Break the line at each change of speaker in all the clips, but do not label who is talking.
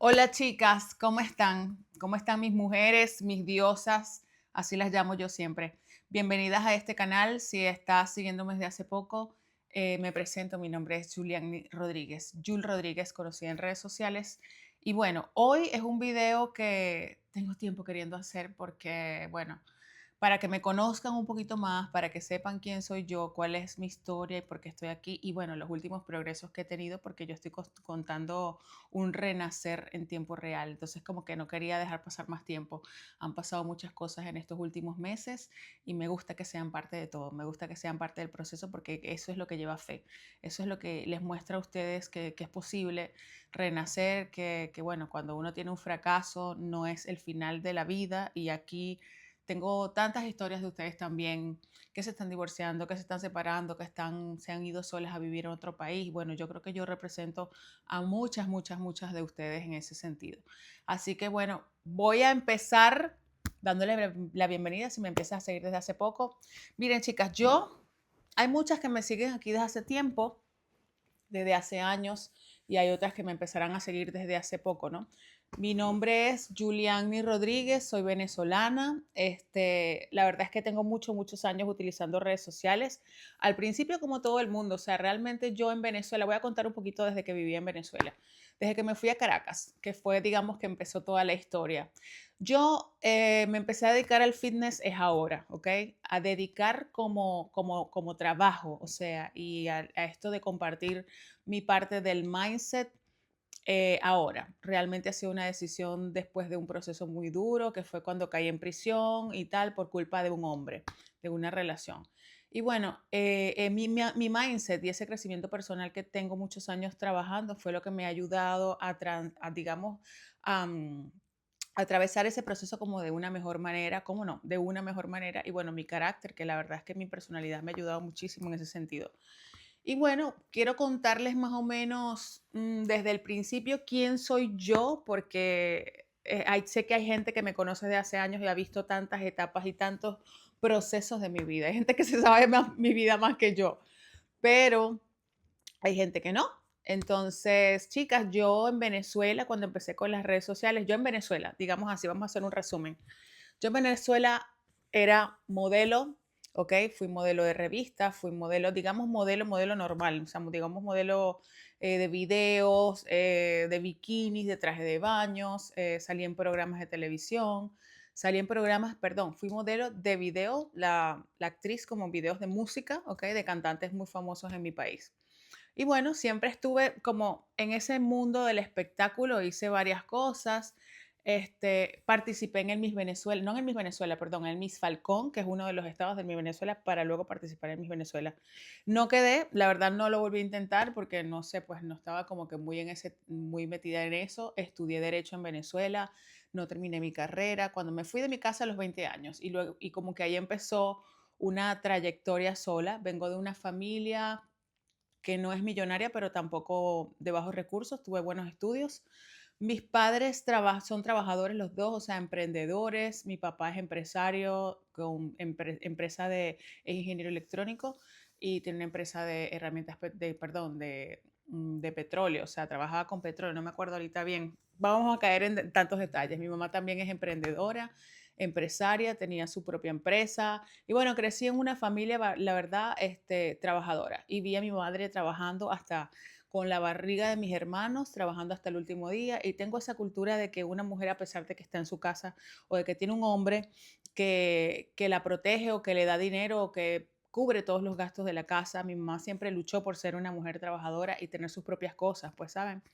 Hola chicas, ¿cómo están? ¿Cómo están mis mujeres, mis diosas? Así las llamo yo siempre. Bienvenidas a este canal. Si estás siguiéndome desde hace poco, me presento. Mi nombre es Julián Rodríguez, Jul Rodríguez, conocida en redes sociales. Y bueno, hoy es un video que tengo tiempo queriendo hacer porque, bueno, para que me conozcan un poquito más, para que sepan quién soy yo, cuál es mi historia y por qué estoy aquí. Y bueno, los últimos progresos que he tenido, porque yo estoy contando un renacer en tiempo real. Entonces, como que no quería dejar pasar más tiempo. Han pasado muchas cosas en estos últimos meses y me gusta que sean parte de todo. Me gusta que sean parte del proceso porque eso es lo que lleva fe. Eso es lo que les muestra a ustedes que es posible renacer, que bueno, cuando uno tiene un fracaso no es el final de la vida y aquí tengo tantas historias de ustedes también que se están divorciando, que se están separando, se han ido solas a vivir en otro país. Bueno, yo creo que yo represento a muchas, muchas, muchas de ustedes en ese sentido. Así que bueno, voy a empezar dándole la bienvenida si me empiezas a seguir desde hace poco. Miren, chicas, hay muchas que me siguen aquí desde hace tiempo, desde hace años, y hay otras que me empezarán a seguir desde hace poco, ¿no? Mi nombre es Juliani Rodríguez, soy venezolana. La verdad es que tengo muchos años utilizando redes sociales. Al principio, como todo el mundo, o sea, realmente yo en Venezuela, voy a contar un poquito desde que viví en Venezuela, desde que me fui a Caracas, que fue, digamos, que empezó toda la historia. Yo me empecé a dedicar al fitness es ahora, ¿ok? A dedicar como trabajo, o sea, y a esto de compartir mi parte del mindset ahora. Realmente ha sido una decisión después de un proceso muy duro, que fue cuando caí en prisión y tal, por culpa de un hombre, de una relación. Y bueno, mi mindset y ese crecimiento personal que tengo muchos años trabajando fue lo que me ha ayudado digamos, a, atravesar ese proceso como de una mejor manera, ¿cómo no? De una mejor manera. Y bueno, mi carácter, que la verdad es que mi personalidad me ha ayudado muchísimo en ese sentido. Y bueno, quiero contarles más o menos desde el principio quién soy yo, porque sé que hay gente que me conoce de hace años y ha visto tantas etapas y tantos procesos de mi vida. Hay gente que se sabe más, mi vida más que yo, pero hay gente que no. Entonces, chicas, yo en Venezuela, cuando empecé con las redes sociales, yo en Venezuela, digamos así, vamos a hacer un resumen. Yo en Venezuela era modelo, ¿ok? Fui modelo de revista, fui modelo, digamos modelo normal, o sea, digamos modelo de videos, de bikinis, de traje de baños, salí en programas de televisión, salí en programas, perdón, fui modelo de video, la actriz como videos de música, ¿ok? De cantantes muy famosos en mi país. Y bueno, siempre estuve como en ese mundo del espectáculo, hice varias cosas. Participé en el Miss Venezuela, no en el Miss Venezuela, perdón, en el Miss Falcón, que es uno de los estados de Miss Venezuela, para luego participar en Miss Venezuela. No quedé, la verdad no lo volví a intentar porque no sé, pues no estaba como que muy metida en eso. Estudié Derecho en Venezuela, no terminé mi carrera. Cuando me fui de mi casa a los 20 años y luego, y como que ahí empezó una trayectoria sola. Vengo de una familia que no es millonaria, pero tampoco de bajos recursos, tuve buenos estudios. Mis padres son trabajadores los dos, o sea, emprendedores. Mi papá es empresario con empresa es ingeniero electrónico y tiene una empresa de herramientas, perdón, de petróleo, o sea, trabajaba con petróleo, no me acuerdo ahorita bien. Vamos a caer en tantos detalles. Mi mamá también es emprendedora, empresaria, tenía su propia empresa, y bueno, crecí en una familia, la verdad, trabajadora. Y vi a mi madre trabajando hasta con la barriga de mis hermanos, trabajando hasta el último día. Y tengo esa cultura de que una mujer, a pesar de que está en su casa o de que tiene un hombre que la protege o que le da dinero o que cubre todos los gastos de la casa, mi mamá siempre luchó por ser una mujer trabajadora y tener sus propias cosas, pues, ¿saben?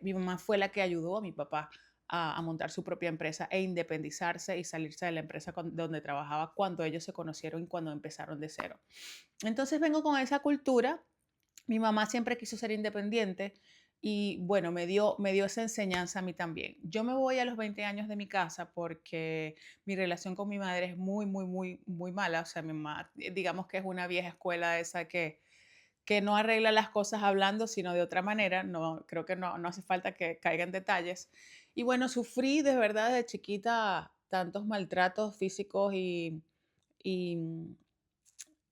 Mi mamá fue la que ayudó a mi papá a montar su propia empresa e independizarse y salirse de la empresa donde trabajaba cuando ellos se conocieron y cuando empezaron de cero. Entonces vengo con esa cultura. Mi mamá siempre quiso ser independiente y bueno, me dio esa enseñanza a mí también. Yo me voy a los 20 años de mi casa porque mi relación con mi madre es muy mala. O sea, mi mamá, digamos que es una vieja escuela esa que no arregla las cosas hablando, sino de otra manera. No, creo que no hace falta que caiga en detalles. Y bueno, sufrí de verdad de chiquita tantos maltratos físicos y, y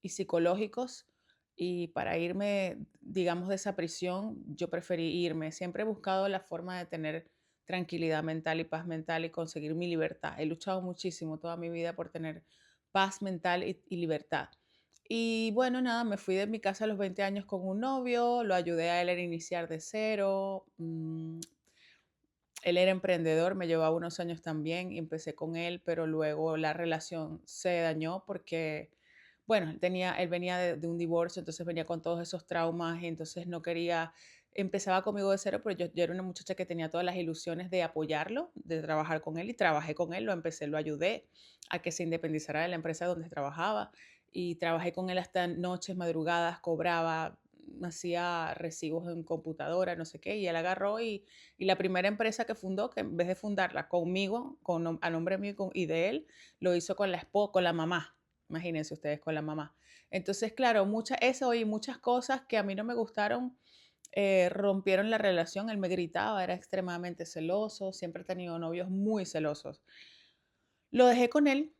psicológicos. y para irme, digamos, de esa prisión, yo preferí irme. Siempre he buscado la forma de tener tranquilidad mental y paz mental y conseguir mi libertad. He luchado muchísimo toda mi vida por tener paz mental y libertad. Y bueno, nada, me fui de mi casa a los 20 años con un novio, lo ayudé a él a iniciar de cero. Él era emprendedor, me llevaba unos años también y empecé con él, pero luego la relación se dañó porque, bueno, él venía de un divorcio, entonces venía con todos esos traumas y entonces no quería, empezaba conmigo de cero, pero yo era una muchacha que tenía todas las ilusiones de apoyarlo, de trabajar con él y trabajé con él, lo ayudé a que se independizara de la empresa donde trabajaba y trabajé con él hasta noches, madrugadas, cobraba, hacía recibos en computadora, no sé qué, y él agarró y la primera empresa que fundó, que en vez de fundarla conmigo, a nombre mío y de él, lo hizo con con la mamá. Imagínense ustedes con la mamá. Entonces, claro, eso y muchas cosas que a mí no me gustaron rompieron la relación. Él me gritaba, era extremadamente celoso, siempre he tenido novios muy celosos. Lo dejé con él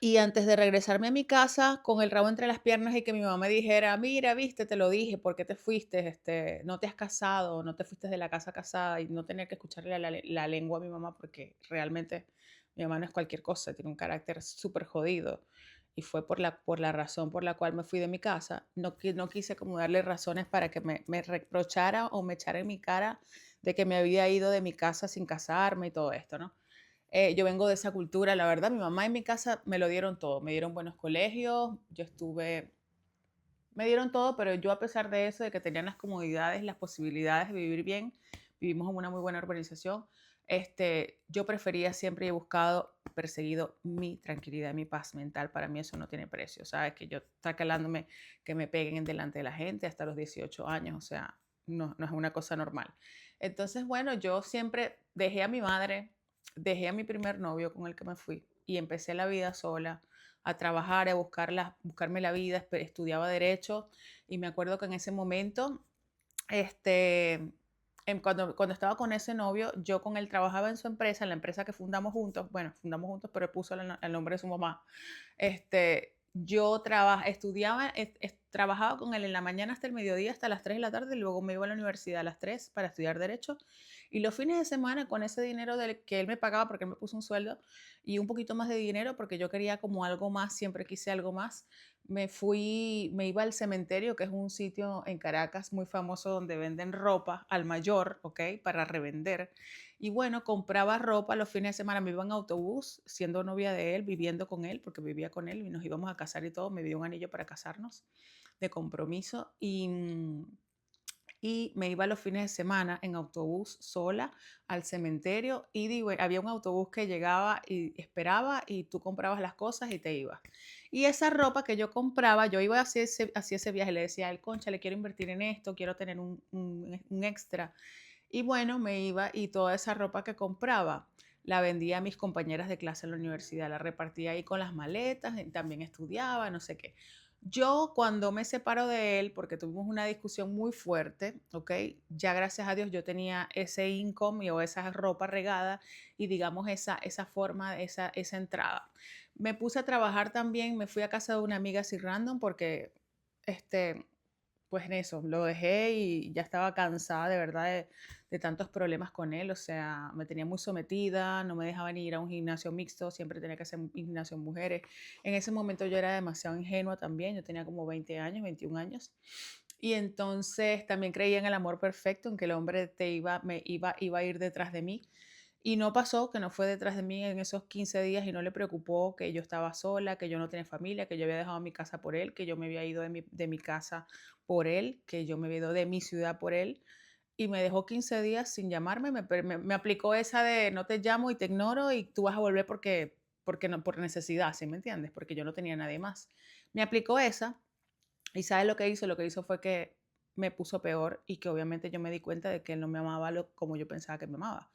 y antes de regresarme a mi casa con el rabo entre las piernas y que mi mamá me dijera, mira, viste, te lo dije, ¿por qué te fuiste? No te has casado, no te fuiste de la casa casada y no tener que escucharle la lengua a mi mamá porque realmente mi mamá no es cualquier cosa, tiene un carácter súper jodido. Y fue por la razón por la cual me fui de mi casa. No quise como darle razones para que me reprochara o me echara en mi cara de que me había ido de mi casa sin casarme y todo esto, ¿no? Yo vengo de esa cultura, la verdad, mi mamá en mi casa me lo dieron todo, me dieron buenos colegios, me dieron todo, pero yo a pesar de eso, de que tenían las comodidades, las posibilidades de vivir bien, vivimos en una muy buena urbanización, yo prefería siempre y he buscado, perseguido mi tranquilidad, mi paz mental, para mí eso no tiene precio, ¿sabes? Que yo está calándome que me peguen en delante de la gente hasta los 18 años, o sea, no es una cosa normal. Entonces, bueno, yo siempre dejé a mi madre, dejé a mi primer novio con el que me fui y empecé la vida sola, a trabajar, a buscarme la vida, estudiaba derecho y me acuerdo que en ese momento, este, cuando estaba con ese novio, yo con él trabajaba en su empresa, en la empresa que fundamos juntos, bueno, fundamos juntos, pero él puso el nombre de su mamá. Yo estudiaba, trabajaba con él en la mañana hasta el mediodía, hasta las 3 de la tarde, y luego me iba a la universidad a las 3 para estudiar derecho. Y los fines de semana, con ese dinero que él me pagaba, porque él me puso un sueldo, y un poquito más de dinero, porque yo quería como algo más, siempre quise algo más, me iba al cementerio, que es un sitio en Caracas muy famoso donde venden ropa al mayor, ¿ok? Para revender. Y bueno, compraba ropa los fines de semana, me iba en autobús, siendo novia de él, viviendo con él, porque vivía con él y nos íbamos a casar y todo, me dio un anillo para casarnos de compromiso y me iba los fines de semana en autobús sola al cementerio y digo, había un autobús que llegaba y esperaba y tú comprabas las cosas y te ibas. Y esa ropa que yo compraba, yo iba hacia ese viaje, le decía al concha, le quiero invertir en esto, quiero tener un extra. Y bueno, me iba y toda esa ropa que compraba la vendía a mis compañeras de clase en la universidad, la repartía ahí con las maletas, y también estudiaba, no sé qué. Yo cuando me separo de él, porque tuvimos una discusión muy fuerte, ¿ok? Ya gracias a Dios yo tenía ese income o esa ropa regada y digamos esa forma, esa entrada. Me puse a trabajar también, me fui a casa de una amiga así random porque este, pues en eso, lo dejé y ya estaba cansada de verdad de tantos problemas con él, o sea, me tenía muy sometida, no me dejaba ni ir a un gimnasio mixto, siempre tenía que hacer un gimnasio en mujeres. En ese momento yo era demasiado ingenua también, yo tenía como 20 años, 21 años. Y entonces también creía en el amor perfecto, en que el hombre iba a ir detrás de mí. Y no pasó, que no fue detrás de mí en esos 15 días y no le preocupó que yo estaba sola, que yo no tenía familia, que yo había dejado mi casa por él, que yo me había ido de mi casa por él, que yo me había ido de mi ciudad por él. Y me dejó 15 días sin llamarme, me aplicó esa de no te llamo y te ignoro y tú vas a volver porque no, por necesidad, ¿sí me entiendes? Porque yo no tenía nadie más. Me aplicó esa y ¿sabes lo que hizo? Lo que hizo fue que me puso peor y que obviamente yo me di cuenta de que él no me amaba como yo pensaba que me amaba.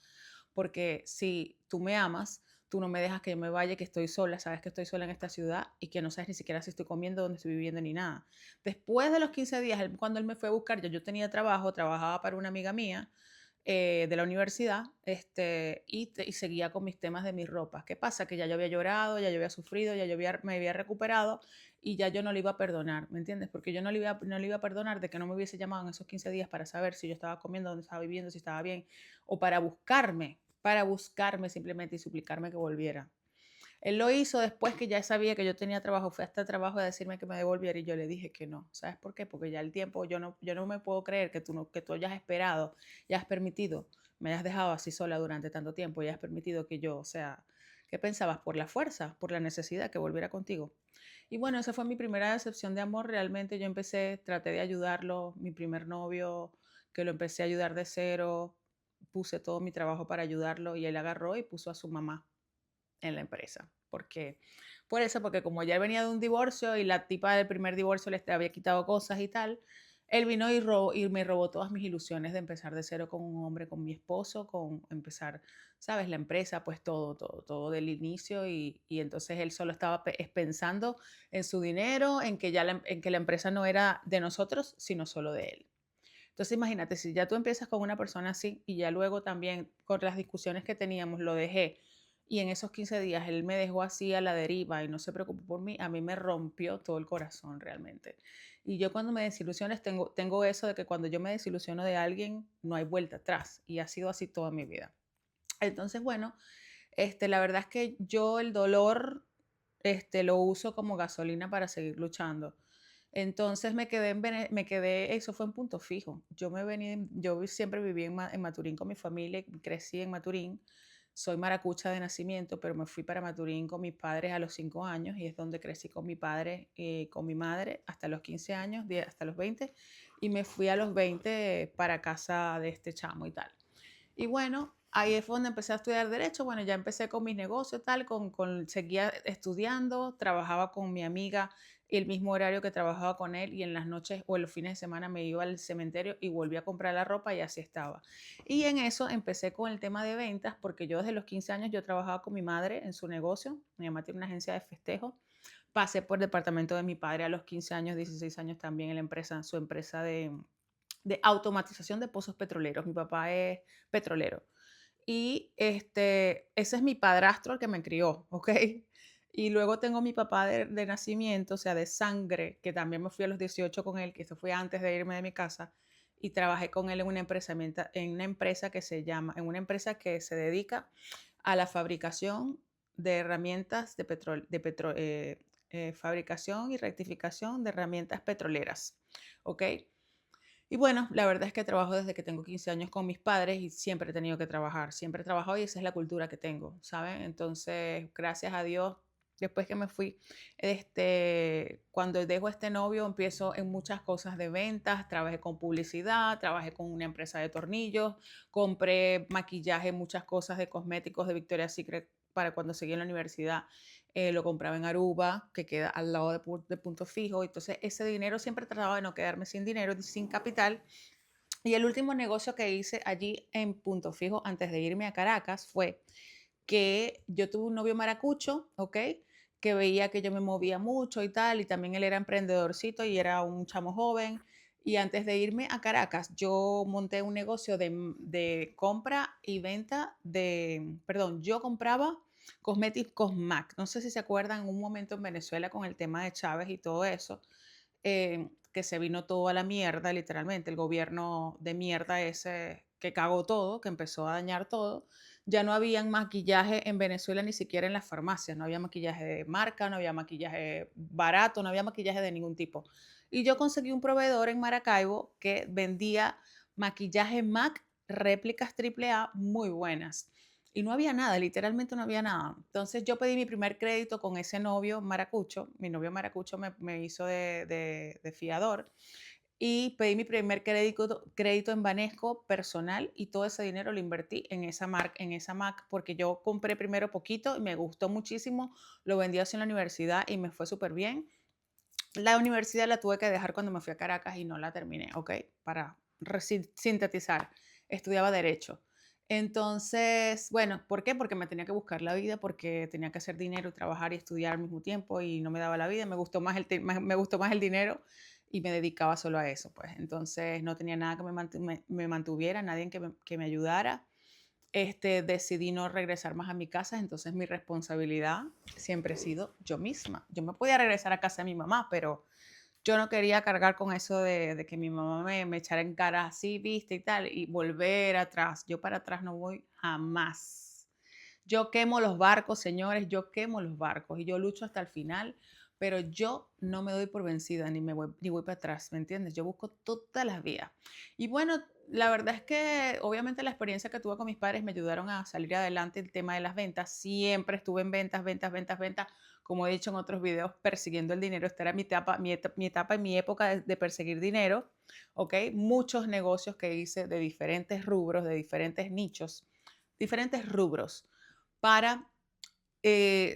Porque si tú me amas, tú no me dejas que yo me vaya, que estoy sola, sabes que estoy sola en esta ciudad y que no sabes ni siquiera si estoy comiendo, dónde estoy viviendo ni nada. Después de los 15 días, cuando él me fue a buscar, yo tenía trabajo, trabajaba para una amiga mía de la universidad y seguía con mis temas de mis ropas. ¿Qué pasa? Que ya yo había llorado, ya yo había sufrido, me había recuperado y ya yo no le iba a perdonar, ¿me entiendes? Porque yo no le iba a perdonar de que no me hubiese llamado en esos 15 días para saber si yo estaba comiendo, dónde estaba viviendo, si estaba bien, o para buscarme simplemente y suplicarme que volviera. Él lo hizo después que ya sabía que yo tenía trabajo, fue hasta el trabajo de decirme que me devolviera y yo le dije que no. ¿Sabes por qué? Porque ya el tiempo, yo no me puedo creer que que tú hayas esperado, ya has permitido, me hayas dejado así sola durante tanto tiempo, ya has permitido que yo, o sea, ¿qué pensabas? Por la fuerza, por la necesidad que volviera contigo. Y bueno, esa fue mi primera decepción de amor. Realmente yo empecé, traté de ayudarlo, mi primer novio, que lo empecé a ayudar de cero, puse todo mi trabajo para ayudarlo y él agarró y puso a su mamá en la empresa. Porque, por eso, porque como ya él venía de un divorcio y la tipa del primer divorcio le había quitado cosas y tal, él vino y me robó todas mis ilusiones de empezar de cero con un hombre, con mi esposo, con empezar, ¿sabes? La empresa, pues todo del inicio y entonces él solo estaba pensando en su dinero, en que en que la empresa no era de nosotros, sino solo de él. Entonces imagínate, si ya tú empiezas con una persona así y ya luego también con las discusiones que teníamos lo dejé y en esos 15 días él me dejó así a la deriva y no se preocupó por mí, a mí me rompió todo el corazón realmente. Y yo cuando me desilusiones tengo eso de que cuando yo me desilusiono de alguien no hay vuelta atrás y ha sido así toda mi vida. Entonces, bueno, la verdad es que yo el dolor lo uso como gasolina para seguir luchando. Entonces me quedé, eso fue en Punto Fijo. Siempre viví en Maturín con mi familia, crecí en Maturín. Soy maracucha de nacimiento, pero me fui para Maturín con mis padres a los 5 años y es donde crecí con mi padre, con mi madre hasta los 15 años, hasta los 20 y me fui a los 20 para casa de este chamo y tal. Y bueno, ahí fue donde empecé a estudiar derecho. Bueno, ya empecé con mis negocios, tal, seguía estudiando, trabajaba con mi amiga el mismo horario que trabajaba con él y en las noches o en los fines de semana me iba al cementerio y volvía a comprar la ropa y así estaba. Y en eso empecé con el tema de ventas porque yo desde los 15 años yo trabajaba con mi madre en su negocio. Mi mamá tiene una agencia de festejo. Pasé por el departamento de mi padre a los 15 años, 16 años también en la empresa, su empresa de automatización de pozos petroleros. Mi papá es petrolero. Y ese es mi padrastro el que me crió, ¿ok? Y luego tengo mi papá de nacimiento, o sea, de sangre, que también me fui a los 18 con él, que eso fue antes de irme de mi casa, y trabajé con él en una empresa que se dedica a la fabricación de herramientas fabricación y rectificación de herramientas petroleras, ¿ok? Y bueno, la verdad es que trabajo desde que tengo 15 años con mis padres y siempre he tenido que trabajar, siempre he trabajado y esa es la cultura que tengo, ¿saben? Entonces, gracias a Dios, después que me fui, cuando dejo este novio, empiezo en muchas cosas de ventas, trabajé con publicidad, trabajé con una empresa de tornillos, compré maquillaje, muchas cosas de cosméticos de Victoria's Secret para cuando seguí en la universidad lo compraba en Aruba, que queda al lado de Punto Fijo. Entonces, ese dinero siempre trataba de no quedarme sin dinero, sin capital. Y el último negocio que hice allí en Punto Fijo antes de irme a Caracas fue que yo tuve un novio maracucho, ¿ok? Que veía que yo me movía mucho y tal, y también él era emprendedorcito y era un chamo joven. Y antes de irme a Caracas, yo monté un negocio de compra y venta perdón, yo compraba cosméticos MAC. No sé si se acuerdan un momento en Venezuela con el tema de Chávez y todo eso, que se vino todo a la mierda, literalmente, el gobierno de mierda ese que cagó todo, que empezó a dañar todo. Ya no había maquillaje en Venezuela, ni siquiera en las farmacias, no había maquillaje de marca, no había maquillaje barato, no había maquillaje de ningún tipo. Y yo conseguí un proveedor en Maracaibo que vendía maquillaje MAC, réplicas AAA muy buenas. Y no había nada, literalmente no había nada. Entonces yo pedí mi primer crédito con ese novio maracucho. Mi novio maracucho me hizo de fiador y pedí mi primer crédito en Banesco personal y todo ese dinero lo invertí en esa Mac porque yo compré primero poquito y me gustó muchísimo, lo vendí así en la universidad y me fue súper bien. La universidad la tuve que dejar cuando me fui a Caracas y no la terminé, ¿ok? Para sintetizar, estudiaba derecho. Entonces, bueno, ¿por qué? Porque me tenía que buscar la vida, porque tenía que hacer dinero, trabajar y estudiar al mismo tiempo y no me daba la vida, me gustó más el dinero y me dedicaba solo a eso, pues. Entonces no tenía nada que me mantuviera, nadie que me ayudara. decidí no regresar más a mi casa, entonces mi responsabilidad siempre ha sido yo misma. Yo me podía regresar a casa de mi mamá, pero yo no quería cargar con eso de que mi mamá me echara en cara así, viste y tal, y volver atrás. Yo para atrás no voy jamás. Yo quemo los barcos, señores, yo quemo los barcos y yo lucho hasta el final, pero yo no me doy por vencida ni voy para atrás, ¿me entiendes? Yo busco todas las vías. Y bueno, la verdad es que obviamente la experiencia que tuve con mis padres me ayudaron a salir adelante el tema de las ventas. Siempre estuve en ventas, ventas, ventas, ventas. Como he dicho en otros videos, persiguiendo el dinero. Esta era mi etapa y mi época de perseguir dinero, ¿ok? Muchos negocios que hice de diferentes rubros, de diferentes rubros para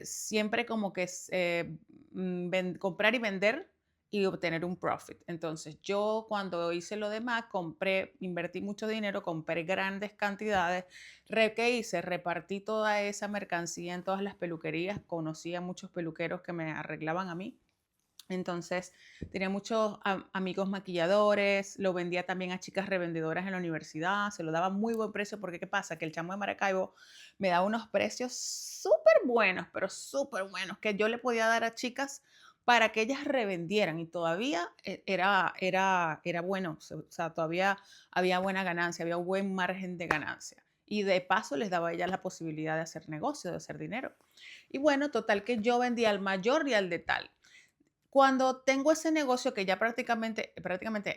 siempre como que comprar y vender y obtener un profit. Entonces, yo cuando hice lo demás, invertí mucho dinero, compré grandes cantidades. ¿Qué hice? Repartí toda esa mercancía en todas las peluquerías. Conocí a muchos peluqueros que me arreglaban a mí. Entonces, tenía muchos amigos maquilladores, lo vendía también a chicas revendedoras en la universidad, se lo daba a muy buen precio porque ¿qué pasa? Que el chamo de Maracaibo me daba unos precios súper buenos, pero súper buenos, que yo le podía dar a chicas para que ellas revendieran y todavía era bueno, o sea, todavía había buena ganancia, había un buen margen de ganancia. Y de paso les daba a ellas la posibilidad de hacer negocio, de hacer dinero. Y bueno, total que yo vendía al mayor y al de tal. Cuando tengo ese negocio que ya prácticamente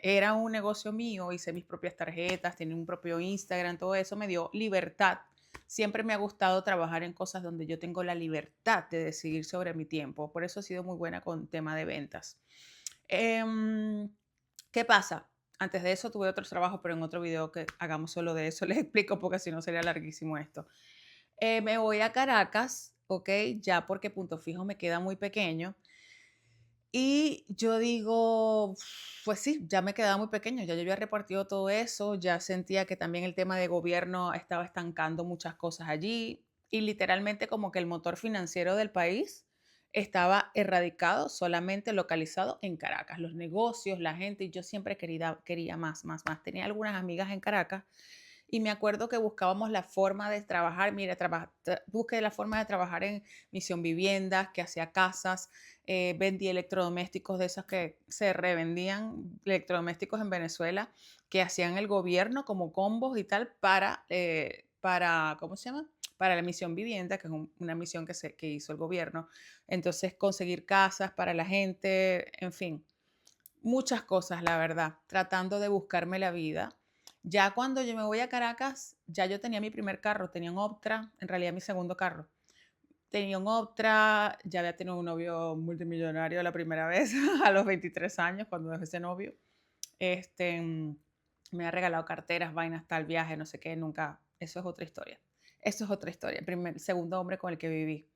era un negocio mío, hice mis propias tarjetas, tenía un propio Instagram, todo eso me dio libertad. Siempre me ha gustado trabajar en cosas donde yo tengo la libertad de decidir sobre mi tiempo. Por eso he sido muy buena con tema de ventas. Em, ¿Qué pasa? Antes de eso tuve otros trabajos, pero en otro video que hagamos solo de eso les explico porque si no sería larguísimo esto. Me voy a Caracas, ¿ok? Ya porque Punto Fijo me queda muy pequeño. Y yo digo, pues sí, ya me quedaba muy pequeño, ya yo había repartido todo eso, ya sentía que también el tema de gobierno estaba estancando muchas cosas allí y literalmente como que el motor financiero del país estaba erradicado, solamente localizado en Caracas, los negocios, la gente, y yo siempre quería más, más, más. Tenía algunas amigas en Caracas y me acuerdo que buscábamos la forma de trabajar, mira, busqué la forma de trabajar en Misión Viviendas, que hacía casas, vendí electrodomésticos de esos que se revendían, electrodomésticos en Venezuela, que hacían el gobierno como combos y tal para ¿cómo se llama? Para la Misión Vivienda, que es una misión que hizo el gobierno. Entonces, conseguir casas para la gente, en fin, muchas cosas, la verdad, tratando de buscarme la vida. Ya cuando yo me voy a Caracas, ya yo tenía mi primer carro, tenía un Optra, en realidad mi segundo carro. Tenía un Optra, ya había tenido un novio multimillonario la primera vez, a los 23 años, cuando dejé ese novio. Este, mm, Me ha regalado carteras, vainas, tal viaje, no sé qué, nunca. Eso es otra historia. Eso es otra historia. Segundo hombre con el que viví.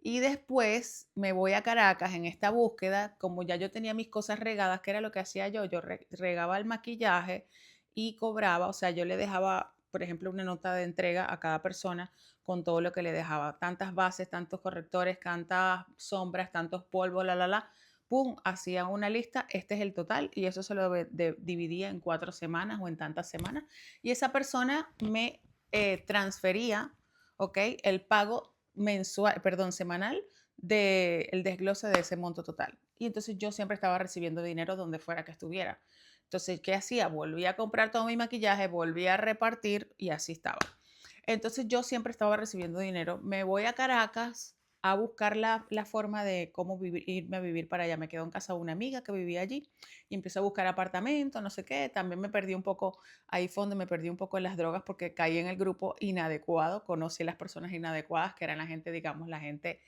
Y después me voy a Caracas en esta búsqueda, como ya yo tenía mis cosas regadas, que era lo que hacía yo, yo regaba el maquillaje y cobraba, o sea, yo le dejaba, por ejemplo, una nota de entrega a cada persona con todo lo que le dejaba, tantas bases, tantos correctores, tantas sombras, tantos polvos, pum, hacía una lista, este es el total y eso se lo dividía en 4 semanas o en tantas semanas y esa persona me transfería, ¿ok? El pago mensual, perdón, semanal del desglose de ese monto total. Y entonces yo siempre estaba recibiendo dinero donde fuera que estuviera. Entonces, ¿qué hacía? Volvía a comprar todo mi maquillaje, volvía a repartir y así estaba. Entonces yo siempre estaba recibiendo dinero. Me voy a Caracas a buscar la forma de cómo irme a vivir para allá. Me quedo en casa de una amiga que vivía allí y empecé a buscar apartamento, no sé qué. También me perdí un poco, ahí fue donde me perdí un poco en las drogas porque caí en el grupo inadecuado. Conocí a las personas inadecuadas, que eran la gente, digamos, la gente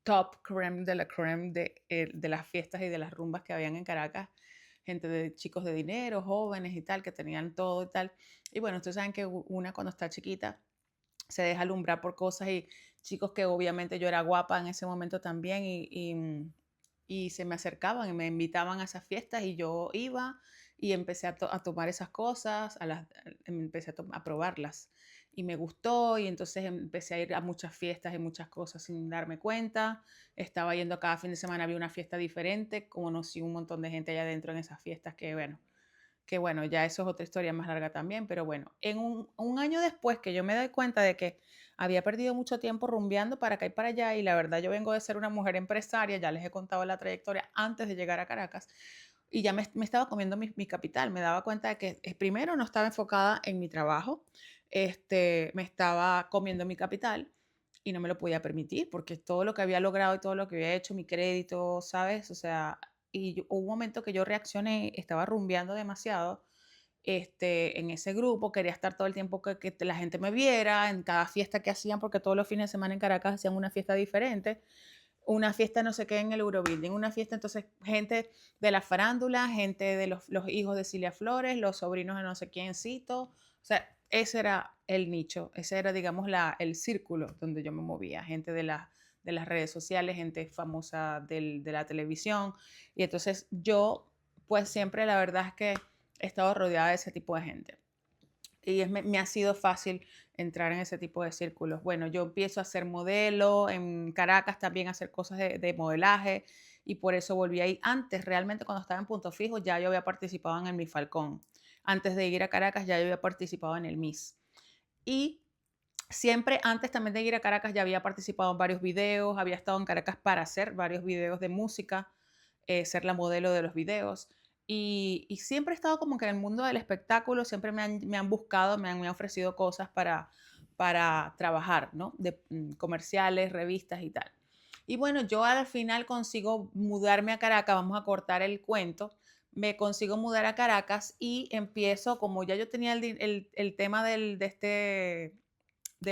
top creme de las fiestas y de las rumbas que habían en Caracas. Gente de chicos de dinero, jóvenes y tal, que tenían todo y tal. Y bueno, ustedes saben que una cuando está chiquita se deja alumbrar por cosas y chicos que obviamente yo era guapa en ese momento también y se me acercaban y me invitaban a esas fiestas y yo iba y empecé a tomar esas cosas, empecé a probarlas y me gustó y entonces empecé a ir a muchas fiestas y muchas cosas sin darme cuenta. Estaba yendo cada fin de semana, había una fiesta diferente, conocí un montón de gente allá adentro en esas fiestas que bueno, que bueno, ya eso es otra historia más larga también, pero bueno, en un año después que yo me doy cuenta de que había perdido mucho tiempo rumbeando para acá y para allá, y la verdad yo vengo de ser una mujer empresaria, ya les he contado la trayectoria antes de llegar a Caracas, y ya me estaba comiendo mi capital, me daba cuenta de que primero no estaba enfocada en mi trabajo, me estaba comiendo mi capital y no me lo podía permitir porque todo lo que había logrado y todo lo que había hecho, mi crédito, ¿sabes? O sea, hubo un momento que yo reaccioné, estaba rumbeando demasiado en ese grupo, quería estar todo el tiempo que la gente me viera, en cada fiesta que hacían, porque todos los fines de semana en Caracas hacían una fiesta diferente, una fiesta no sé qué en el Eurobuilding, una fiesta, entonces gente de la farándula, gente de los hijos de Cilia Flores, los sobrinos de no sé quiéncito, o sea, ese era el nicho, ese era, digamos, el círculo donde yo me movía, gente de las redes sociales, gente famosa de la televisión, y entonces yo, pues siempre la verdad es que he estado rodeada de ese tipo de gente. Y me ha sido fácil entrar en ese tipo de círculos. Bueno, yo empiezo a ser modelo, en Caracas también a hacer cosas de modelaje y por eso volví ahí. Antes, realmente cuando estaba en Punto Fijo, ya yo había participado en el Miss Falcón. Antes de ir a Caracas, ya yo había participado en el Miss. Y siempre antes también de ir a Caracas, ya había participado en varios videos, había estado en Caracas para hacer varios videos de música, ser la modelo de los videos. Y siempre he estado como que en el mundo del espectáculo, siempre me han buscado, me han ofrecido cosas para trabajar, ¿no? Comerciales, revistas y tal. Y bueno, yo al final consigo mudarme a Caracas, vamos a cortar el cuento, me consigo mudar a Caracas y empiezo, como ya yo tenía el tema de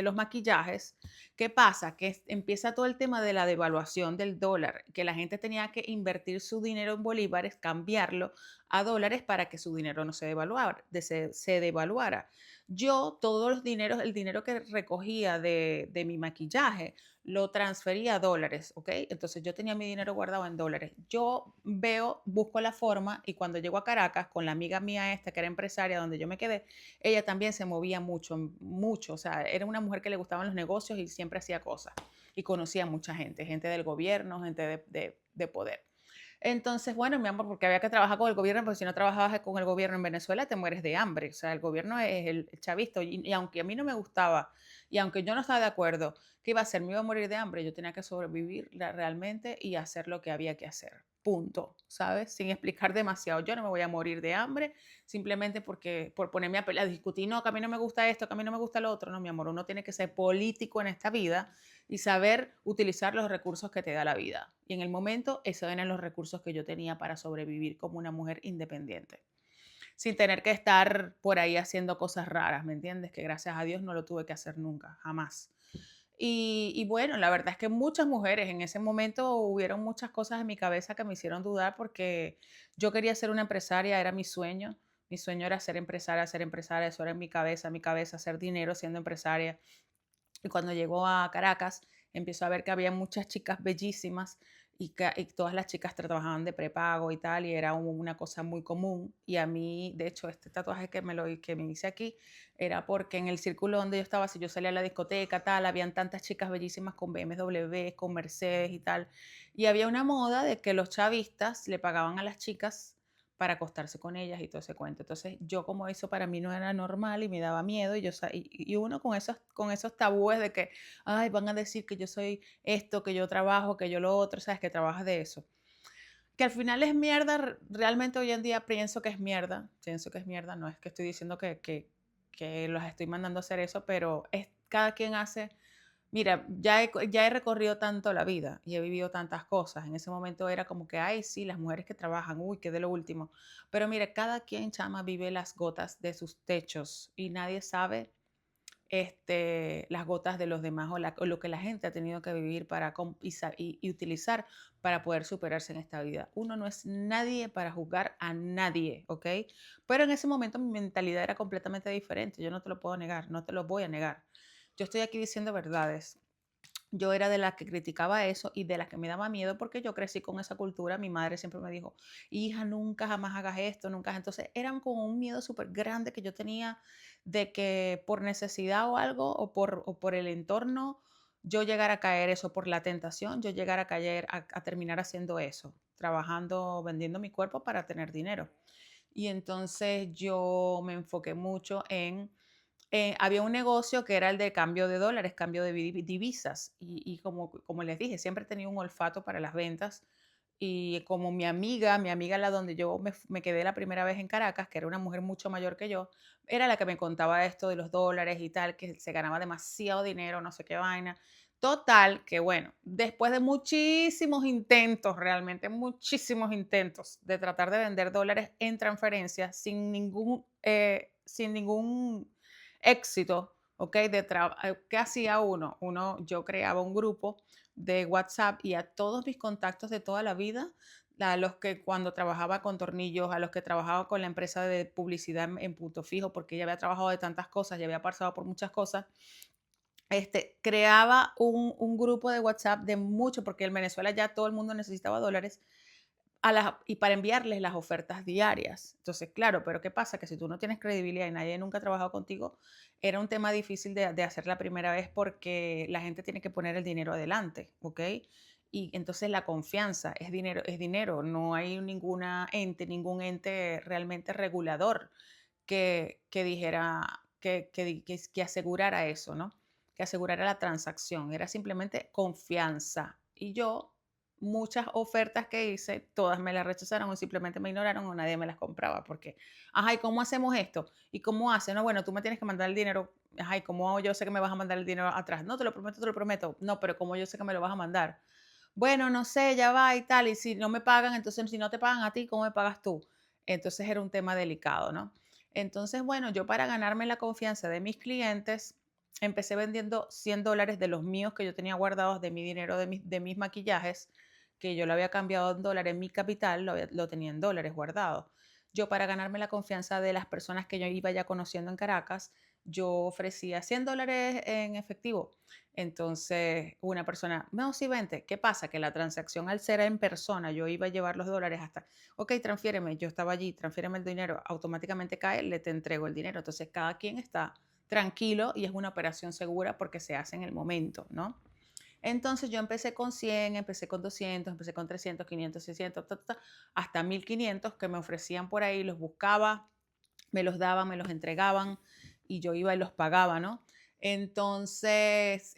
los maquillajes, ¿qué pasa? Que empieza todo el tema de la devaluación del dólar, que la gente tenía que invertir su dinero en bolívares, cambiarlo a dólares para que su dinero no se devaluara. Se devaluara. Yo, todos los dineros, el dinero que recogía de mi maquillaje, lo transfería a dólares, ¿ok? Entonces yo tenía mi dinero guardado en dólares. Yo veo, busco la forma y cuando llego a Caracas con la amiga mía esta, que era empresaria, donde yo me quedé, ella también se movía mucho, mucho, o sea, era una mujer que le gustaban los negocios y siempre hacía cosas y conocía a mucha gente, gente del gobierno, gente de poder. Entonces, bueno, mi amor, porque había que trabajar con el gobierno, porque si no trabajabas con el gobierno en Venezuela te mueres de hambre. O sea, el gobierno es el chavista. Y aunque a mí no me gustaba, y aunque yo no estaba de acuerdo, ¿qué iba a hacer? Me iba a morir de hambre. Yo tenía que sobrevivir realmente y hacer lo que había que hacer. Punto, ¿sabes? Sin explicar demasiado. Yo no me voy a morir de hambre simplemente porque por ponerme a discutir, no, que a mí no me gusta esto, que a mí no me gusta lo otro. No, mi amor, uno tiene que ser político en esta vida y saber utilizar los recursos que te da la vida. Y en el momento, esos eran los recursos que yo tenía para sobrevivir como una mujer independiente, sin tener que estar por ahí haciendo cosas raras, ¿me entiendes? Que gracias a Dios no lo tuve que hacer nunca, jamás. Y bueno, la verdad es que muchas mujeres en ese momento hubieron muchas cosas en mi cabeza que me hicieron dudar porque yo quería ser una empresaria, era mi sueño. Mi sueño era ser empresaria, eso era en mi cabeza, hacer dinero siendo empresaria. Y cuando llegó a Caracas, empezó a ver que había muchas chicas bellísimas y todas las chicas trabajaban de prepago y tal, y era una cosa muy común. Y a mí, de hecho, este tatuaje que me hice aquí era porque en el círculo donde yo estaba, si yo salía a la discoteca, tal, habían tantas chicas bellísimas con BMW, con Mercedes y tal. Y había una moda de que los chavistas le pagaban a las chicas para acostarse con ellas y todo ese cuento. Entonces, yo como eso para mí no era normal y me daba miedo y uno con esos tabúes de que, ay, van a decir que yo soy esto, que yo trabajo, que yo lo otro, sabes, que trabajas de eso. Que al final es mierda, realmente hoy en día pienso que es mierda, no es que estoy diciendo que los estoy mandando a hacer eso, pero cada quien hace. Mira, ya he recorrido tanto la vida y he vivido tantas cosas. En ese momento era como que, ay, sí, las mujeres que trabajan, uy, qué de lo último. Pero mira, cada quien, chama, vive las gotas de sus techos y nadie sabe las gotas de los demás o lo que la gente ha tenido que vivir y utilizar para poder superarse en esta vida. Uno no es nadie para juzgar a nadie, ¿ok? Pero en ese momento mi mentalidad era completamente diferente. Yo no te lo puedo negar, no te lo voy a negar. Yo estoy aquí diciendo verdades. Yo era de las que criticaba eso y de las que me daba miedo porque yo crecí con esa cultura. Mi madre siempre me dijo, hija, nunca jamás hagas esto, nunca. Entonces eran como un miedo súper grande que yo tenía de que por necesidad o algo o por el entorno yo llegara a caer eso, por la tentación, yo llegara a terminar haciendo eso, trabajando, vendiendo mi cuerpo para tener dinero. y entonces yo me enfoqué mucho en había un negocio que era el de cambio de dólares, cambio de divisas. Y como les dije, siempre he tenido un olfato para las ventas. Y como mi amiga la donde yo me quedé la primera vez en Caracas, que era una mujer mucho mayor que yo, era la que me contaba esto de los dólares y tal, que se ganaba demasiado dinero, no sé qué vaina. Total, que bueno, después de muchísimos intentos, realmente muchísimos intentos de tratar de vender dólares en transferencias sin ningún éxito, ¿ok? ¿Qué hacía uno? Yo creaba un grupo de WhatsApp y a todos mis contactos de toda la vida, a los que cuando trabajaba con tornillos, a los que trabajaba con la empresa de publicidad en Punto Fijo, porque ya había trabajado de tantas cosas, ya había pasado por muchas cosas, creaba un grupo de WhatsApp de mucho, porque en Venezuela ya todo el mundo necesitaba dólares y para enviarles las ofertas diarias. Entonces, claro, pero ¿qué pasa? Que si tú no tienes credibilidad y nadie nunca ha trabajado contigo, era un tema difícil de hacer la primera vez porque la gente tiene que poner el dinero adelante, ¿ok? Y entonces la confianza es dinero, no hay ningún ente realmente regulador que dijera, que asegurara eso, ¿no? Que asegurara la transacción, era simplemente confianza. Y yo, muchas ofertas que hice, todas me las rechazaron o simplemente me ignoraron o nadie me las compraba porque, ajá, ¿y cómo hacemos esto? ¿Y cómo hace? No, bueno, tú me tienes que mandar el dinero, ajá, ¿y cómo yo sé que me vas a mandar el dinero atrás? No, te lo prometo, te lo prometo. No, pero ¿cómo yo sé que me lo vas a mandar? Bueno, no sé, ya va y tal, y si no me pagan, entonces si no te pagan a ti, ¿cómo me pagas tú? Entonces era un tema delicado, ¿no? Entonces, bueno, yo para ganarme la confianza de mis clientes, empecé vendiendo $100 de los míos que yo tenía guardados de mi dinero, de mis maquillajes, que yo lo había cambiado en dólares, mi capital lo tenía en dólares guardado. Yo para ganarme la confianza de las personas que yo iba ya conociendo en Caracas, yo ofrecía $100 en efectivo. Entonces, una persona, no, sí, vente. ¿Qué pasa? Que la transacción al ser en persona, yo iba a llevar los dólares hasta, ok, transfiéreme, yo estaba allí, transfiéreme el dinero, automáticamente cae, le te entrego el dinero. Entonces, cada quien está tranquilo y es una operación segura porque se hace en el momento, ¿no? Entonces, yo empecé con 100, empecé con 200, empecé con 300, 500, 600, hasta 1500 que me ofrecían por ahí, los buscaba, me los daban, me los entregaban y yo iba y los pagaba, ¿no? Entonces,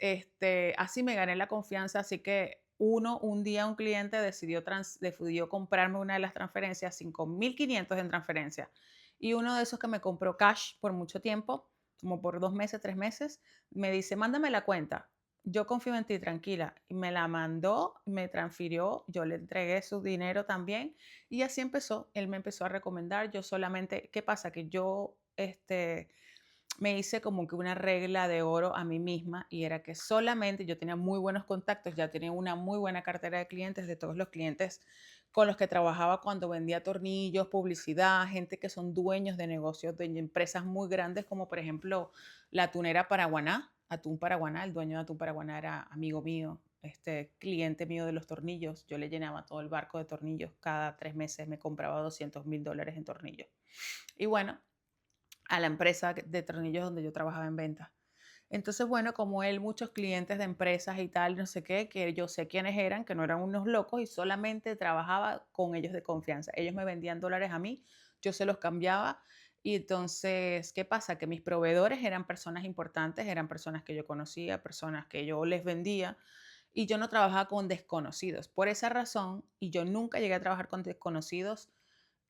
así me gané la confianza, así que un día un cliente decidió comprarme una de las transferencias, 5.500 en transferencia. Y uno de esos que me compró cash por mucho tiempo, como por 2 meses, 3 meses, me dice, mándame la cuenta. Yo confío en ti, tranquila. Y me la mandó, me transfirió, yo le entregué su dinero también y así empezó, él me empezó a recomendar, yo solamente, ¿qué pasa? Que yo me hice como que una regla de oro a mí misma y era que solamente yo tenía muy buenos contactos, ya tenía una muy buena cartera de clientes, de todos los clientes con los que trabajaba cuando vendía tornillos, publicidad, gente que son dueños de negocios, de empresas muy grandes como por ejemplo la tunera Paraguaná, Atún Paraguaná, el dueño de Atún Paraguaná era amigo mío, cliente mío de los tornillos, yo le llenaba todo el barco de tornillos, cada 3 meses me compraba $200.000 en tornillos. Y bueno, a la empresa de tornillos donde yo trabajaba en ventas. Entonces, bueno, como él, muchos clientes de empresas y tal, no sé qué, que yo sé quiénes eran, que no eran unos locos y solamente trabajaba con ellos de confianza. Ellos me vendían dólares a mí, yo se los cambiaba. Y entonces, ¿qué pasa? Que mis proveedores eran personas importantes, eran personas que yo conocía, personas que yo les vendía y yo no trabajaba con desconocidos. Por esa razón, y yo nunca llegué a trabajar con desconocidos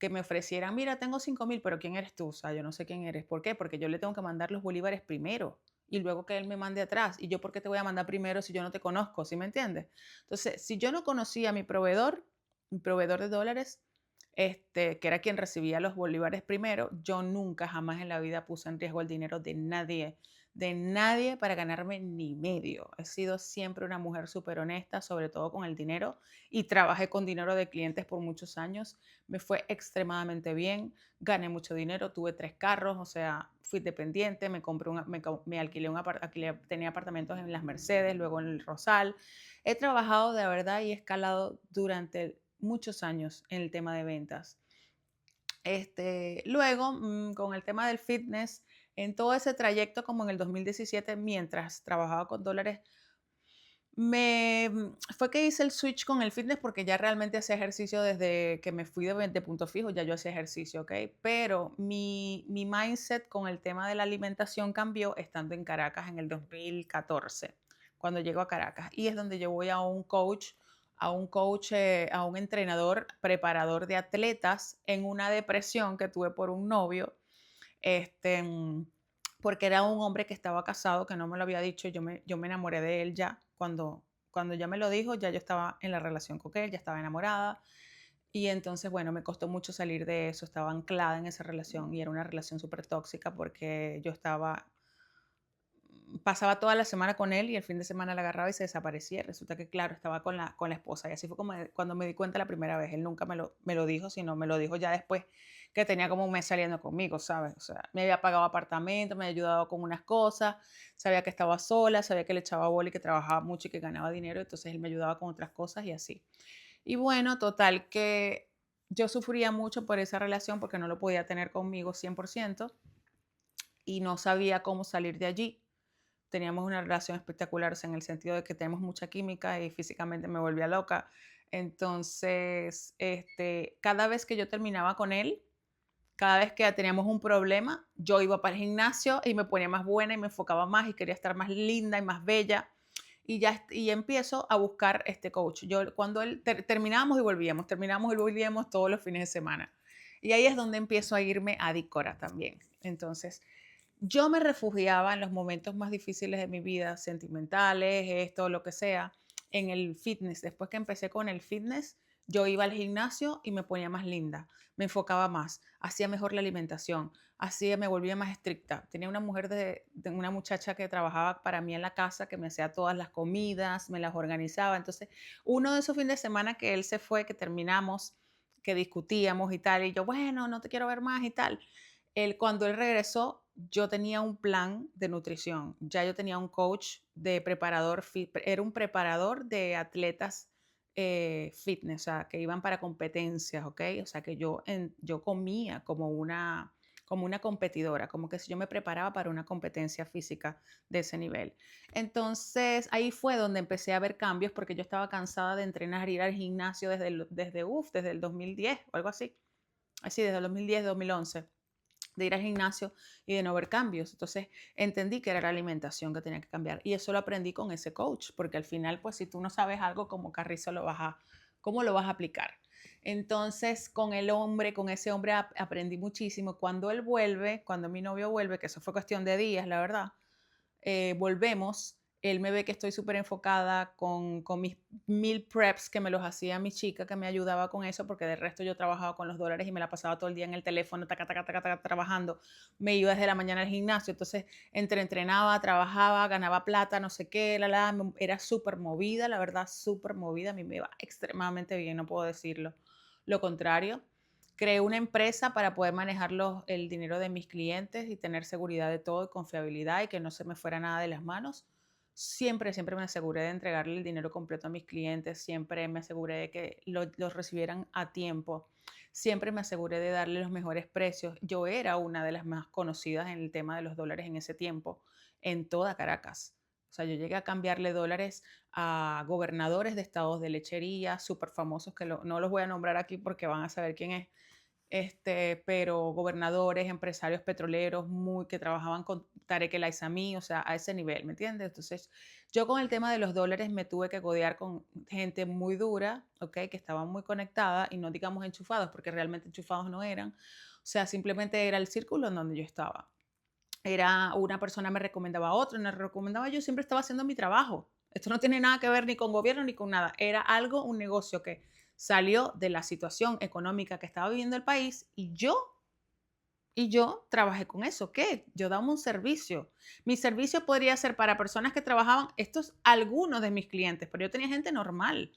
que me ofrecieran, mira, tengo 5.000, pero ¿quién eres tú? O sea, yo no sé quién eres. ¿Por qué? Porque yo le tengo que mandar los bolívares primero y luego que él me mande atrás. ¿Y yo por qué te voy a mandar primero si yo no te conozco? ¿Sí me entiendes? Entonces, si yo no conocía a mi proveedor de dólares, que era quien recibía los bolívares primero, yo nunca jamás en la vida puse en riesgo el dinero de nadie para ganarme ni medio. He sido siempre una mujer súper honesta, sobre todo con el dinero, y trabajé con dinero de clientes por muchos años. Me fue extremadamente bien, gané mucho dinero, tuve 3 carros, o sea, fui dependiente, me compré me alquilé tenía apartamentos en las Mercedes, luego en el Rosal. He trabajado de verdad y he escalado durante muchos años en el tema de ventas. Luego, con el tema del fitness, en todo ese trayecto, como en el 2017, mientras trabajaba con dólares, Fue que hice el switch con el fitness porque ya realmente hacía ejercicio desde que me fui de Punto Fijo, ya yo hacía ejercicio, ¿ok? Pero mi mindset con el tema de la alimentación cambió estando en Caracas en el 2014, cuando llego a Caracas. Y es donde yo voy a un entrenador, preparador de atletas en una depresión que tuve por un novio, este, porque era un hombre que estaba casado, que no me lo había dicho, yo me enamoré de él ya, cuando ya me lo dijo, ya yo estaba en la relación con él, ya estaba enamorada, y entonces, bueno, me costó mucho salir de eso, estaba anclada en esa relación, y era una relación súper tóxica porque yo pasaba toda la semana con él y el fin de semana la agarraba y se desaparecía. Resulta que, claro, estaba con la esposa. Y así fue como cuando me di cuenta la primera vez. Él nunca me lo dijo, sino me lo dijo ya después que tenía como un mes saliendo conmigo, ¿sabes? O sea, me había pagado apartamento, me había ayudado con unas cosas, sabía que estaba sola, sabía que le echaba bola y que trabajaba mucho y que ganaba dinero, entonces él me ayudaba con otras cosas y así. Y bueno, total que yo sufría mucho por esa relación porque no lo podía tener conmigo 100% y no sabía cómo salir de allí. Teníamos una relación espectacular, o sea, en el sentido de que tenemos mucha química y físicamente me volvía loca. Entonces, cada vez que yo terminaba con él, cada vez que teníamos un problema, yo iba para el gimnasio y me ponía más buena y me enfocaba más y quería estar más linda y más bella. Y empiezo a buscar este coach. Yo, cuando terminábamos y volvíamos, terminábamos y volvíamos todos los fines de semana. Y ahí es donde empiezo a irme a Dicora también. Entonces, yo me refugiaba en los momentos más difíciles de mi vida, sentimentales, esto, lo que sea, en el fitness. Después que empecé con el fitness, yo iba al gimnasio y me ponía más linda, me enfocaba más, hacía mejor la alimentación, me volvía más estricta. Tenía una una muchacha que trabajaba para mí en la casa, que me hacía todas las comidas, me las organizaba. Entonces, uno de esos fines de semana que él se fue, que terminamos, que discutíamos y tal, y yo, bueno, no te quiero ver más y tal. Cuando él regresó, yo tenía un plan de nutrición, ya yo tenía un coach de preparador, era un preparador de atletas fitness, o sea, que iban para competencias, ¿ok? O sea, que yo comía como una competidora, como que si yo me preparaba para una competencia física de ese nivel. Entonces, ahí fue donde empecé a ver cambios porque yo estaba cansada de entrenar, ir al gimnasio desde el 2010 o algo así. Así, desde el 2010, 2011 de ir al gimnasio y de no ver cambios. Entonces entendí que era la alimentación que tenía que cambiar y eso lo aprendí con ese coach, porque al final, pues si tú no sabes algo, como carrizo ¿cómo lo vas a aplicar? Entonces, con ese hombre aprendí muchísimo. Cuando él vuelve, cuando mi novio vuelve, que eso fue cuestión de días, la verdad, volvemos, él me ve que estoy súper enfocada con mis meal preps que me los hacía mi chica, que me ayudaba con eso, porque de resto yo trabajaba con los dólares y me la pasaba todo el día en el teléfono, taca, taca, taca, taca, trabajando. Me iba desde la mañana al gimnasio, entonces entrenaba, trabajaba, ganaba plata, no sé qué, era súper movida, la verdad, súper movida. A mí me iba extremadamente bien, no puedo decirlo. Lo contrario, creé una empresa para poder manejar el dinero de mis clientes y tener seguridad de todo y confiabilidad y que no se me fuera nada de las manos. Siempre, siempre me aseguré de entregarle el dinero completo a mis clientes, siempre me aseguré de que los recibieran a tiempo, siempre me aseguré de darle los mejores precios. Yo era una de las más conocidas en el tema de los dólares en ese tiempo, en toda Caracas. O sea, yo llegué a cambiarle dólares a gobernadores de estados de lechería, súper famosos, que no los voy a nombrar aquí porque van a saber quién es, pero gobernadores, empresarios petroleros que trabajaban con Tarek El Aissami, o sea, a ese nivel, ¿me entiendes? Entonces, yo con el tema de los dólares me tuve que codear con gente muy dura, ¿ok? Que estaban muy conectada y no digamos enchufados, porque realmente enchufados no eran. O sea, simplemente era el círculo en donde yo estaba. Era una persona me recomendaba a otra, me recomendaba yo, siempre estaba haciendo mi trabajo. Esto no tiene nada que ver ni con gobierno ni con nada. Era un negocio que salió de la situación económica que estaba viviendo el país y yo trabajé con eso. ¿Qué? Yo daba un servicio. Mi servicio podría ser para personas que trabajaban, estos algunos de mis clientes, pero yo tenía gente normal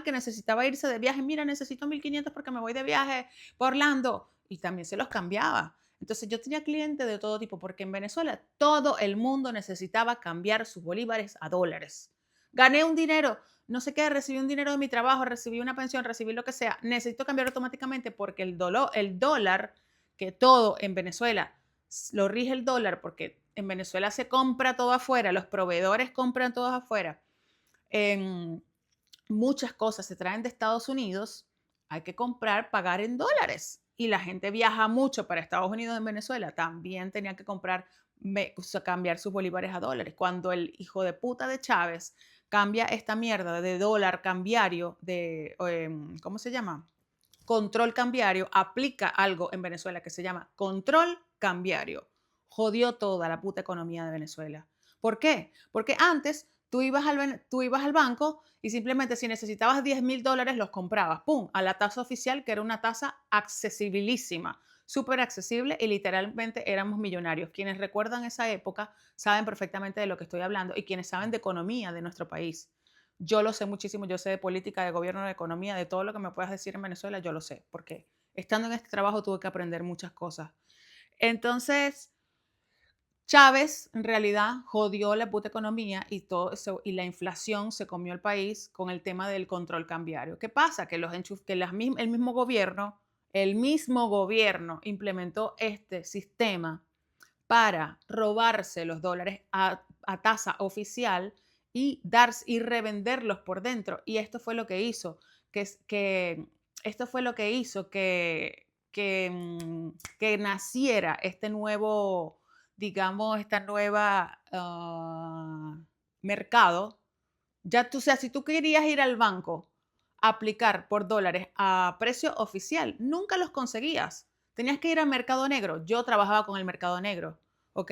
que necesitaba irse de viaje. Mira, necesito 1.500 porque me voy de viaje por Orlando y también se los cambiaba. Entonces yo tenía clientes de todo tipo porque en Venezuela todo el mundo necesitaba cambiar sus bolívares a dólares. Gané un dinero, no sé qué, recibí un dinero de mi trabajo, recibí una pensión, recibí lo que sea, necesito cambiar automáticamente porque el dólar, que todo en Venezuela lo rige el dólar, porque en Venezuela se compra todo afuera, los proveedores compran todo afuera. En muchas cosas se traen de Estados Unidos, hay que comprar, pagar en dólares. Y la gente viaja mucho para Estados Unidos en Venezuela, también tenían que comprar, o sea, cambiar sus bolívares a dólares. Cuando el hijo de puta de Chávez cambia esta mierda de dólar cambiario, ¿cómo se llama? Control cambiario, aplica algo en Venezuela que se llama control cambiario. Jodió toda la puta economía de Venezuela. ¿Por qué? Porque antes tú ibas al banco y simplemente si necesitabas $10,000 los comprabas, ¡pum!, a la tasa oficial, que era una tasa accesibilísima, súper accesible, y literalmente éramos millonarios. Quienes recuerdan esa época saben perfectamente de lo que estoy hablando, y quienes saben de economía de nuestro país. Yo lo sé muchísimo, yo sé de política, de gobierno, de economía, de todo lo que me puedas decir en Venezuela, yo lo sé, porque estando en este trabajo tuve que aprender muchas cosas. Entonces, Chávez en realidad jodió la puta economía y todo eso, y la inflación se comió el país con el tema del control cambiario. ¿Qué pasa? Que el mismo gobierno implementó este sistema para robarse los dólares a tasa oficial y revenderlos por dentro. Y esto fue lo que hizo esto fue lo que hizo que naciera este nuevo, digamos, esta nueva mercado. Ya tú, o sea, si tú querías ir al banco a aplicar por dólares a precio oficial, nunca los conseguías. Tenías que ir al mercado negro. Yo trabajaba con el mercado negro, ¿ok?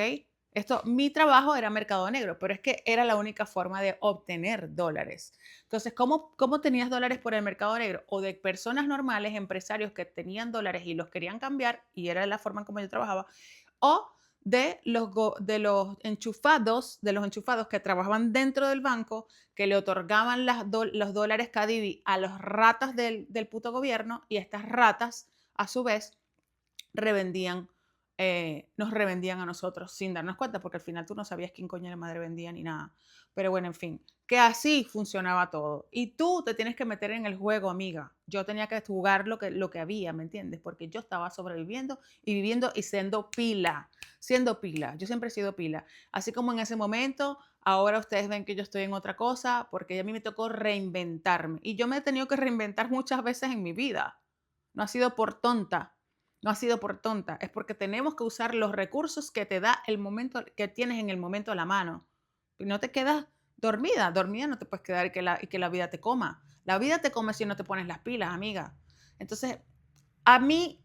Mi trabajo era mercado negro, pero es que era la única forma de obtener dólares. Entonces, ¿cómo tenías dólares por el mercado negro? O de personas normales, empresarios que tenían dólares y los querían cambiar, y era la forma en como yo trabajaba, o de los enchufados que trabajaban dentro del banco, que le otorgaban los dólares Cadivi a las ratas del puto gobierno, y estas ratas, a su vez, revendían, nos revendían a nosotros sin darnos cuenta, porque al final tú no sabías quién coño la madre vendía ni nada. Pero bueno, en fin, que así funcionaba todo. Y tú te tienes que meter en el juego, amiga. Yo tenía que jugar lo que había, ¿me entiendes? Porque yo estaba sobreviviendo y viviendo y siendo pila, siendo pila. Yo siempre he sido pila. Así como en ese momento, ahora ustedes ven que yo estoy en otra cosa, porque a mí me tocó reinventarme. Y yo me he tenido que reinventar muchas veces en mi vida. No ha sido por tonta, no ha sido por tonta, es porque tenemos que usar los recursos que te da el momento que tienes en el momento a la mano. Y no te quedas dormida, dormida no te puedes quedar y que la vida te coma. La vida te come si no te pones las pilas, amiga. Entonces, a mí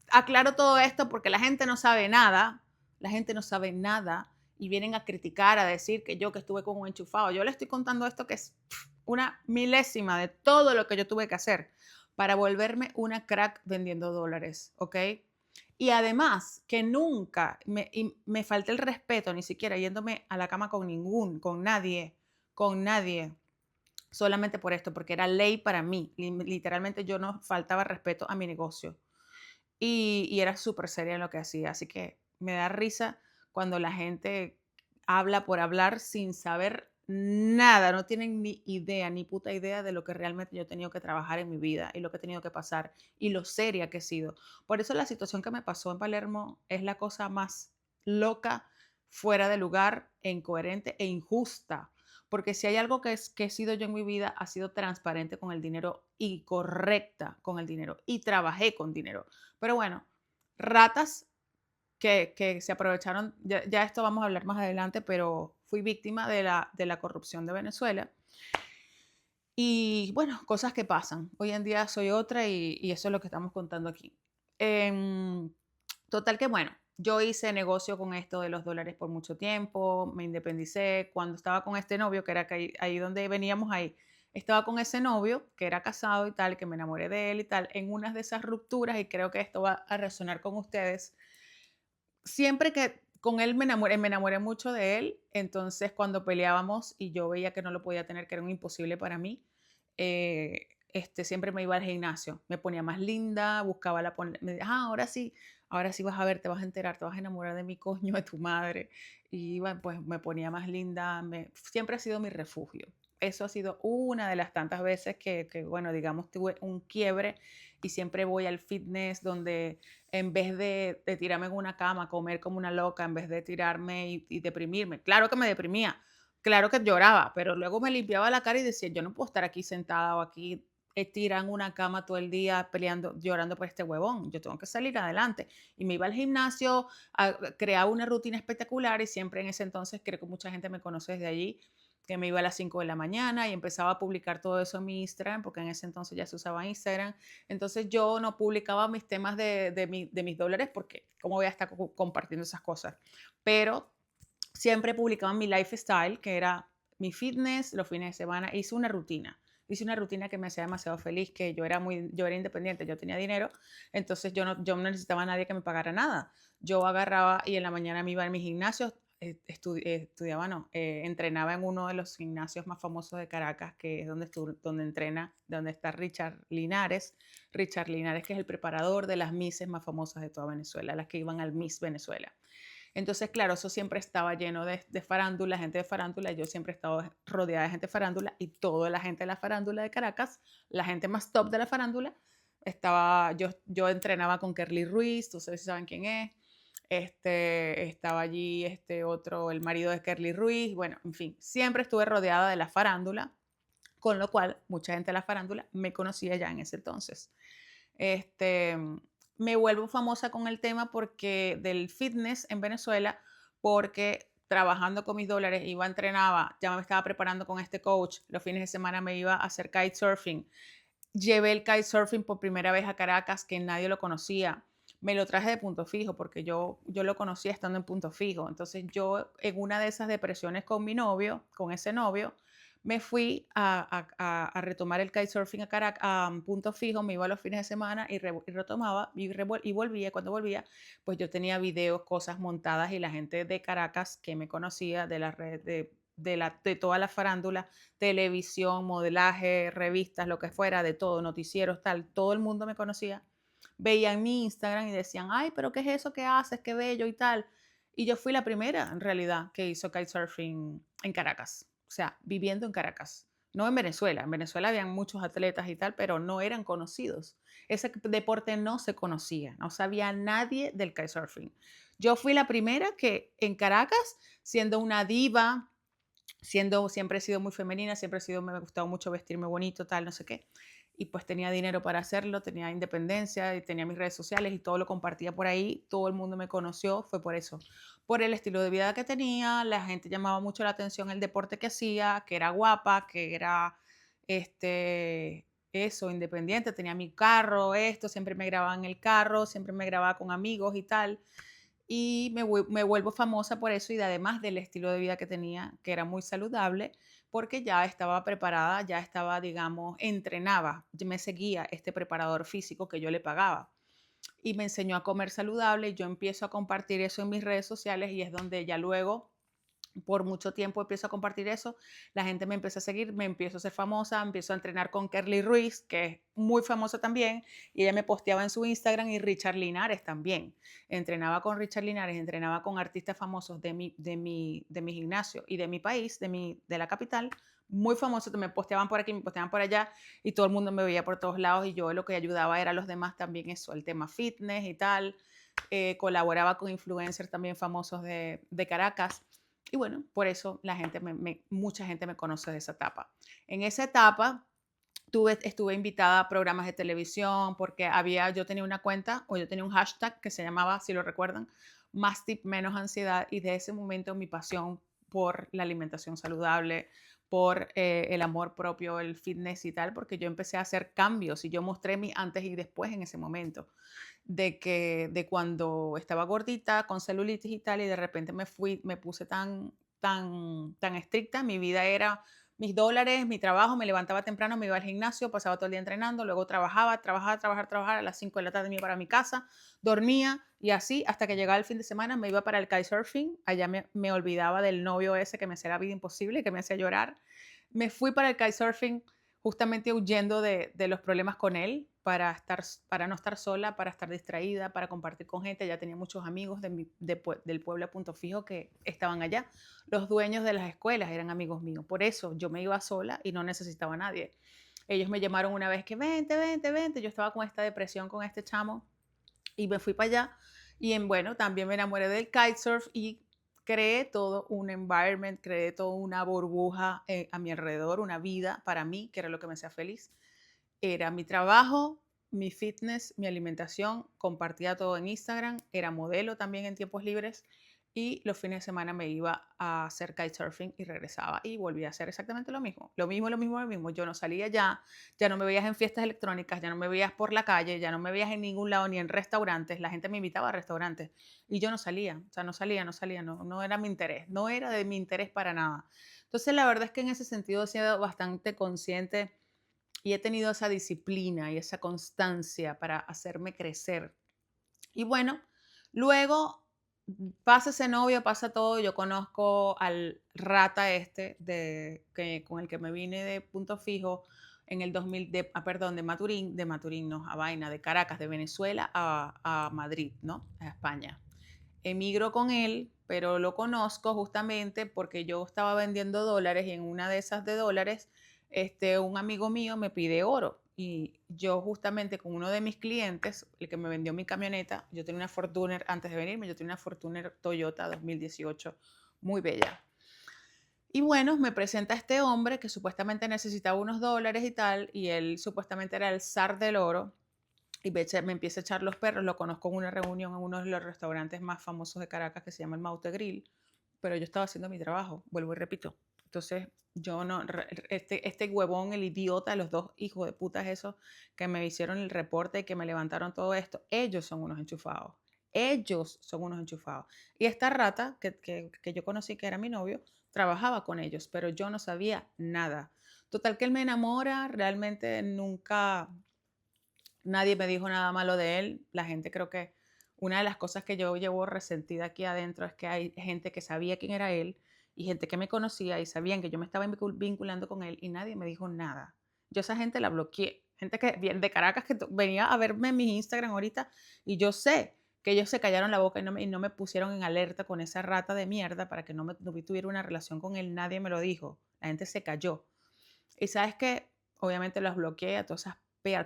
aclaro todo esto porque la gente no sabe nada, la gente no sabe nada y vienen a criticar, a decir que estuve con un enchufado. Yo le estoy contando esto que es una milésima de todo lo que yo tuve que hacer para volverme una crack vendiendo dólares, ¿ok? Y además que nunca me falté el respeto, ni siquiera yéndome a la cama con nadie, solamente por esto, porque era ley para mí. Literalmente yo no faltaba respeto a mi negocio y era súper seria en lo que hacía. Así que me da risa cuando la gente habla por hablar sin saber nada, no tienen ni idea, ni puta idea de lo que realmente yo he tenido que trabajar en mi vida y lo que he tenido que pasar y lo seria que he sido. Por eso la situación que me pasó en Palermo es la cosa más loca, fuera de lugar, e incoherente e injusta. Porque si hay algo que he sido yo en mi vida, ha sido transparente con el dinero y correcta con el dinero. Y trabajé con dinero. Pero bueno, ratas que se aprovecharon, ya esto vamos a hablar más adelante, pero fui víctima de la corrupción de Venezuela. Y bueno, cosas que pasan. Hoy en día soy otra y eso es lo que estamos contando aquí. Em, Total que bueno, yo hice negocio con esto de los dólares por mucho tiempo, me independicé. Cuando estaba con este novio, que era ahí donde veníamos ahí, estaba con ese novio que era casado y tal, que me enamoré de él y tal, en unas de esas rupturas, y creo que esto va a resonar con ustedes. Siempre que con él me enamoré mucho de él, entonces cuando peleábamos y yo veía que no lo podía tener, que era un imposible para mí, siempre me iba al gimnasio, me ponía más linda, buscaba me decía, ahora sí vas a ver, te vas a enterar, te vas a enamorar de mi coño, de tu madre. Y iba, pues me ponía más linda, siempre ha sido mi refugio. Eso ha sido una de las tantas veces bueno, digamos, tuve un quiebre, y siempre voy al fitness donde en vez de tirarme en una cama, comer como una loca, en vez de tirarme y deprimirme. Claro que me deprimía, Claro que lloraba, pero luego me limpiaba la cara y decía: "Yo no puedo estar aquí sentada o aquí, tirada en una cama todo el día peleando, llorando por este huevón. Yo tengo que salir adelante". Y me iba al gimnasio, creaba una rutina espectacular y siempre en ese entonces, creo que mucha gente me conoce desde allí, que me iba a las 5 de la mañana y empezaba a publicar todo eso en mi Instagram, porque en ese entonces ya se usaba Instagram. Entonces yo no publicaba mis temas de mis dólares porque cómo voy a estar compartiendo esas cosas. Pero siempre publicaba mi lifestyle, que era mi fitness, los fines de semana. Hice una rutina que me hacía demasiado feliz, que yo era independiente, yo tenía dinero, entonces yo no necesitaba a nadie que me pagara nada. Yo agarraba y en la mañana me iba a mis gimnasios, estudiaba, no, entrenaba en uno de los gimnasios más famosos de Caracas, que es donde está Richard Linares. Richard Linares, que es el preparador de las Misses más famosas de toda Venezuela, las que iban al Miss Venezuela. Entonces, claro, eso siempre estaba lleno de farándula, gente de farándula. Yo siempre he estado rodeada de gente de farándula y toda la gente de la farándula de Caracas, la gente más top de la farándula, yo entrenaba con Kerly Ruiz, ustedes saben quién es. Estaba allí otro, el marido de Kerly Ruiz. Bueno, en fin, siempre estuve rodeada de la farándula, con lo cual mucha gente de la farándula me conocía ya en ese entonces. Este, Me vuelvo famosa con el tema porque del fitness en Venezuela, porque trabajando con mis dólares entrenaba, ya me estaba preparando con este coach, los fines de semana me iba a hacer kitesurfing. Llevé el kitesurfing por primera vez a Caracas, que nadie lo conocía. Me lo traje de Punto Fijo porque yo lo conocía estando en Punto Fijo. Entonces yo en una de esas depresiones con mi novio, con ese novio, me fui a retomar el kitesurfing a Caracas, a Punto Fijo, me iba los fines de semana y retomaba y volvía. Cuando volvía, pues yo tenía videos, cosas montadas y la gente de Caracas que me conocía de la red de toda la farándula, televisión, modelaje, revistas, lo que fuera, de todo, noticieros, tal, todo el mundo me conocía. Veían mi Instagram y decían: "Ay, pero ¿qué es eso que haces? Qué bello y tal". Y yo fui la primera, en realidad, que hizo kitesurfing en Caracas, o sea, viviendo en Caracas, no en Venezuela. En Venezuela habían muchos atletas y tal, pero no eran conocidos. Ese deporte no se conocía, no sabía nadie del kitesurfing. Yo fui la primera que en Caracas, siendo una diva, siempre he sido muy femenina, me ha gustado mucho vestirme bonito, tal, no sé qué. Y pues tenía dinero para hacerlo, tenía independencia y tenía mis redes sociales y todo lo compartía por ahí. Todo el mundo me conoció, fue por eso. Por el estilo de vida que tenía, la gente llamaba mucho la atención el deporte que hacía, que era guapa, que era eso, independiente, tenía mi carro, siempre me grababa en el carro, siempre me grababa con amigos y tal. Y me vuelvo famosa por eso y además del estilo de vida que tenía, que era muy saludable, porque ya estaba preparada, ya estaba, digamos, entrenaba, me seguía este preparador físico que yo le pagaba y me enseñó a comer saludable y yo empiezo a compartir eso en mis redes sociales y es donde ya luego por mucho tiempo empiezo a compartir eso, la gente me empieza a seguir, me empiezo a ser famosa, empiezo a entrenar con Kerly Ruiz, que es muy famosa también, y ella me posteaba en su Instagram, y Richard Linares también. Entrenaba con Richard Linares, entrenaba con artistas famosos de mi gimnasio y de mi país, de la capital, muy famosos, me posteaban por aquí, me posteaban por allá, y todo el mundo me veía por todos lados, y yo lo que ayudaba era a los demás también eso, el tema fitness y tal. Colaboraba con influencers también famosos de Caracas. Y bueno, por eso mucha gente me conoce de esa etapa. En esa etapa estuve invitada a programas de televisión porque yo tenía una cuenta o yo tenía un hashtag que se llamaba, si lo recuerdan, más tip, menos ansiedad. Y de ese momento mi pasión por la alimentación saludable, por el amor propio, el fitness y tal, porque yo empecé a hacer cambios y yo mostré mi antes y después en ese momento de cuando estaba gordita, con celulitis y tal, y de repente me puse tan estricta. Mi vida era mis dólares, mi trabajo, me levantaba temprano, me iba al gimnasio, pasaba todo el día entrenando, luego trabajaba, a las 5 de la tarde me iba para mi casa, dormía y así hasta que llegaba el fin de semana me iba para el kitesurfing, allá me olvidaba del novio ese que me hacía la vida imposible, que me hacía llorar. Me fui para el kitesurfing justamente huyendo de los problemas con él, para no estar sola, para estar distraída, para compartir con gente. Ya tenía muchos amigos del pueblo a Punto Fijo que estaban allá. Los dueños de las escuelas eran amigos míos. Por eso yo me iba sola y no necesitaba a nadie. Ellos me llamaron una vez que vente, vente, vente. Yo estaba con esta depresión con este chamo y me fui para allá. Bueno, también me enamoré del kitesurf y creé todo un environment, creé toda una burbuja a mi alrededor, una vida para mí, que era lo que me hacía feliz. Era mi trabajo, mi fitness, mi alimentación, compartía todo en Instagram, era modelo también en tiempos libres y los fines de semana me iba a hacer kitesurfing y regresaba y volvía a hacer exactamente lo mismo. Lo mismo, lo mismo, lo mismo. Yo no salía ya, ya no me veías en fiestas electrónicas, ya no me veías por la calle, ya no me veías en ningún lado, ni en restaurantes. La gente me invitaba a restaurantes y yo no salía, o sea, no salía, no salía, no, no era mi interés, no era de mi interés para nada. Entonces, la verdad es que en ese sentido he sido bastante consciente y he tenido esa disciplina y esa constancia para hacerme crecer. Y bueno, luego pasa ese novio, pasa todo, yo conozco al rata este con el que me vine de Punto Fijo en el 2000, perdón, de Maturín, no, a vaina, de Caracas, de Venezuela a Madrid, ¿no? A España. Emigro con él, pero lo conozco justamente porque yo estaba vendiendo dólares y en una de esas de dólares, un amigo mío me pide oro y yo justamente con uno de mis clientes, el que me vendió mi camioneta, yo tenía una Fortuner antes de venirme, yo tenía una Fortuner Toyota 2018, muy bella. Y bueno, me presenta este hombre que supuestamente necesitaba unos dólares y tal, y él supuestamente era el zar del oro, y me empieza a echar los perros. Lo conozco en una reunión en uno de los restaurantes más famosos de Caracas que se llama el Maute Grill, pero yo estaba haciendo mi trabajo, vuelvo y repito. Entonces, yo no, este huevón, el idiota, los dos hijos de putas esos que me hicieron el reporte y que me levantaron todo esto, ellos son unos enchufados. Ellos son unos enchufados. Y esta rata que yo conocí, que era mi novio, trabajaba con ellos, pero yo no sabía nada. Total que él me enamora, realmente nunca, nadie me dijo nada malo de él. La gente, creo que una de las cosas que yo llevo resentida aquí adentro es que hay gente que sabía quién era él y gente que me conocía y sabían que yo me estaba vinculando con él y nadie me dijo nada. Yo esa gente la bloqueé. Gente que viene de Caracas que venía a verme en mi Instagram ahorita y yo sé que ellos se callaron la boca y no me pusieron en alerta con esa rata de mierda para que no tuviera una relación con él. Nadie me lo dijo. La gente se cayó. Y sabes que obviamente los bloqueé a todas esas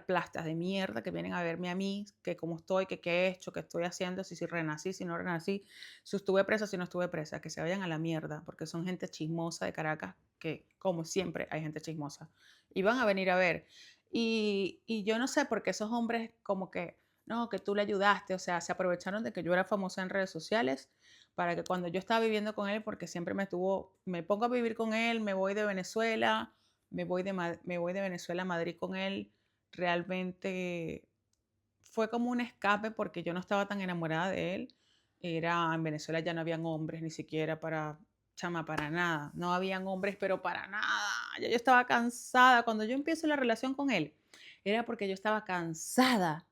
plastas de mierda que vienen a verme a mí, que cómo estoy, que qué he hecho, qué estoy haciendo, si renací, si no renací, si estuve presa, si no estuve presa, que se vayan a la mierda, porque son gente chismosa de Caracas, que como siempre hay gente chismosa, y van a venir a ver. Y yo no sé por qué esos hombres como que, no, que tú le ayudaste, o sea, se aprovecharon de que yo era famosa en redes sociales para que cuando yo estaba viviendo con él, porque siempre me pongo a vivir con él, me voy de Venezuela, me voy de Venezuela a Madrid con él, realmente fue como un escape porque yo no estaba tan enamorada de él. En Venezuela ya no habían hombres ni siquiera para nada. No habían hombres, pero para nada. Ya yo estaba cansada. Cuando yo empiezo la relación con él, era porque yo estaba cansada,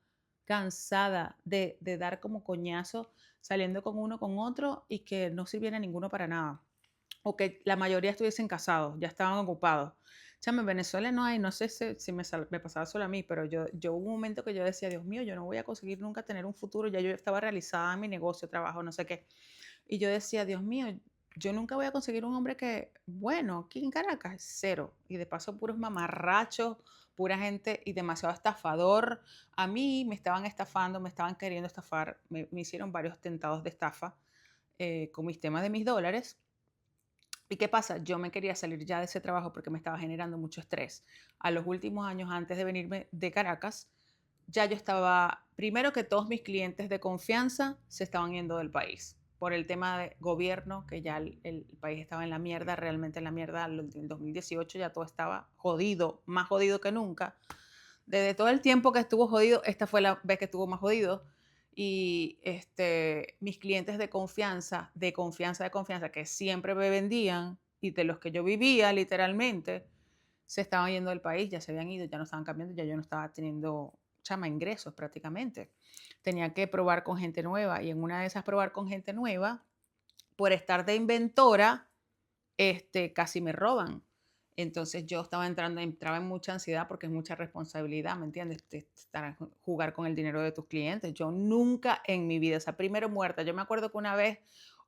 cansada de dar como coñazo saliendo con uno, con otro y que no sirviera ninguno para nada. O que la mayoría estuviesen casados, ya estaban ocupados. Chama, en Venezuela no hay, no sé si me pasaba solo a mí, pero yo hubo un momento que yo decía, Dios mío, yo no voy a conseguir nunca tener un futuro, ya yo estaba realizada en mi negocio, trabajo, no sé qué. Y yo decía, Dios mío, yo nunca voy a conseguir un hombre que, bueno, aquí en Caracas, cero. Y de paso, puros mamarrachos, pura gente y demasiado estafador. A mí me estaban estafando, me estaban queriendo estafar, me hicieron varios tentados de estafa con mis temas de mis dólares. ¿Y qué pasa? Yo me quería salir ya de ese trabajo porque me estaba generando mucho estrés. A los últimos años, antes de venirme de Caracas, ya yo estaba, primero que todos mis clientes de confianza se estaban yendo del país por el tema de gobierno, que ya el país estaba en la mierda, realmente en la mierda. En 2018 ya todo estaba jodido, más jodido que nunca. Desde todo el tiempo que estuvo jodido, esta fue la vez que estuvo más jodido. Y mis clientes de confianza, de confianza, de confianza, que siempre me vendían y de los que yo vivía literalmente, se estaban yendo del país, ya se habían ido, ya no estaban cambiando, ya yo no estaba teniendo chama ingresos prácticamente. Tenía que probar con gente nueva y en una de esas probar con gente nueva, por estar de inventora, casi me roban. Entonces yo entraba en mucha ansiedad porque es mucha responsabilidad, ¿me entiendes? Jugar con el dinero de tus clientes. Yo nunca en mi vida, o sea, primero muerta. Yo me acuerdo que una vez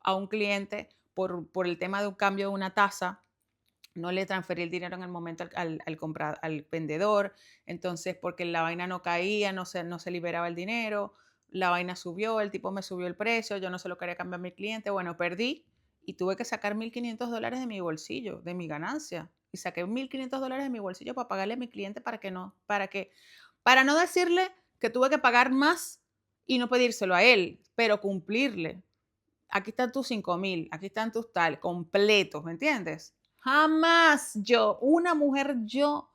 a un cliente, por el tema de un cambio de una tasa, no le transferí el dinero en el momento al vendedor, entonces porque la vaina no caía, no se liberaba el dinero, la vaina subió, el tipo me subió el precio, yo no se lo quería cambiar a mi cliente, bueno, perdí y tuve que sacar $1,500 de mi bolsillo, de mi ganancia. Y saqué $1,500 de mi bolsillo para pagarle a mi cliente para no decirle que tuve que pagar más y no pedírselo a él, pero cumplirle. Aquí están tus 5,000, aquí están tus tal, completos, ¿me entiendes? Jamás yo, una mujer yo,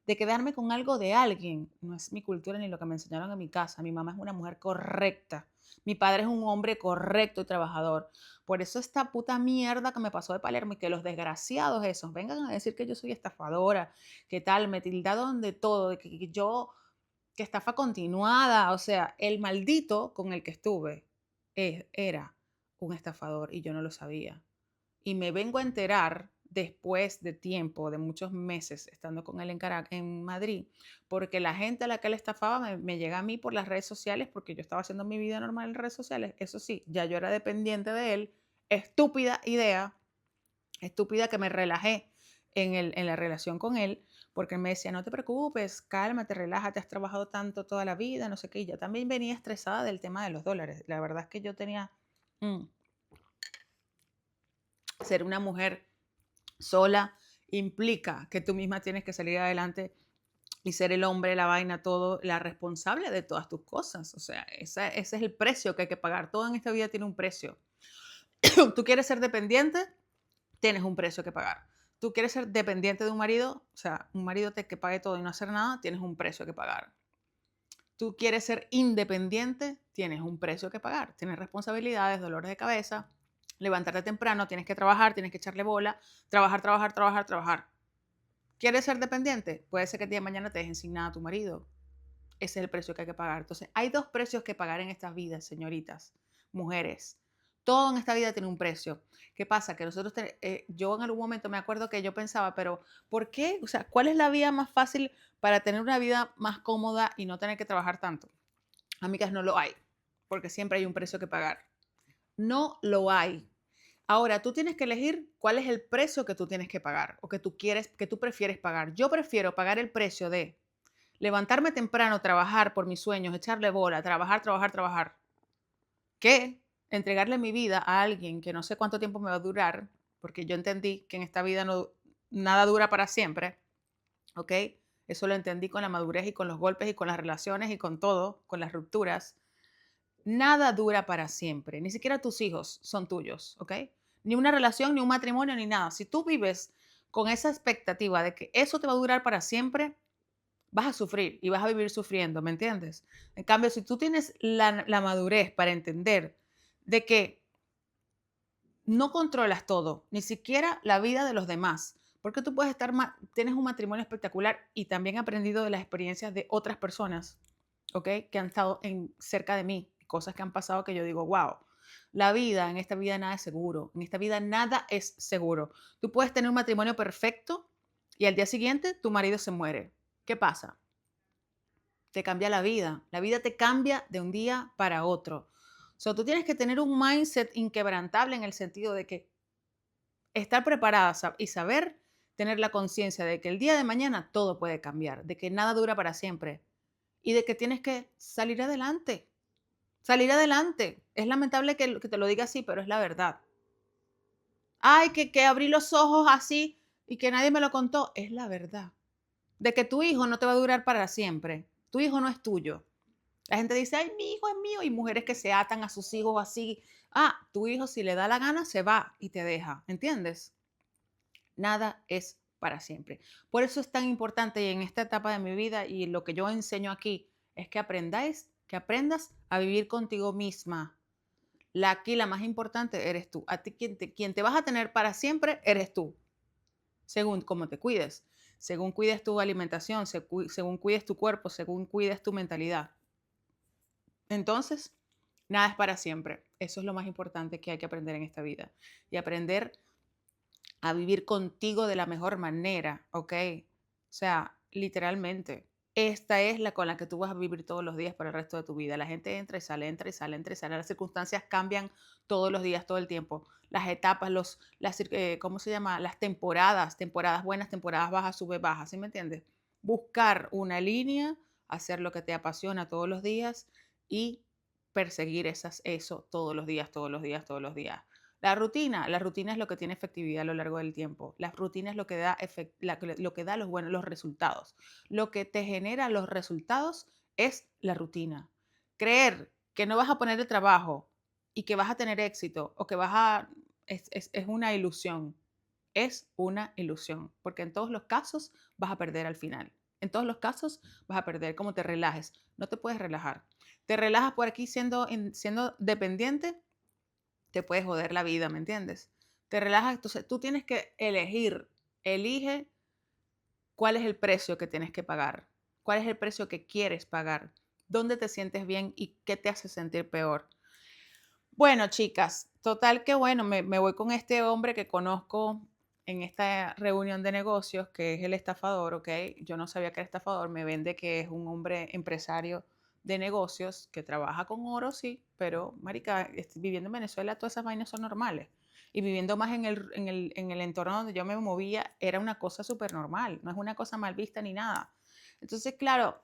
de quedarme con algo de alguien, no es mi cultura ni lo que me enseñaron en mi casa. Mi mamá es una mujer correcta, mi padre es un hombre correcto y trabajador. Por eso esta puta mierda que me pasó de Palermo y que los desgraciados esos vengan a decir que yo soy estafadora, que tal, me tildaron de todo, de que yo, que estafa continuada, o sea, el maldito con el que estuve era un estafador y yo no lo sabía. Y me vengo a enterar después de tiempo, de muchos meses estando con él en Madrid, porque la gente a la que él estafaba me llega a mí por las redes sociales, porque yo estaba haciendo mi vida normal en redes sociales. Eso sí, ya yo era dependiente de él. Estúpida idea, estúpida que me relajé en la relación con él, porque él me decía, no te preocupes, cálmate, relájate, has trabajado tanto toda la vida, no sé qué. Y yo también venía estresada del tema de los dólares. La verdad es que yo tenía... ser una mujer sola implica que tú misma tienes que salir adelante y ser el hombre, la vaina, todo, la responsable de todas tus cosas. O sea, ese es el precio que hay que pagar. Todo en esta vida tiene un precio. Tú quieres ser dependiente, tienes un precio que pagar. Tú quieres ser dependiente de un marido, o sea, un marido que pague todo y no hacer nada, tienes un precio que pagar. Tú quieres ser independiente, tienes un precio que pagar. Tienes responsabilidades, dolores de cabeza, levantarte temprano, tienes que trabajar, tienes que echarle bola, trabajar, trabajar, trabajar, trabajar. ¿Quieres ser dependiente? Puede ser que el día de mañana te dejen sin nada a tu marido. Ese es el precio que hay que pagar. Entonces, hay dos precios que pagar en estas vidas, señoritas, mujeres. Todo en esta vida tiene un precio. ¿Qué pasa? Que nosotros, yo en algún momento me acuerdo que yo pensaba, pero ¿por qué? O sea, ¿cuál es la vía más fácil para tener una vida más cómoda y no tener que trabajar tanto? Amigas, no lo hay, porque siempre hay un precio que pagar. No lo hay. Ahora, tú tienes que elegir cuál es el precio que tú tienes que pagar o que tú quieres, que tú prefieres pagar. Yo prefiero pagar el precio de levantarme temprano, trabajar por mis sueños, echarle bola, trabajar, trabajar, trabajar, que entregarle mi vida a alguien que no sé cuánto tiempo me va a durar, porque yo entendí que en esta vida no, nada dura para siempre, ¿ok? Eso lo entendí con la madurez y con los golpes y con las relaciones y con todo, con las rupturas. Nada dura para siempre, ni siquiera tus hijos son tuyos, ¿ok? Ni una relación, ni un matrimonio, ni nada. Si tú vives con esa expectativa de que eso te va a durar para siempre, vas a sufrir y vas a vivir sufriendo, ¿me entiendes? En cambio, si tú tienes la madurez para entender de que no controlas todo, ni siquiera la vida de los demás, porque tú puedes tienes un matrimonio espectacular y también aprendido de las experiencias de otras personas, ¿ok? Que han estado cerca de mí, cosas que han pasado que yo digo, wow, la vida, en esta vida nada es seguro, en esta vida nada es seguro. Tú puedes tener un matrimonio perfecto y al día siguiente tu marido se muere. ¿Qué pasa? Te cambia la vida te cambia de un día para otro. So, tú tienes que tener un mindset inquebrantable en el sentido de que estar preparada y saber tener la conciencia de que el día de mañana todo puede cambiar, de que nada dura para siempre y de que tienes que salir adelante. Salir adelante. Es lamentable que te lo diga así, pero es la verdad. Ay, que abrí los ojos así y que nadie me lo contó. Es la verdad. De que tu hijo no te va a durar para siempre. Tu hijo no es tuyo. La gente dice, ay, mi hijo es mío. Y mujeres que se atan a sus hijos así. Ah, tu hijo si le da la gana se va y te deja. ¿Entiendes? Nada es para siempre. Por eso es tan importante y en esta etapa de mi vida y lo que yo enseño aquí es que aprendas a vivir contigo misma. Aquí la más importante eres tú. A ti quien te vas a tener para siempre eres tú, según cómo te cuides, según cuides tu alimentación, según cuides tu cuerpo, según cuides tu mentalidad. Entonces, nada es para siempre. Eso es lo más importante que hay que aprender en esta vida. Y aprender a vivir contigo de la mejor manera, ¿ok? O sea, literalmente. Esta es la con la que tú vas a vivir todos los días para el resto de tu vida. La gente entra y sale, entra y sale, entra y sale. Las circunstancias cambian todos los días, todo el tiempo. Las etapas, ¿cómo se llama? Las temporadas buenas, temporadas bajas, sube, baja, ¿sí me entiendes? Buscar una línea, hacer lo que te apasiona todos los días y perseguir eso todos los días, todos los días, todos los días. La rutina es lo que tiene efectividad a lo largo del tiempo. La rutina es lo que da, lo que da los buenos, los resultados. Lo que te genera los resultados es la rutina. Creer que no vas a poner el trabajo y que vas a tener éxito o que vas a... es una ilusión. Es una ilusión, porque en todos los casos vas a perder al final. En todos los casos vas a perder como te relajes. No te puedes relajar. Te relajas por aquí siendo dependiente, te puedes joder la vida, ¿me entiendes? Te relajas, entonces tú tienes que elegir, elige cuál es el precio que tienes que pagar, cuál es el precio que quieres pagar, dónde te sientes bien y qué te hace sentir peor. Bueno, chicas, total que bueno, me voy con este hombre que conozco en esta reunión de negocios, que es el estafador, ¿ok? Yo no sabía que era estafador, me vende que es un hombre empresario de negocios que trabaja con oro, sí, pero, marica, viviendo en Venezuela todas esas vainas son normales. Y viviendo más en el entorno donde yo me movía, era una cosa súper normal, no es una cosa mal vista ni nada. Entonces, claro,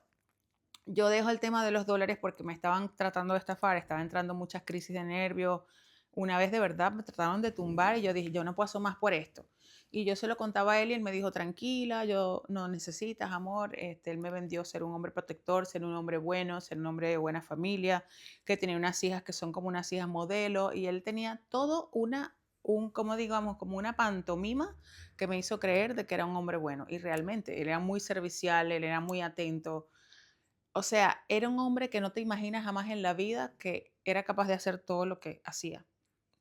yo dejo el tema de los dólares porque me estaban tratando de estafar, estaba entrando muchas crisis de nervios. Una vez de verdad me trataron de tumbar y yo dije, yo no paso más por esto. Y yo se lo contaba a él y él me dijo, tranquila, yo no necesitas amor. Él me vendió ser un hombre protector, ser un hombre bueno, ser un hombre de buena familia, que tenía unas hijas que son como unas hijas modelo. Y él tenía todo como digamos, como una pantomima que me hizo creer de que era un hombre bueno. Y realmente, él era muy servicial, él era muy atento, o sea, era un hombre que no te imaginas jamás en la vida que era capaz de hacer todo lo que hacía.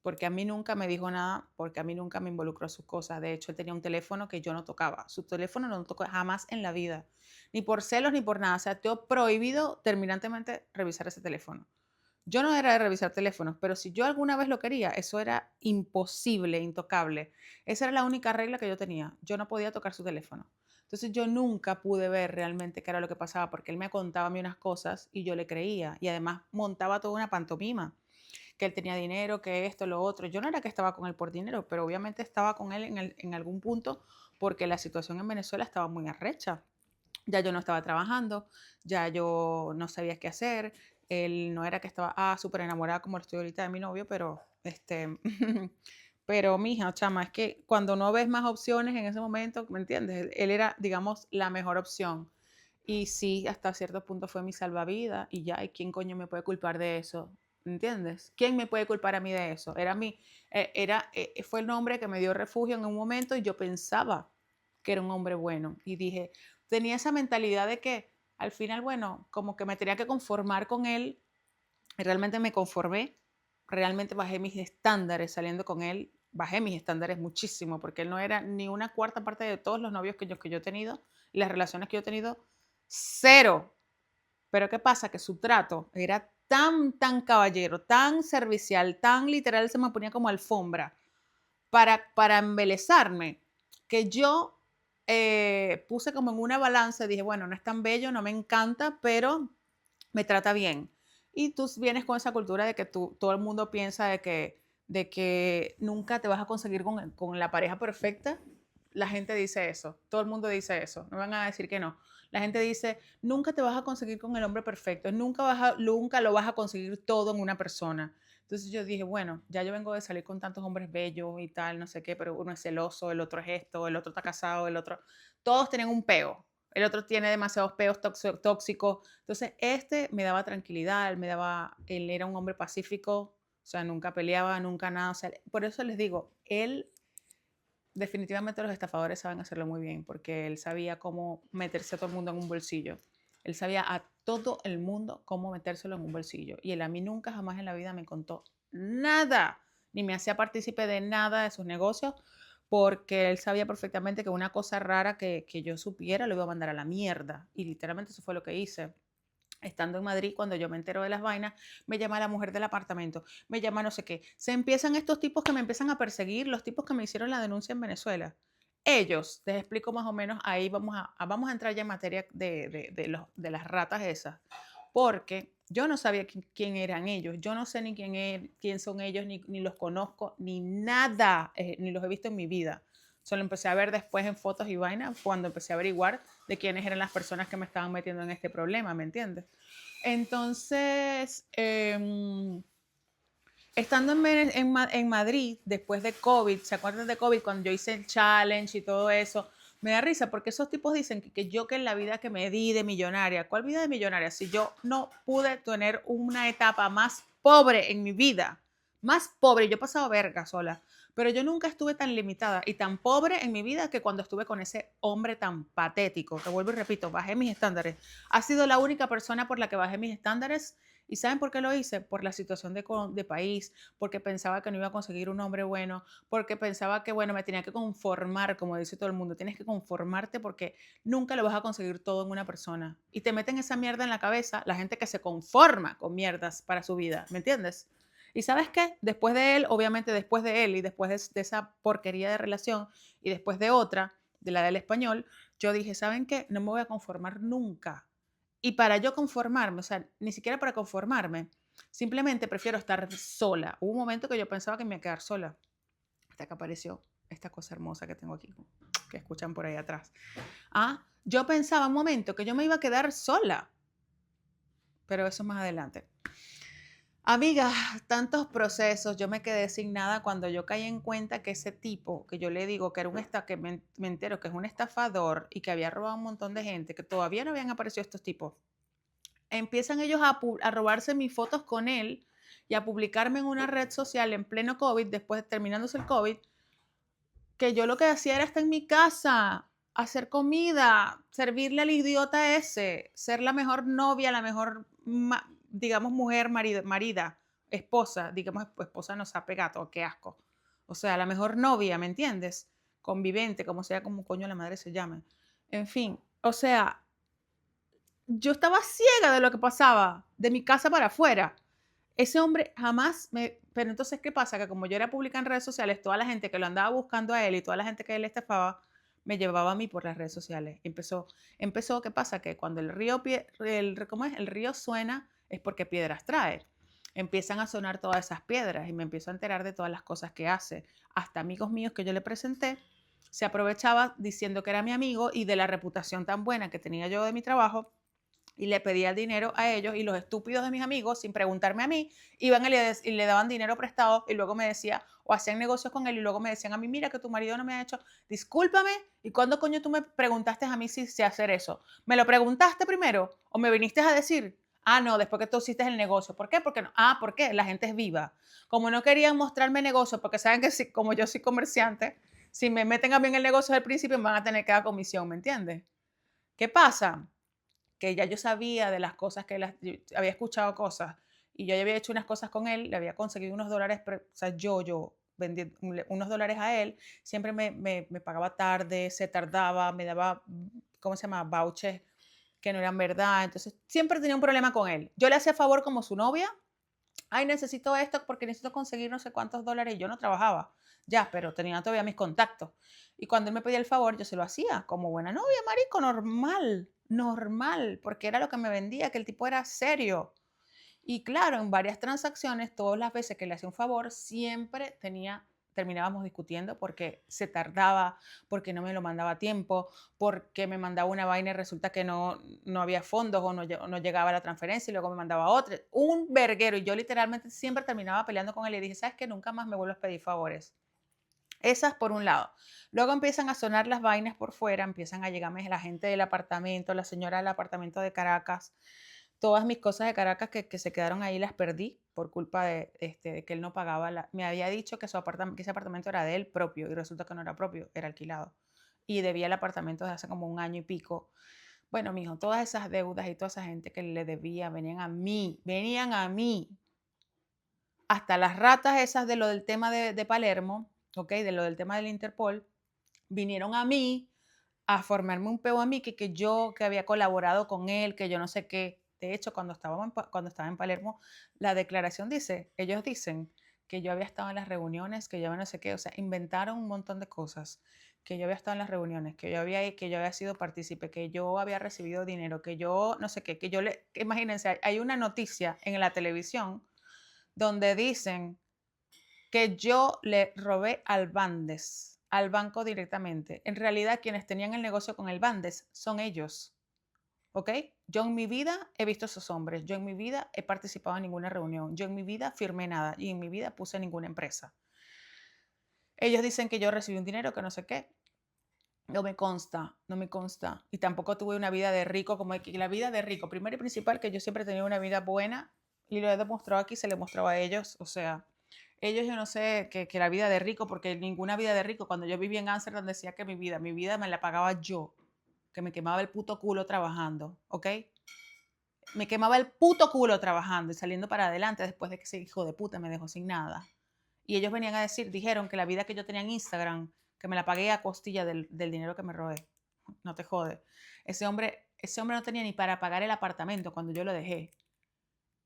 Porque a mí nunca me dijo nada, porque a mí nunca me involucró en sus cosas. De hecho, él tenía un teléfono que yo no tocaba. Su teléfono no lo tocó jamás en la vida. Ni por celos ni por nada. O sea, tengo prohibido terminantemente revisar ese teléfono. Yo no era de revisar teléfonos, pero si yo alguna vez lo quería, eso era imposible, intocable. Esa era la única regla que yo tenía. Yo no podía tocar su teléfono. Entonces yo nunca pude ver realmente qué era lo que pasaba porque él me contaba a mí unas cosas y yo le creía y además montaba toda una pantomima, que él tenía dinero, que esto, lo otro. Yo no era que estaba con él por dinero, pero obviamente estaba con él en algún punto porque la situación en Venezuela estaba muy arrecha. Ya yo no estaba trabajando, ya yo no sabía qué hacer. Él no era que estaba súper enamorada como lo estoy ahorita de mi novio, pero pero mija, chama, es que cuando no ves más opciones en ese momento, ¿me entiendes? Él era, digamos, la mejor opción. Y sí, hasta cierto punto fue mi salvavidas y ya, ¿y quién coño me puede culpar de eso? ¿Entiendes? ¿Quién me puede culpar a mí de eso? Fue el hombre que me dio refugio en un momento y yo pensaba que era un hombre bueno. Y dije, tenía esa mentalidad de que al final, bueno, como que me tenía que conformar con él. Y realmente me conformé, realmente bajé mis estándares saliendo con él, bajé mis estándares muchísimo, porque él no era ni una cuarta parte de todos los novios que yo he tenido, y las relaciones que yo he tenido, cero. Pero ¿qué pasa? Que su trato era tan caballero, tan servicial, tan literal, se me ponía como alfombra para embelezarme, que yo puse como en una balanza y dije, bueno, no es tan bello, no me encanta, pero me trata bien. Y tú vienes con esa cultura de que todo el mundo piensa de que nunca te vas a conseguir con la pareja perfecta. La gente dice eso, todo el mundo dice eso, no van a decir que no. La gente dice, nunca te vas a conseguir con el hombre perfecto, nunca lo vas a conseguir todo en una persona. Entonces yo dije, bueno, ya yo vengo de salir con tantos hombres bellos y tal, no sé qué, pero uno es celoso, el otro es esto, el otro está casado, el otro, todos tienen un peo, el otro tiene demasiados peos tóxicos. Entonces me daba tranquilidad, él era un hombre pacífico, o sea, nunca peleaba, nunca nada, o sea, por eso les digo, él definitivamente los estafadores saben hacerlo muy bien, porque él sabía cómo meterse a todo el mundo en un bolsillo. Él sabía a todo el mundo cómo metérselo en un bolsillo. Y él a mí nunca jamás en la vida me contó nada, ni me hacía partícipe de nada de sus negocios, porque él sabía perfectamente que una cosa rara que yo supiera lo iba a mandar a la mierda. Y literalmente eso fue lo que hice. Estando en Madrid, cuando yo me entero de las vainas, me llama la mujer del apartamento, me llama no sé qué. Se empiezan estos tipos que me empiezan a perseguir, los tipos que me hicieron la denuncia en Venezuela. Ellos, les explico más o menos, ahí vamos a entrar ya en materia de las ratas esas, porque yo no sabía quién eran ellos, yo no sé ni quién son ellos, ni los conozco, ni nada, ni los he visto en mi vida. Solo empecé a ver después en fotos y vainas cuando empecé a averiguar de quiénes eran las personas que me estaban metiendo en este problema, ¿me entiendes? Entonces, Estando en Madrid, después de COVID, ¿se acuerdan de COVID? Cuando yo hice el challenge y todo eso, me da risa porque esos tipos dicen que yo que en la vida que me di de millonaria, ¿cuál vida de millonaria? Si yo no pude tener una etapa más pobre en mi vida, más pobre, yo he pasado verga sola, pero yo nunca estuve tan limitada y tan pobre en mi vida que cuando estuve con ese hombre tan patético, te vuelvo y repito, bajé mis estándares. Ha sido la única persona por la que bajé mis estándares. ¿Y saben por qué lo hice? Por la situación de país, porque pensaba que no iba a conseguir un hombre bueno, porque pensaba que, bueno, me tenía que conformar, como dice todo el mundo, tienes que conformarte porque nunca lo vas a conseguir todo en una persona. Y te meten esa mierda en la cabeza la gente que se conforma con mierdas para su vida, ¿me entiendes? Y sabes qué, después de él, obviamente después de él y después de esa porquería de relación y después de otra, de la del español, yo dije, ¿saben qué? No me voy a conformar nunca. Y para yo conformarme, o sea, ni siquiera para conformarme, simplemente prefiero estar sola. Hubo un momento que yo pensaba que me iba a quedar sola, hasta que apareció esta cosa hermosa que tengo aquí, que escuchan por ahí atrás. Yo pensaba un momento que yo me iba a quedar sola, pero eso más adelante. Amiga, tantos procesos, yo me quedé sin nada cuando yo caí en cuenta que ese tipo, que yo le digo que era que me entero que es un estafador y que había robado un montón de gente, que todavía no habían aparecido estos tipos, empiezan ellos a robarse mis fotos con él y a publicarme en una red social en pleno COVID, después terminándose el COVID, que yo lo que hacía era estar en mi casa, hacer comida, servirle al idiota ese, ser la mejor novia, la mejor, digamos, mujer, marida, esposa, digamos, esposa no sabe gato, qué asco. O sea, la mejor novia, ¿me entiendes? Convivente, como sea, como coño la madre se llame. En fin, o sea, yo estaba ciega de lo que pasaba de mi casa para afuera. Ese hombre jamás me... Pero entonces, ¿qué pasa? Que como yo era pública en redes sociales, toda la gente que lo andaba buscando a él y toda la gente que él estafaba, me llevaba a mí por las redes sociales. ¿Qué pasa? Que cuando ¿cómo es? El río suena es porque piedras trae. Empiezan a sonar todas esas piedras y me empiezo a enterar de todas las cosas que hace. Hasta amigos míos que yo le presenté, se aprovechaba diciendo que era mi amigo y de la reputación tan buena que tenía yo de mi trabajo y le pedía el dinero a ellos y los estúpidos de mis amigos, sin preguntarme a mí, iban y le daban dinero prestado y luego me decía, o hacían negocios con él y luego me decían a mí, mira que tu marido no me ha hecho, discúlpame, ¿y cuándo coño tú me preguntaste a mí si sé hacer eso? ¿Me lo preguntaste primero o me viniste a decir? Ah, no, después que tú hiciste el negocio. ¿Por qué? Porque no. Ah, ¿por qué? La gente es viva. Como no querían mostrarme negocio, porque saben que si, como yo soy comerciante, si me meten a mí en el negocio al principio, me van a tener que dar comisión, ¿me entiendes? ¿Qué pasa? Que ya yo sabía de las cosas yo había escuchado cosas y yo ya había hecho unas cosas con él, le había conseguido unos dólares, o sea, yo vendí unos dólares a él, siempre me pagaba tarde, se tardaba, me daba, ¿cómo se llama? Vouchers que no eran verdad, entonces siempre tenía un problema con él. Yo le hacía favor como su novia, ay, necesito esto porque necesito conseguir no sé cuántos dólares y yo no trabajaba, ya, pero tenía todavía mis contactos. Y cuando él me pedía el favor, yo se lo hacía como buena novia, marico, normal, normal, porque era lo que me vendía, que el tipo era serio. Y claro, en varias transacciones, todas las veces que le hacía un favor, siempre terminábamos discutiendo porque se tardaba, porque no me lo mandaba a tiempo, porque me mandaba una vaina y resulta que no había fondos o no llegaba la transferencia y luego me mandaba otra. Un verguero. Y yo literalmente siempre terminaba peleando con él y dije, ¿sabes qué? Nunca más me vuelvo a pedir favores. Esas por un lado. Luego empiezan a sonar las vainas por fuera, empiezan a llegarme la gente del apartamento, la señora del apartamento de Caracas. Todas mis cosas de Caracas que se quedaron ahí las perdí por culpa de que él no pagaba. Me había dicho que que ese apartamento era de él propio y resulta que no era propio, era alquilado. Y debía el apartamento desde hace como un año y pico. Bueno, mijo, todas esas deudas y toda esa gente que le debía venían a mí. Hasta las ratas esas de lo del tema de Palermo, ¿ok? De lo del tema del Interpol, vinieron a mí a formarme un peo a mí que yo que había colaborado con él, que yo no sé qué. De hecho, cuando estaba en Palermo, la declaración dice, ellos dicen que yo había estado en las reuniones, que yo no sé qué, o sea, inventaron un montón de cosas, que yo había estado en las reuniones, que yo había sido partícipe, que yo había recibido dinero, que yo no sé qué, imagínense, hay una noticia en la televisión donde dicen que yo le robé al Bandes, al banco directamente. En realidad, quienes tenían el negocio con el Bandes son ellos. ¿ok? Yo en mi vida he visto a esos hombres, yo en mi vida he participado en ninguna reunión, yo en mi vida firmé nada y en mi vida puse ninguna empresa. Ellos dicen que yo recibí un dinero, que no sé qué. No me consta, no me consta. Y tampoco tuve una vida de rico, como que la vida de rico, primero y principal, que yo siempre he tenido una vida buena y lo he demostrado aquí, se le mostraba a ellos. O sea, ellos yo no sé que la vida de rico, porque ninguna vida de rico, cuando yo vivía en Amsterdam decía que mi vida me la pagaba yo, que me quemaba el puto culo trabajando, ¿ok? Me quemaba el puto culo trabajando y saliendo para adelante después de que ese hijo de puta me dejó sin nada. Y ellos venían a decir, dijeron que la vida que yo tenía en Instagram, que me la pagué a costilla del dinero que me robé. No te jode. Ese hombre no tenía ni para pagar el apartamento cuando yo lo dejé.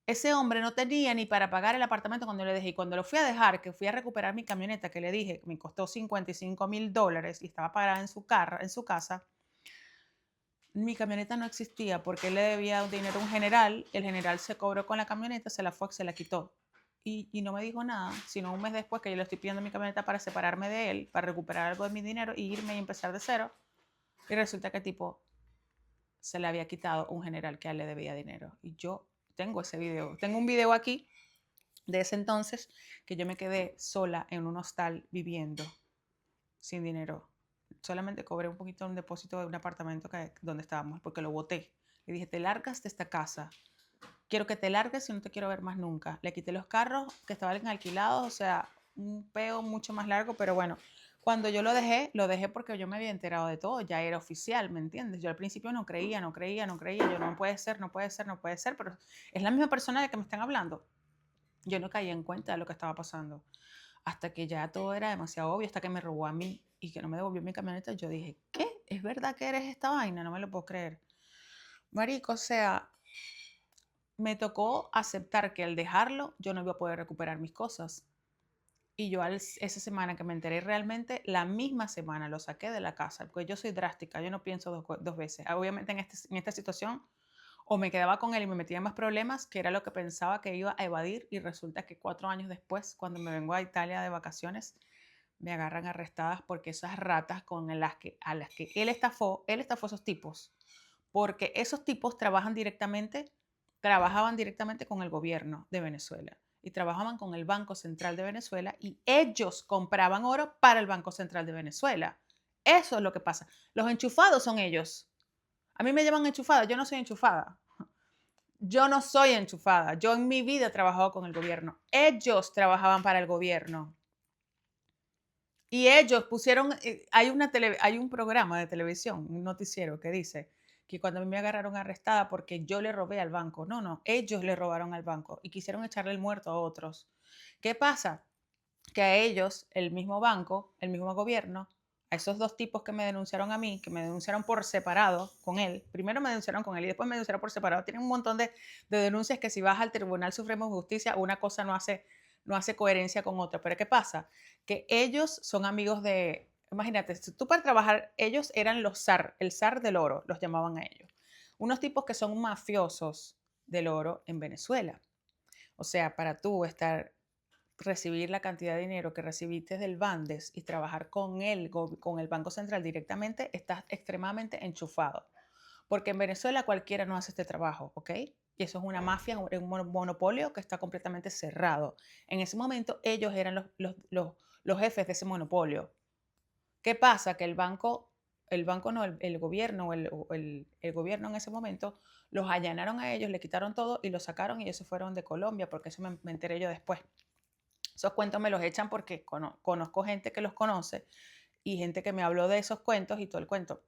Ese hombre no tenía ni para pagar el apartamento cuando yo lo dejé. Y cuando lo fui a dejar, que fui a recuperar mi camioneta, que le dije que me costó $55,000 y estaba parada en su casa, mi camioneta no existía porque él le debía un dinero a un general. El general se cobró con la camioneta, se la fue, se la quitó. Y no me dijo nada, sino un mes después que yo le estoy pidiendo mi camioneta para separarme de él, para recuperar algo de mi dinero y irme y empezar de cero. Y resulta que tipo se le había quitado un general que a él le debía dinero. Y yo tengo ese video. Tengo un video aquí de ese entonces que yo me quedé sola en un hostal viviendo sin dinero. Solamente cobré un poquito un depósito de un apartamento donde estábamos porque lo boté. Le dije, te largas de esta casa. Quiero que te largues y no te quiero ver más nunca. Le quité los carros que estaban alquilados, o sea, un peo mucho más largo, pero bueno, cuando yo lo dejé porque yo me había enterado de todo, ya era oficial, ¿me entiendes? Yo al principio no creía, yo no puede ser, no puede ser, no puede ser, pero es la misma persona de que me están hablando. Yo no caía en cuenta de lo que estaba pasando, hasta que ya todo era demasiado obvio, hasta que me robó a mí y que no me devolvió mi camioneta, yo dije, ¿qué? ¿Es verdad que eres esta vaina? No me lo puedo creer. Marico, o sea, me tocó aceptar que al dejarlo yo no iba a poder recuperar mis cosas. Y yo esa semana que me enteré realmente, la misma semana lo saqué de la casa, porque yo soy drástica, yo no pienso dos veces. Obviamente en esta situación o me quedaba con él y me metía en más problemas, que era lo que pensaba que iba a evadir, y resulta que 4 años después, cuando me vengo a Italia de vacaciones, me agarran arrestadas porque esas ratas a las que él estafó a esos tipos, porque esos tipos trabajaban directamente con el gobierno de Venezuela y trabajaban con el Banco Central de Venezuela y ellos compraban oro para el Banco Central de Venezuela. Eso es lo que pasa. Los enchufados son ellos. A mí me llaman enchufada, yo no soy enchufada. Yo no soy enchufada. Yo en mi vida he trabajado con el gobierno. Ellos trabajaban para el gobierno. Y ellos pusieron, hay un programa de televisión, un noticiero que dice que cuando a mí me agarraron arrestada porque yo le robé al banco. No, no, ellos le robaron al banco y quisieron echarle el muerto a otros. ¿Qué pasa? Que a ellos, el mismo banco, el mismo gobierno, a esos dos tipos que me denunciaron a mí, que me denunciaron por separado con él, primero me denunciaron con él y después me denunciaron por separado, tienen un montón de denuncias que si vas al Tribunal Supremo de Justicia, una cosa no hace coherencia con otra. Pero ¿qué pasa? Que ellos son amigos de, imagínate, si tú para trabajar, ellos eran los zar, el zar del oro, los llamaban a ellos. Unos tipos que son mafiosos del oro en Venezuela. O sea, para tú recibir la cantidad de dinero que recibiste del Bandes y trabajar con el Banco Central directamente, estás extremadamente enchufado. Porque en Venezuela cualquiera no hace este trabajo, ¿ok? Y eso es una mafia, un monopolio que está completamente cerrado. En ese momento ellos eran los jefes de ese monopolio. ¿Qué pasa? Que el banco no, el gobierno, el gobierno en ese momento los allanaron a ellos, le quitaron todo y los sacaron y ellos se fueron de Colombia, porque eso me enteré yo después. Esos cuentos me los echan porque conozco gente que los conoce y gente que me habló de esos cuentos y todo el cuento.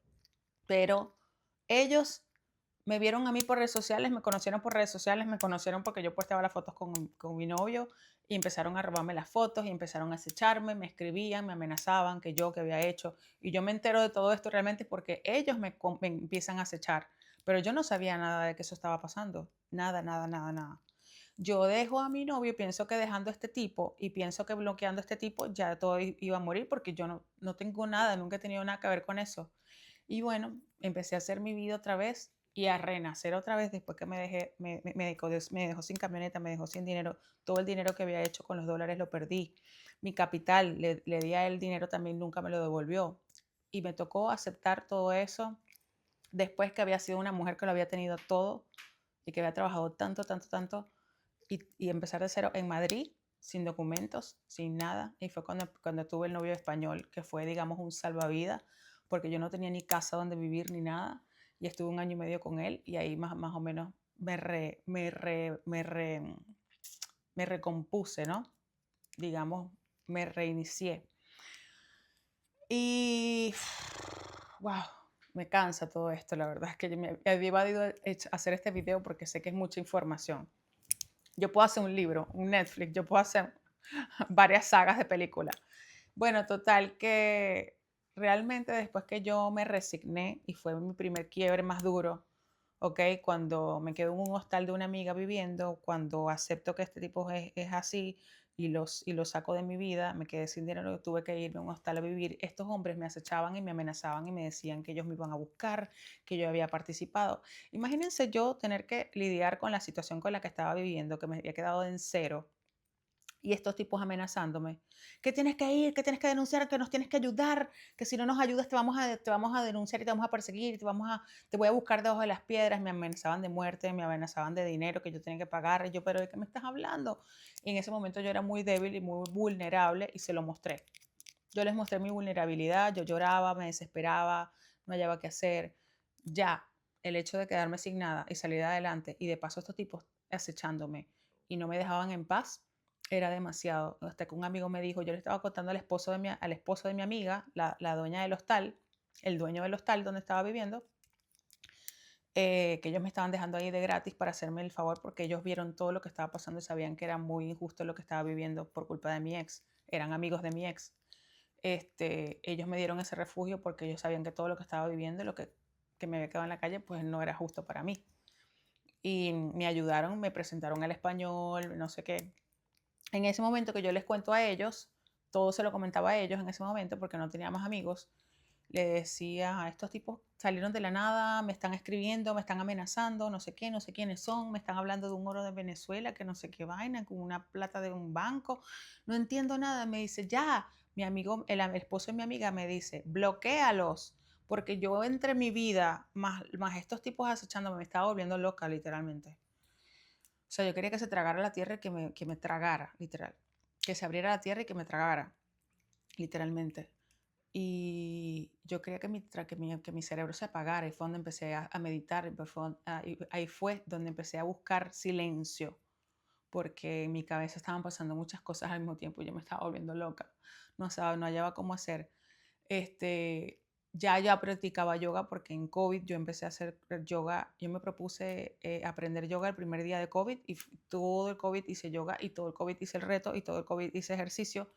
Pero ellos me vieron a mí por redes sociales, me conocieron por redes sociales, me conocieron porque yo posteaba las fotos con mi novio y empezaron a robarme las fotos y empezaron a acecharme, me escribían, me amenazaban que yo que había hecho. Y yo me entero de todo esto realmente porque ellos me empiezan a acechar. Pero yo no sabía nada de que eso estaba pasando. Nada, nada, nada, nada. Yo dejo a mi novio, pienso que dejando a este tipo y pienso que bloqueando a este tipo ya todo iba a morir porque yo no tengo nada, nunca he tenido nada que ver con eso. Y bueno, empecé a hacer mi vida otra vez y a renacer otra vez después que me dejó sin camioneta, me dejó sin dinero. Todo el dinero que había hecho con los dólares lo perdí. Mi capital, le di a él dinero también, nunca me lo devolvió. Y me tocó aceptar todo eso después que había sido una mujer que lo había tenido todo y que había trabajado tanto, tanto, tanto, y empezar de cero en Madrid, sin documentos, sin nada. Y fue cuando tuve el novio español, que fue, digamos, un salvavidas, porque yo no tenía ni casa donde vivir ni nada. Y estuve 1 año y medio con él y ahí más o menos me recompuse, ¿no? Digamos, me reinicié. Y, wow, me cansa todo esto. La verdad es que yo me había evadido hacer este video porque sé que es mucha información. Yo puedo hacer un libro, un Netflix, yo puedo hacer varias sagas de películas. Bueno, total que realmente después que yo me resigné y fue mi primer quiebre más duro, ¿ok? Cuando me quedo en un hostal de una amiga viviendo, cuando acepto que este tipo es así y los saco de mi vida, me quedé sin dinero, tuve que irme a un hostal a vivir. Estos hombres me acechaban y me amenazaban y me decían que ellos me iban a buscar, que yo había participado. Imagínense yo tener que lidiar con la situación con la que estaba viviendo, que me había quedado en cero y estos tipos amenazándome, que tienes que ir, que tienes que denunciar, que nos tienes que ayudar, que si no nos ayudas te vamos a denunciar y te vamos a perseguir, te voy a buscar debajo de las piedras. Me amenazaban de muerte, me amenazaban de dinero que yo tenía que pagar. Y yo, pero ¿de qué me estás hablando? Y en ese momento yo era muy débil y muy vulnerable y se lo mostré. Yo les mostré mi vulnerabilidad, yo lloraba, me desesperaba, no hallaba qué hacer. Ya, el hecho de quedarme sin nada y salir adelante y de paso estos tipos acechándome y no me dejaban en paz, era demasiado. Hasta que un amigo me dijo, yo le estaba contando al esposo de mi amiga, la dueña del hostal, el dueño del hostal donde estaba viviendo, que ellos me estaban dejando ahí de gratis para hacerme el favor porque ellos vieron todo lo que estaba pasando y sabían que era muy injusto lo que estaba viviendo por culpa de mi ex. Eran amigos de mi ex. Ellos me dieron ese refugio porque ellos sabían que todo lo que estaba viviendo y que me había quedado en la calle, pues no era justo para mí. Y me ayudaron, me presentaron al español, no sé qué. En ese momento que yo les cuento a ellos, todo se lo comentaba a ellos en ese momento porque no tenía más amigos, le decía a estos tipos, salieron de la nada, me están escribiendo, me están amenazando, no sé qué, no sé quiénes son, me están hablando de un oro de Venezuela, que no sé qué vaina, con una plata de un banco, no entiendo nada. Me dice, ya, mi amigo, el esposo de mi amiga me dice, bloquéalos, porque yo entre mi vida, más estos tipos acechándome, me estaba volviendo loca, literalmente. O sea, yo quería que se tragara la tierra y que me tragara, literal. Que se abriera la tierra y que me tragara, literalmente. Y yo quería que mi cerebro se apagara. Y fue donde empecé a meditar. Ahí fue donde empecé a buscar silencio. Porque en mi cabeza estaban pasando muchas cosas al mismo tiempo y yo me estaba volviendo loca. No hallaba cómo hacer. Este, ya practicaba yoga porque en COVID yo empecé a hacer yoga. Yo me propuse aprender yoga el primer día de COVID y todo el COVID hice yoga y todo el COVID hice el reto y todo el COVID hice ejercicio.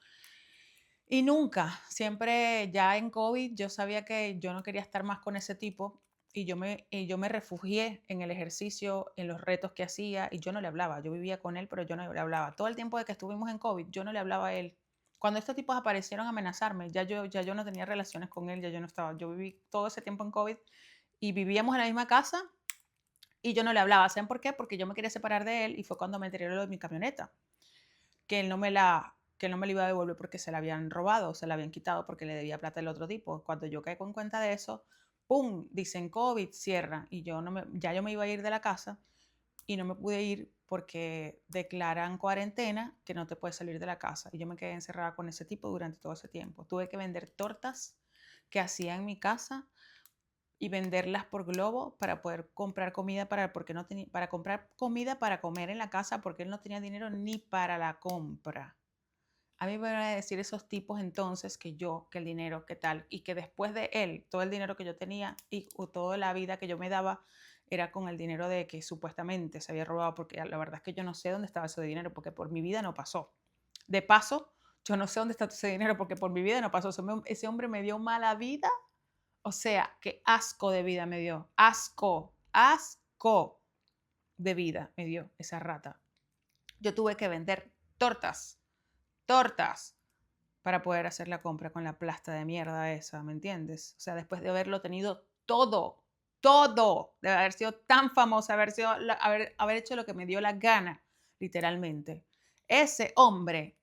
Y nunca, siempre ya en COVID yo sabía que yo no quería estar más con ese tipo y yo me refugié en el ejercicio, en los retos que hacía y yo no le hablaba. Yo vivía con él, pero yo no le hablaba. Todo el tiempo de que estuvimos en COVID, yo no le hablaba a él. Cuando estos tipos aparecieron a amenazarme, ya yo no tenía relaciones con él, ya yo no estaba. Yo viví todo ese tiempo en COVID y vivíamos en la misma casa y yo no le hablaba. ¿Saben por qué? Porque yo me quería separar de él y fue cuando me enteré lo de mi camioneta que él no me la iba a devolver porque se la habían robado, se la habían quitado porque le debía plata al otro tipo. Cuando yo caí con cuenta de eso, ¡pum! Dicen COVID, cierra. Y ya yo me iba a ir de la casa y no me pude ir porque declaran cuarentena que no te puedes salir de la casa. Y yo me quedé encerrada con ese tipo durante todo ese tiempo. Tuve que vender tortas que hacía en mi casa y venderlas por globo para poder comprar comida porque no tenía, para comprar comida para comer en la casa porque él no tenía dinero ni para la compra. A mí me van a decir esos tipos entonces que el dinero, que tal, y que después de él, todo el dinero que yo tenía o toda la vida que yo me daba era con el dinero de que supuestamente se había robado, porque la verdad es que yo no sé dónde estaba ese dinero, porque por mi vida no pasó. De paso, yo no sé dónde está ese dinero, porque por mi vida no pasó. Ese hombre me dio mala vida, o sea, qué asco de vida me dio, asco, asco de vida me dio esa rata. Yo tuve que vender tortas para poder hacer la compra con la plasta de mierda esa, ¿me entiendes? O sea, después de haberlo tenido todo, de haber sido tan famosa, haber hecho lo que me dio la gana, literalmente. Ese hombre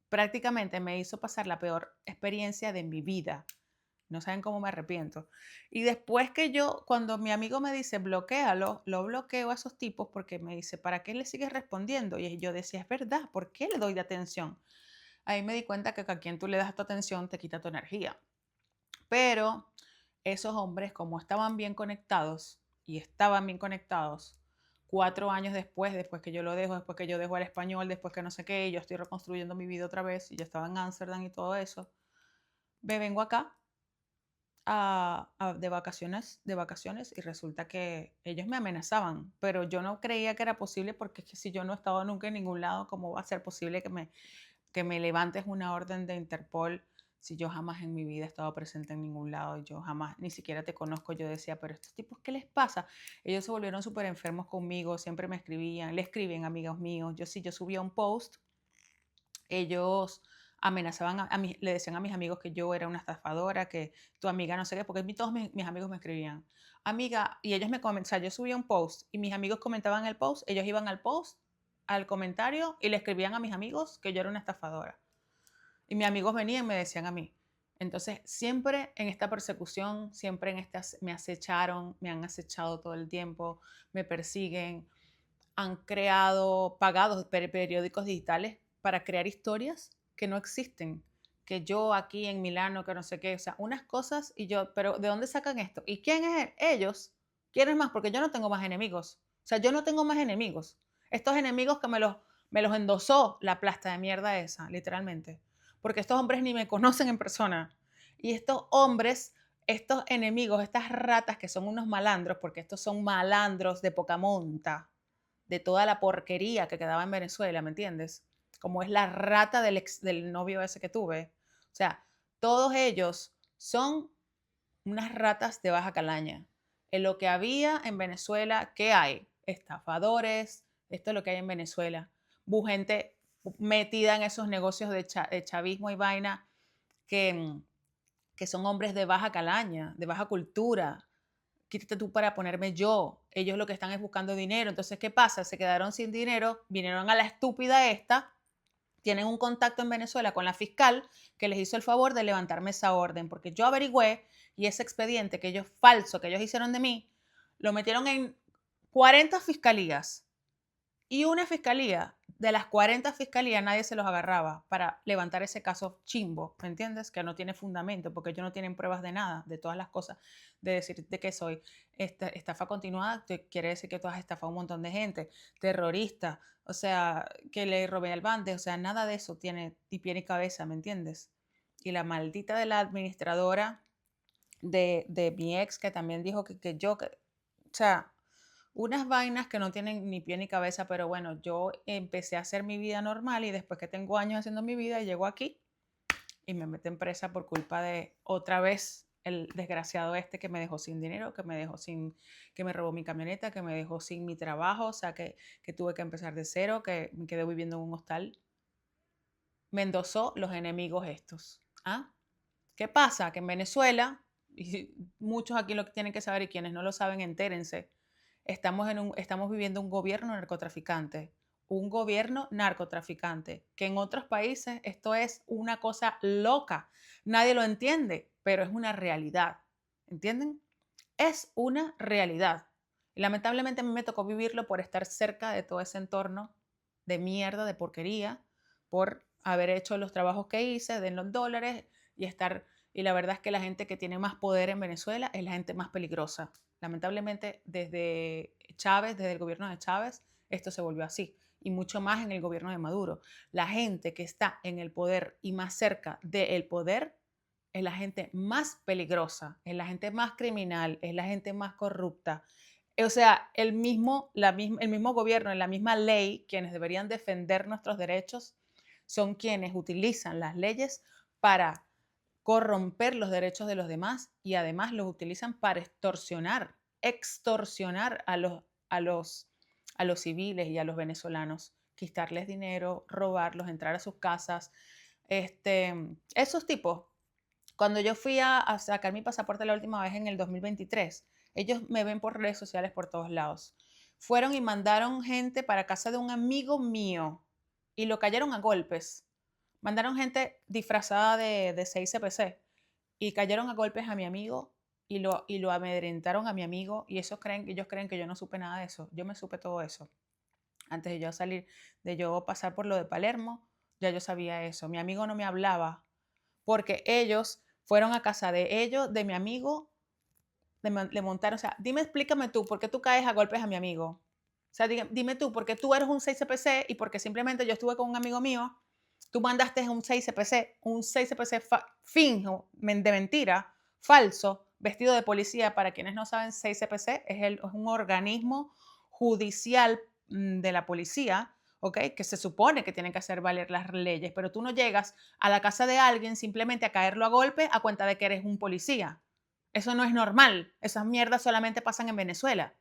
prácticamente me hizo pasar la peor experiencia de mi vida. No saben cómo me arrepiento. Y después cuando mi amigo me dice, bloquéalo, lo bloqueo a esos tipos porque me dice, ¿para qué le sigues respondiendo? Y yo decía, es verdad, ¿por qué le doy de atención? Ahí me di cuenta que a quien tú le das tu atención te quita tu energía. Pero esos hombres, como estaban bien conectados y estaban bien conectados, 4 años después que yo lo dejo, después que yo dejo el español, después que no sé qué, y yo estoy reconstruyendo mi vida otra vez, y yo estaba en Ámsterdam y todo eso, me vengo acá de vacaciones y resulta que ellos me amenazaban, pero yo no creía que era posible porque es que si yo no he estado nunca en ningún lado, ¿cómo va a ser posible que me levantes una orden de Interpol si yo jamás en mi vida he estado presente en ningún lado? Yo jamás, ni siquiera te conozco. Yo decía, pero estos tipos, ¿qué les pasa? Ellos se volvieron súper enfermos conmigo, siempre me escribían, le escriben amigos míos. Yo subía un post, ellos amenazaban le decían a mis amigos que yo era una estafadora, que tu amiga no sé qué, porque todos mis amigos me escribían, amiga, y ellos me comentaban, yo subía un post y mis amigos comentaban el post, ellos iban al post, al comentario y le escribían a mis amigos que yo era una estafadora. Y mis amigos venían y me decían a mí. Entonces, siempre en esta persecución, siempre en estas, me acecharon, me han acechado todo el tiempo, me persiguen, han creado, pagado periódicos digitales para crear historias que no existen. Que yo aquí en Milano, que no sé qué, o sea, unas cosas y yo, pero ¿de dónde sacan esto? ¿Y quién es ellos? ¿Quién es más? Porque yo no tengo más enemigos. O sea, yo no tengo más enemigos. Estos enemigos que me los endosó la plasta de mierda esa, literalmente. Porque estos hombres ni me conocen en persona. Y estos hombres, estos enemigos, estas ratas que son unos malandros, porque estos son malandros de poca monta, de toda la porquería que quedaba en Venezuela, ¿me entiendes? Como es la rata del novio ese que tuve. O sea, todos ellos son unas ratas de baja calaña. En lo que había en Venezuela, ¿qué hay? Estafadores, esto es lo que hay en Venezuela. Gente metida en esos negocios de chavismo y vaina que, que son hombres de baja calaña, de baja cultura. Quítate tú para ponerme yo. Ellos lo que están es buscando dinero. Entonces, ¿qué pasa? Se quedaron sin dinero, vinieron a la estúpida esta, tienen un contacto en Venezuela con la fiscal que les hizo el favor de levantarme esa orden, porque yo averigüé y ese expediente que ellos falso que ellos hicieron de mí, lo metieron en 40 fiscalías y una fiscalía, de las 40 fiscalías, nadie se los agarraba para levantar ese caso chimbo, ¿me entiendes? Que no tiene fundamento, porque ellos no tienen pruebas de nada, de todas las cosas, de decir de que soy estafa continuada, quiere decir que tú has estafado a un montón de gente, terrorista, o sea, que le robé al bande, o sea, nada de eso tiene ni pie ni cabeza, ¿me entiendes? Y la maldita de la administradora de mi ex, que también dijo o sea, unas vainas que no tienen ni pie ni cabeza, pero bueno, yo empecé a hacer mi vida normal y después que tengo años haciendo mi vida, llego aquí y me meten presa por culpa de otra vez el desgraciado este que me dejó sin dinero, que me robó mi camioneta, que me dejó sin mi trabajo, o sea, que tuve que empezar de cero, que me quedé viviendo en un hostal. Me endosó los enemigos estos. ¿Ah? ¿Qué pasa? Que en Venezuela, y muchos aquí lo que tienen que saber y quienes no lo saben, entérense, estamos viviendo un gobierno narcotraficante, que en otros países esto es una cosa loca, nadie lo entiende, pero es una realidad, ¿entienden? Es una realidad. Y lamentablemente a mí me tocó vivirlo por estar cerca de todo ese entorno de mierda, de porquería, por haber hecho los trabajos que hice, de los dólares y estar. Y la verdad es que la gente que tiene más poder en Venezuela es la gente más peligrosa. Lamentablemente, desde Chávez, desde el gobierno de Chávez, esto se volvió así. Y mucho más en el gobierno de Maduro. La gente que está en el poder y más cerca del poder es la gente más peligrosa, es la gente más criminal, es la gente más corrupta. O sea, el mismo gobierno, la misma ley, quienes deberían defender nuestros derechos, son quienes utilizan las leyes para corromper los derechos de los demás y además los utilizan para extorsionar a los civiles y a los venezolanos, quitarles dinero, robarlos, entrar a sus casas. Esos tipos, cuando yo fui a sacar mi pasaporte la última vez en el 2023, ellos me ven por redes sociales por todos lados. Fueron y mandaron gente para casa de un amigo mío y lo cayeron a golpes. Mandaron gente disfrazada de 6CPC y cayeron a golpes a mi amigo y lo amedrentaron a mi amigo y ellos creen que yo no supe nada de eso. Yo me supe todo eso. Antes de yo salir, de yo pasar por lo de Palermo, ya yo sabía eso. Mi amigo no me hablaba porque ellos fueron a casa de ellos, de mi amigo, le montaron, o sea, dime, explícame tú, ¿por qué tú caes a golpes a mi amigo? O sea, dime tú, ¿por qué tú eres un 6CPC y porque simplemente yo estuve con un amigo mío, tú mandaste un 6CPC finjo, de mentira, falso, vestido de policía? Para quienes no saben, 6CPC es un organismo judicial de la policía, ¿ok? Que se supone que tienen que hacer valer las leyes, pero tú no llegas a la casa de alguien simplemente a caerlo a golpe a cuenta de que eres un policía. Eso no es normal. Esas mierdas solamente pasan en Venezuela.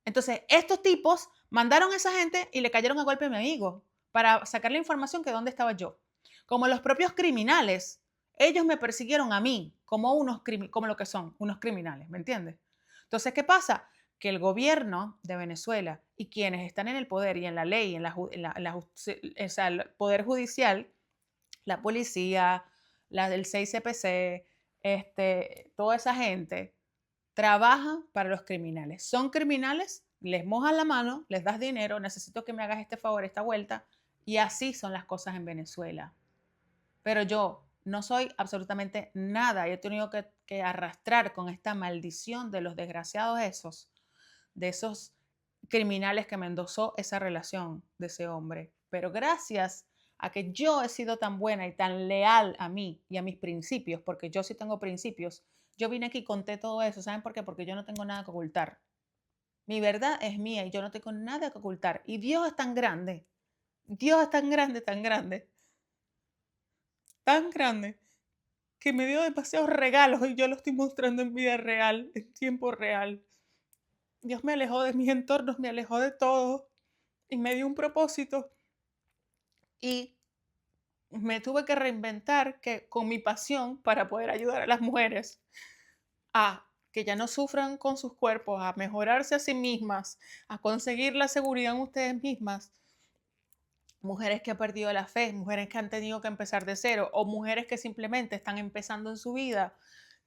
Entonces, estos tipos mandaron a esa gente y le cayeron a golpe a mi amigo para sacar la información que dónde estaba yo. Como los propios criminales, ellos me persiguieron a mí como como lo que son, unos criminales, ¿me entiendes? Entonces, ¿qué pasa? Que el gobierno de Venezuela y quienes están en el poder y en la ley, o sea, el poder judicial, la policía, la del 6CPC, toda esa gente trabaja para los criminales. Son criminales, les mojas la mano, les das dinero, necesito que me hagas este favor, esta vuelta, y así son las cosas en Venezuela. Pero yo no soy absolutamente nada. Yo he tenido que arrastrar con esta maldición de los desgraciados esos, de esos criminales que me endosó esa relación de ese hombre. Pero gracias a que yo he sido tan buena y tan leal a mí y a mis principios, porque yo sí tengo principios, yo vine aquí y conté todo eso. ¿Saben por qué? Porque yo no tengo nada que ocultar. Mi verdad es mía y yo no tengo nada que ocultar. Y Dios es tan grande, Dios es tan grande, tan grande, que me dio demasiados regalos y yo lo estoy mostrando en vida real, en tiempo real. Dios me alejó de mis entornos, me alejó de todo y me dio un propósito y me tuve que reinventar con mi pasión para poder ayudar a las mujeres a que ya no sufran con sus cuerpos, a mejorarse a sí mismas, a conseguir la seguridad en ustedes mismas. Mujeres que han perdido la fe, mujeres que han tenido que empezar de cero o mujeres que simplemente están empezando en su vida,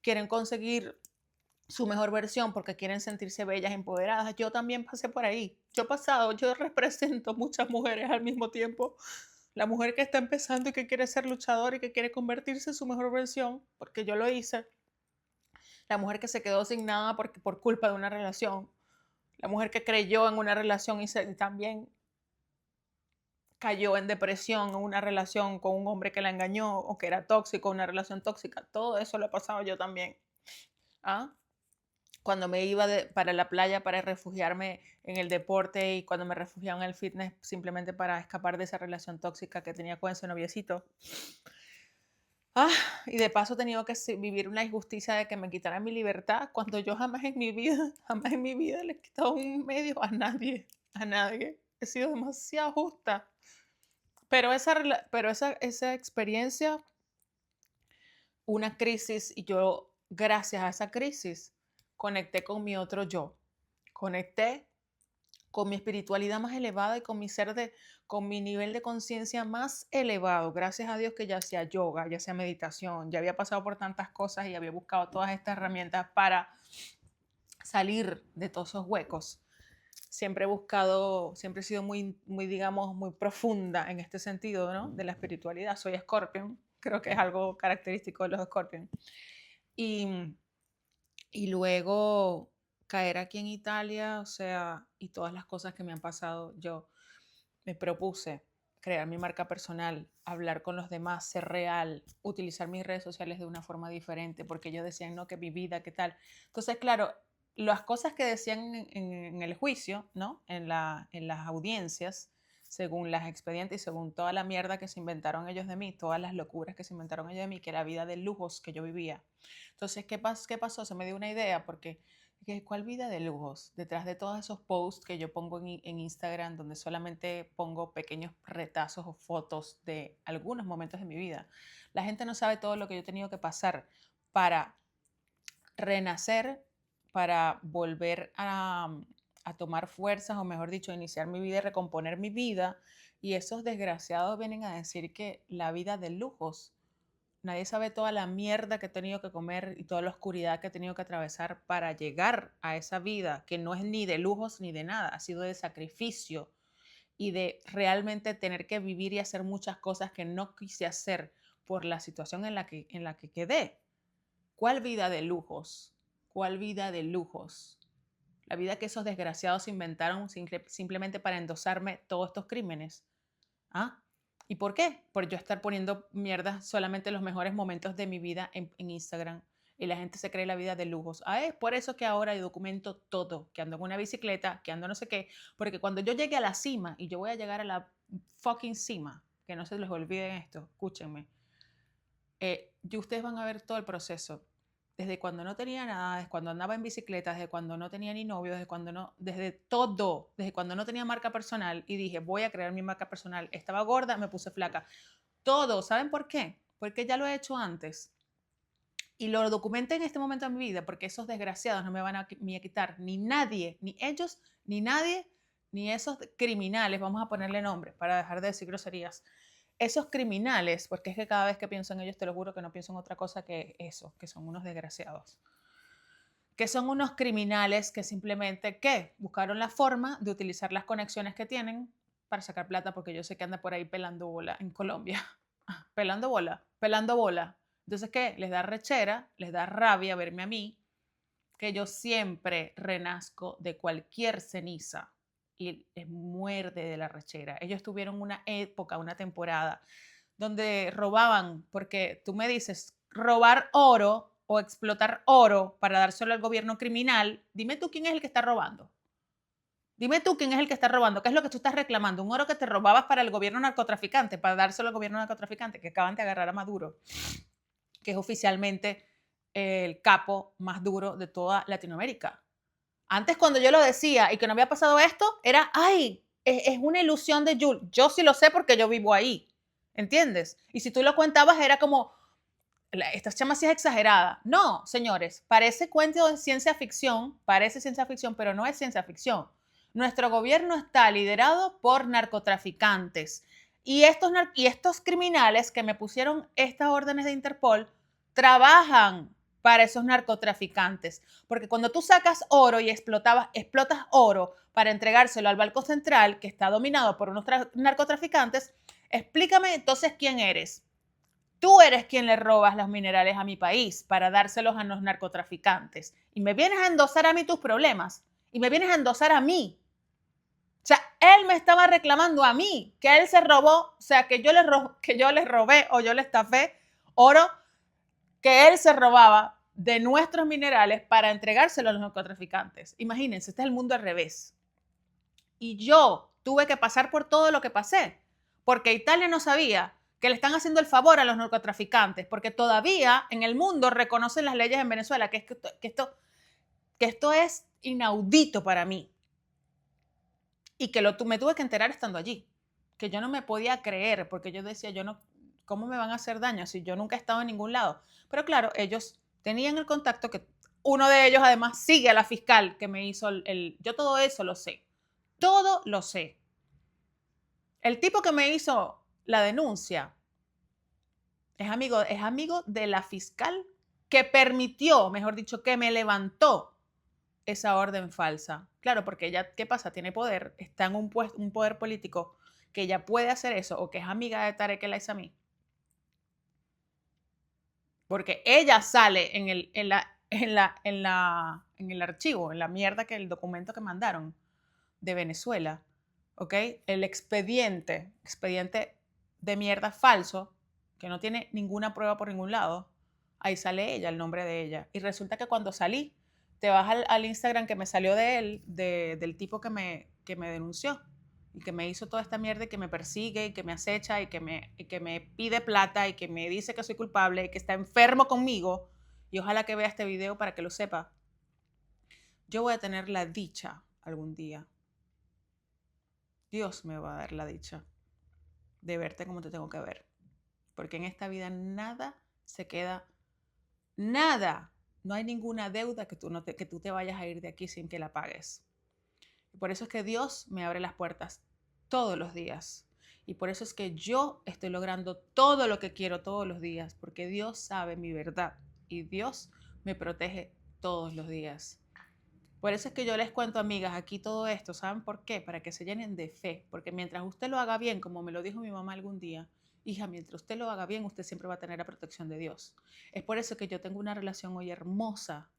quieren conseguir su mejor versión porque quieren sentirse bellas, empoderadas. Yo también pasé por ahí. Yo represento muchas mujeres al mismo tiempo. La mujer que está empezando y que quiere ser luchadora y que quiere convertirse en su mejor versión, porque yo lo hice. La mujer que se quedó sin nada por culpa de una relación. La mujer que creyó en una relación y también cayó en depresión en una relación con un hombre que la engañó o que era tóxico, una relación tóxica. Todo eso lo he pasado yo también. ¿Ah? Cuando me iba para la playa para refugiarme en el deporte y cuando me refugiaba en el fitness simplemente para escapar de esa relación tóxica que tenía con ese noviecito. Y de paso he tenido que vivir una injusticia de que me quitaran mi libertad cuando yo jamás en mi vida le he quitado un medio a nadie, a nadie. He sido demasiado justa. Pero esa experiencia, una crisis, y yo, gracias a esa crisis, conecté con mi otro yo. Conecté con mi espiritualidad más elevada y con mi nivel de conciencia más elevado. Gracias a Dios que ya hacía yoga, ya hacía meditación, ya había pasado por tantas cosas y había buscado todas estas herramientas para salir de todos esos huecos. Siempre he sido muy, digamos, muy profunda en este sentido, ¿no? De la espiritualidad. Soy Scorpion, creo que es algo característico de los Scorpion. Y, y luego caer aquí en Italia, o sea, y todas las cosas que me han pasado, yo me propuse crear mi marca personal, hablar con los demás, ser real, utilizar mis redes sociales de una forma diferente, porque ellos decían, no, que mi vida, ¿qué tal? Entonces, claro, las cosas que decían en el juicio, ¿no? En las audiencias, según las expedientes y según toda la mierda que se inventaron ellos de mí, todas las locuras que se inventaron ellos de mí, que la vida de lujos que yo vivía. Entonces, ¿qué pasó? Se me dio una idea porque ¿cuál vida de lujos? Detrás de todos esos posts que yo pongo en Instagram, donde solamente pongo pequeños retazos o fotos de algunos momentos de mi vida. La gente no sabe todo lo que yo he tenido que pasar para renacer, para volver a tomar fuerzas, o mejor dicho, iniciar mi vida y recomponer mi vida. Y esos desgraciados vienen a decir que la vida de lujos Nadie sabe toda la mierda que he tenido que comer y toda la oscuridad que he tenido que atravesar para llegar a esa vida que no es ni de lujos ni de nada, ha sido de sacrificio y de realmente tener que vivir y hacer muchas cosas que no quise hacer por la situación en la que quedé. ¿Cuál vida de lujos? ¿Cuál vida de lujos? La vida que esos desgraciados inventaron simplemente para endosarme todos estos crímenes. ¿Ah? ¿Y por qué? Por yo estar poniendo mierda solamente los mejores momentos de mi vida en Instagram. Y la gente se cree la vida de lujos. Ah, es por eso que ahora yo documento todo, que ando en una bicicleta, que ando no sé qué. Porque cuando yo llegue a la cima, y yo voy a llegar a la fucking cima, que no se les olviden esto, escúchenme, y ustedes van a ver todo el proceso. Desde cuando no tenía nada, desde cuando andaba en bicicleta, desde cuando no tenía ni novio, desde cuando no, desde todo, desde cuando no tenía marca personal y dije, voy a crear mi marca personal. Estaba gorda, me puse flaca. Todo, ¿saben por qué? Porque ya lo he hecho antes. Y lo documenté en este momento de mi vida porque esos desgraciados no me van a quitar, ni nadie, ni ellos, ni nadie, ni esos criminales, vamos a ponerle nombre para dejar de decir groserías, esos criminales, porque es que cada vez que pienso en ellos, te lo juro que no pienso en otra cosa que eso, que son unos desgraciados. Que son unos criminales que simplemente, ¿qué? Buscaron la forma de utilizar las conexiones que tienen para sacar plata, porque yo sé que anda por ahí pelando bola en Colombia. Pelando bola, pelando bola. Entonces, ¿qué? Les da rechera, les da rabia verme a mí, que yo siempre renazco de cualquier ceniza y les muerde de la rechera. Ellos tuvieron una época, una temporada, donde robaban, porque tú me dices, robar oro o explotar oro para dárselo al gobierno criminal, dime tú quién es el que está robando. Dime tú quién es el que está robando, qué es lo que tú estás reclamando, un oro que te robabas para el gobierno narcotraficante, para dárselo al gobierno narcotraficante, que acaban de agarrar a Maduro, que es oficialmente el capo más duro de toda Latinoamérica. Antes cuando yo lo decía y que no había pasado esto, era, ay, es una ilusión de Jules. Yo sí lo sé porque yo vivo ahí, ¿entiendes? Y si tú lo contabas era como, esta chama sí es exagerada. No, señores, parece cuento de ciencia ficción, parece ciencia ficción, pero no es ciencia ficción. Nuestro gobierno está liderado por narcotraficantes. Y estos criminales que me pusieron estas órdenes de Interpol trabajan para esos narcotraficantes. Porque cuando tú sacas oro y explotas oro para entregárselo al Banco Central, que está dominado por unos narcotraficantes, explícame entonces quién eres. Tú eres quien le robas los minerales a mi país para dárselos a los narcotraficantes. Y me vienes a endosar a mí tus problemas. Y me vienes a endosar a mí. O sea, él me estaba reclamando a mí que él se robó, o sea, que yo le robé o yo le estafé oro que él se robaba de nuestros minerales para entregárselo a los narcotraficantes. Imagínense, este es el mundo al revés. Y yo tuve que pasar por todo lo que pasé, porque Italia no sabía que le están haciendo el favor a los narcotraficantes, porque todavía en el mundo reconocen las leyes en Venezuela, que esto es inaudito para mí. Y que me tuve que enterar estando allí, que yo no me podía creer, porque yo decía, yo no, ¿cómo me van a hacer daño si yo nunca he estado en ningún lado? Pero claro, ellos tenían el contacto, que uno de ellos además sigue a la fiscal que me hizo yo todo eso lo sé, todo lo sé. El tipo que me hizo la denuncia es amigo de la fiscal que permitió, mejor dicho, que me levantó esa orden falsa. Claro, porque ella, ¿qué pasa? Tiene poder, está en un poder político que ella puede hacer eso o que es amiga de Tarek El Aissami. Porque ella sale en el archivo, en la mierda que el documento que mandaron de Venezuela, ¿ok? El expediente de mierda falso, que no tiene ninguna prueba por ningún lado, ahí sale ella, el nombre de ella. Y resulta que cuando salí, te vas al Instagram que me salió de él, del tipo que me denunció y que me hizo toda esta mierda y que me persigue y que me acecha y que me pide plata y que me dice que soy culpable y que está enfermo conmigo. Y ojalá que vea este video para que lo sepa. Yo voy a tener la dicha algún día. Dios me va a dar la dicha de verte como te tengo que ver. Porque en esta vida nada se queda, nada. No hay ninguna deuda que tú te vayas a ir de aquí sin que la pagues. Y por eso es que Dios me abre las puertas todos los días. Y por eso es que yo estoy logrando todo lo que quiero todos los días, porque Dios sabe mi verdad y Dios me protege todos los días. Por eso es que yo les cuento, amigas, aquí todo esto. ¿Saben por qué? Para que se llenen de fe. Porque mientras usted lo haga bien, como me lo dijo mi mamá algún día, hija, mientras usted lo haga bien, usted siempre va a tener la protección de Dios. Es por eso que yo tengo una relación hoy hermosa,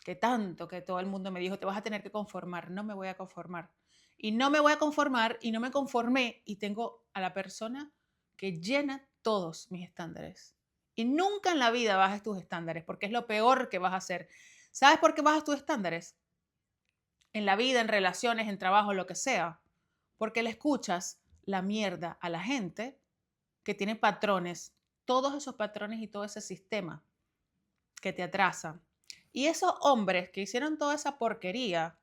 que tanto que todo el mundo me dijo, te vas a tener que conformar. No me voy a conformar. Y no me voy a conformar y no me conformé y tengo a la persona que llena todos mis estándares. Y nunca en la vida bajes tus estándares, porque es lo peor que vas a hacer. ¿Sabes por qué bajas tus estándares? En la vida, en relaciones, en trabajo, lo que sea, porque le escuchas la mierda a la gente que tiene patrones, todos esos patrones y todo ese sistema que te atrasa. Y esos hombres que hicieron toda esa porquería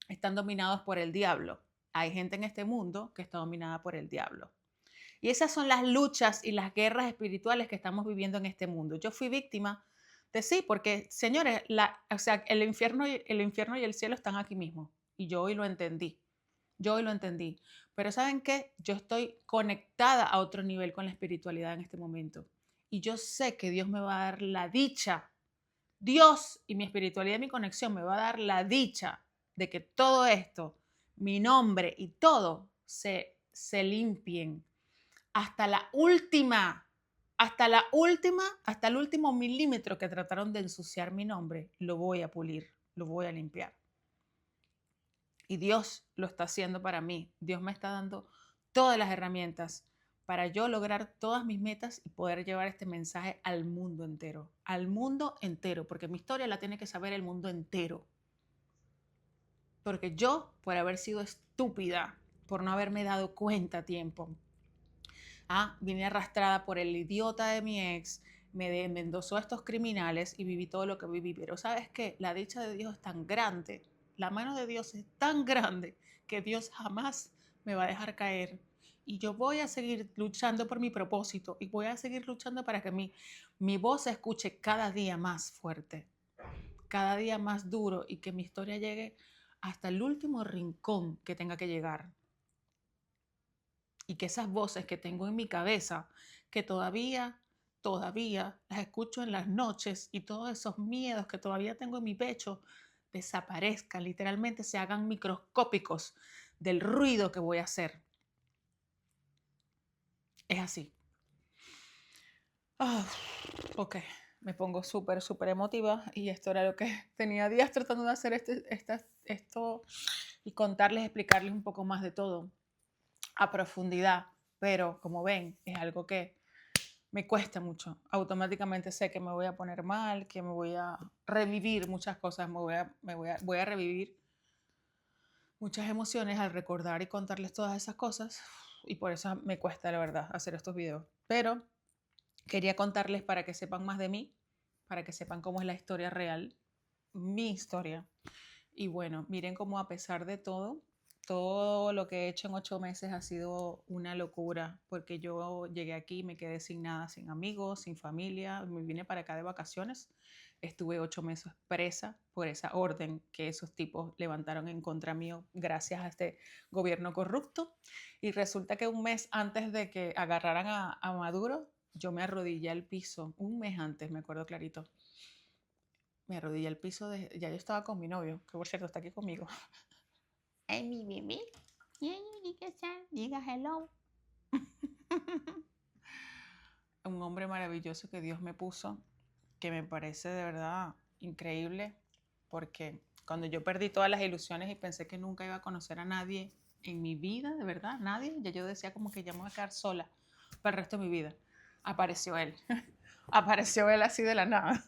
están dominados por el diablo. Hay gente en este mundo que está dominada por el diablo. Y esas son las luchas y las guerras espirituales que estamos viviendo en este mundo. Yo fui víctima de sí, porque, señores, o sea, el infierno y el cielo están aquí mismo. Y yo hoy lo entendí. Yo hoy lo entendí. Pero ¿saben qué? Yo estoy conectada a otro nivel con la espiritualidad en este momento. Y yo sé que Dios me va a dar la dicha. Dios y mi espiritualidad y mi conexión me va a dar la dicha de que todo esto, mi nombre y todo, se limpien hasta la última, hasta el último milímetro que trataron de ensuciar mi nombre, lo voy a pulir, lo voy a limpiar. Y Dios lo está haciendo para mí. Dios me está dando todas las herramientas para yo lograr todas mis metas y poder llevar este mensaje al mundo entero, porque mi historia la tiene que saber el mundo entero. Porque yo, por haber sido estúpida, por no haberme dado cuenta a tiempo, vine arrastrada por el idiota de mi ex, me endosó a estos criminales y viví todo lo que viví. Pero ¿sabes qué? La dicha de Dios es tan grande, la mano de Dios es tan grande que Dios jamás me va a dejar caer. Y yo voy a seguir luchando por mi propósito y voy a seguir luchando para que mi voz se escuche cada día más fuerte, cada día más duro y que mi historia llegue hasta el último rincón que tenga que llegar y que esas voces que tengo en mi cabeza, que todavía las escucho en las noches y todos esos miedos que todavía tengo en mi pecho desaparezcan, literalmente se hagan microscópicos del ruido que voy a hacer. Es así. Ok, me pongo súper emotiva y esto era lo que tenía días tratando de hacer esto y contarles, explicarles un poco más de todo a profundidad, pero como ven, es algo que me cuesta mucho. Automáticamente sé que me voy a poner mal, que me voy a revivir muchas cosas, voy a revivir muchas emociones al recordar y contarles todas esas cosas y por eso me cuesta, la verdad, hacer estos videos. Pero quería contarles para que sepan más de mí, para que sepan cómo es la historia real, mi historia. Y bueno, miren cómo a pesar de todo lo que he hecho en 8 meses ha sido una locura, porque yo llegué aquí, me quedé sin nada, sin amigos, sin familia, me vine para acá de vacaciones, estuve 8 meses presa por esa orden que esos tipos levantaron en contra mío gracias a este gobierno corrupto. Y resulta que un mes antes de que agarraran a Maduro, yo me arrodillé al piso, un mes antes, me acuerdo clarito. Me arrodillé al piso, ya yo estaba con mi novio, que por cierto está aquí conmigo. Hey, mi baby. Diga hello. Un hombre maravilloso que Dios me puso, que me parece de verdad increíble, porque cuando yo perdí todas las ilusiones y pensé que nunca iba a conocer a nadie en mi vida, de verdad, nadie, ya yo decía como que ya me voy a quedar sola para el resto de mi vida. Apareció él. Apareció él así de la nada.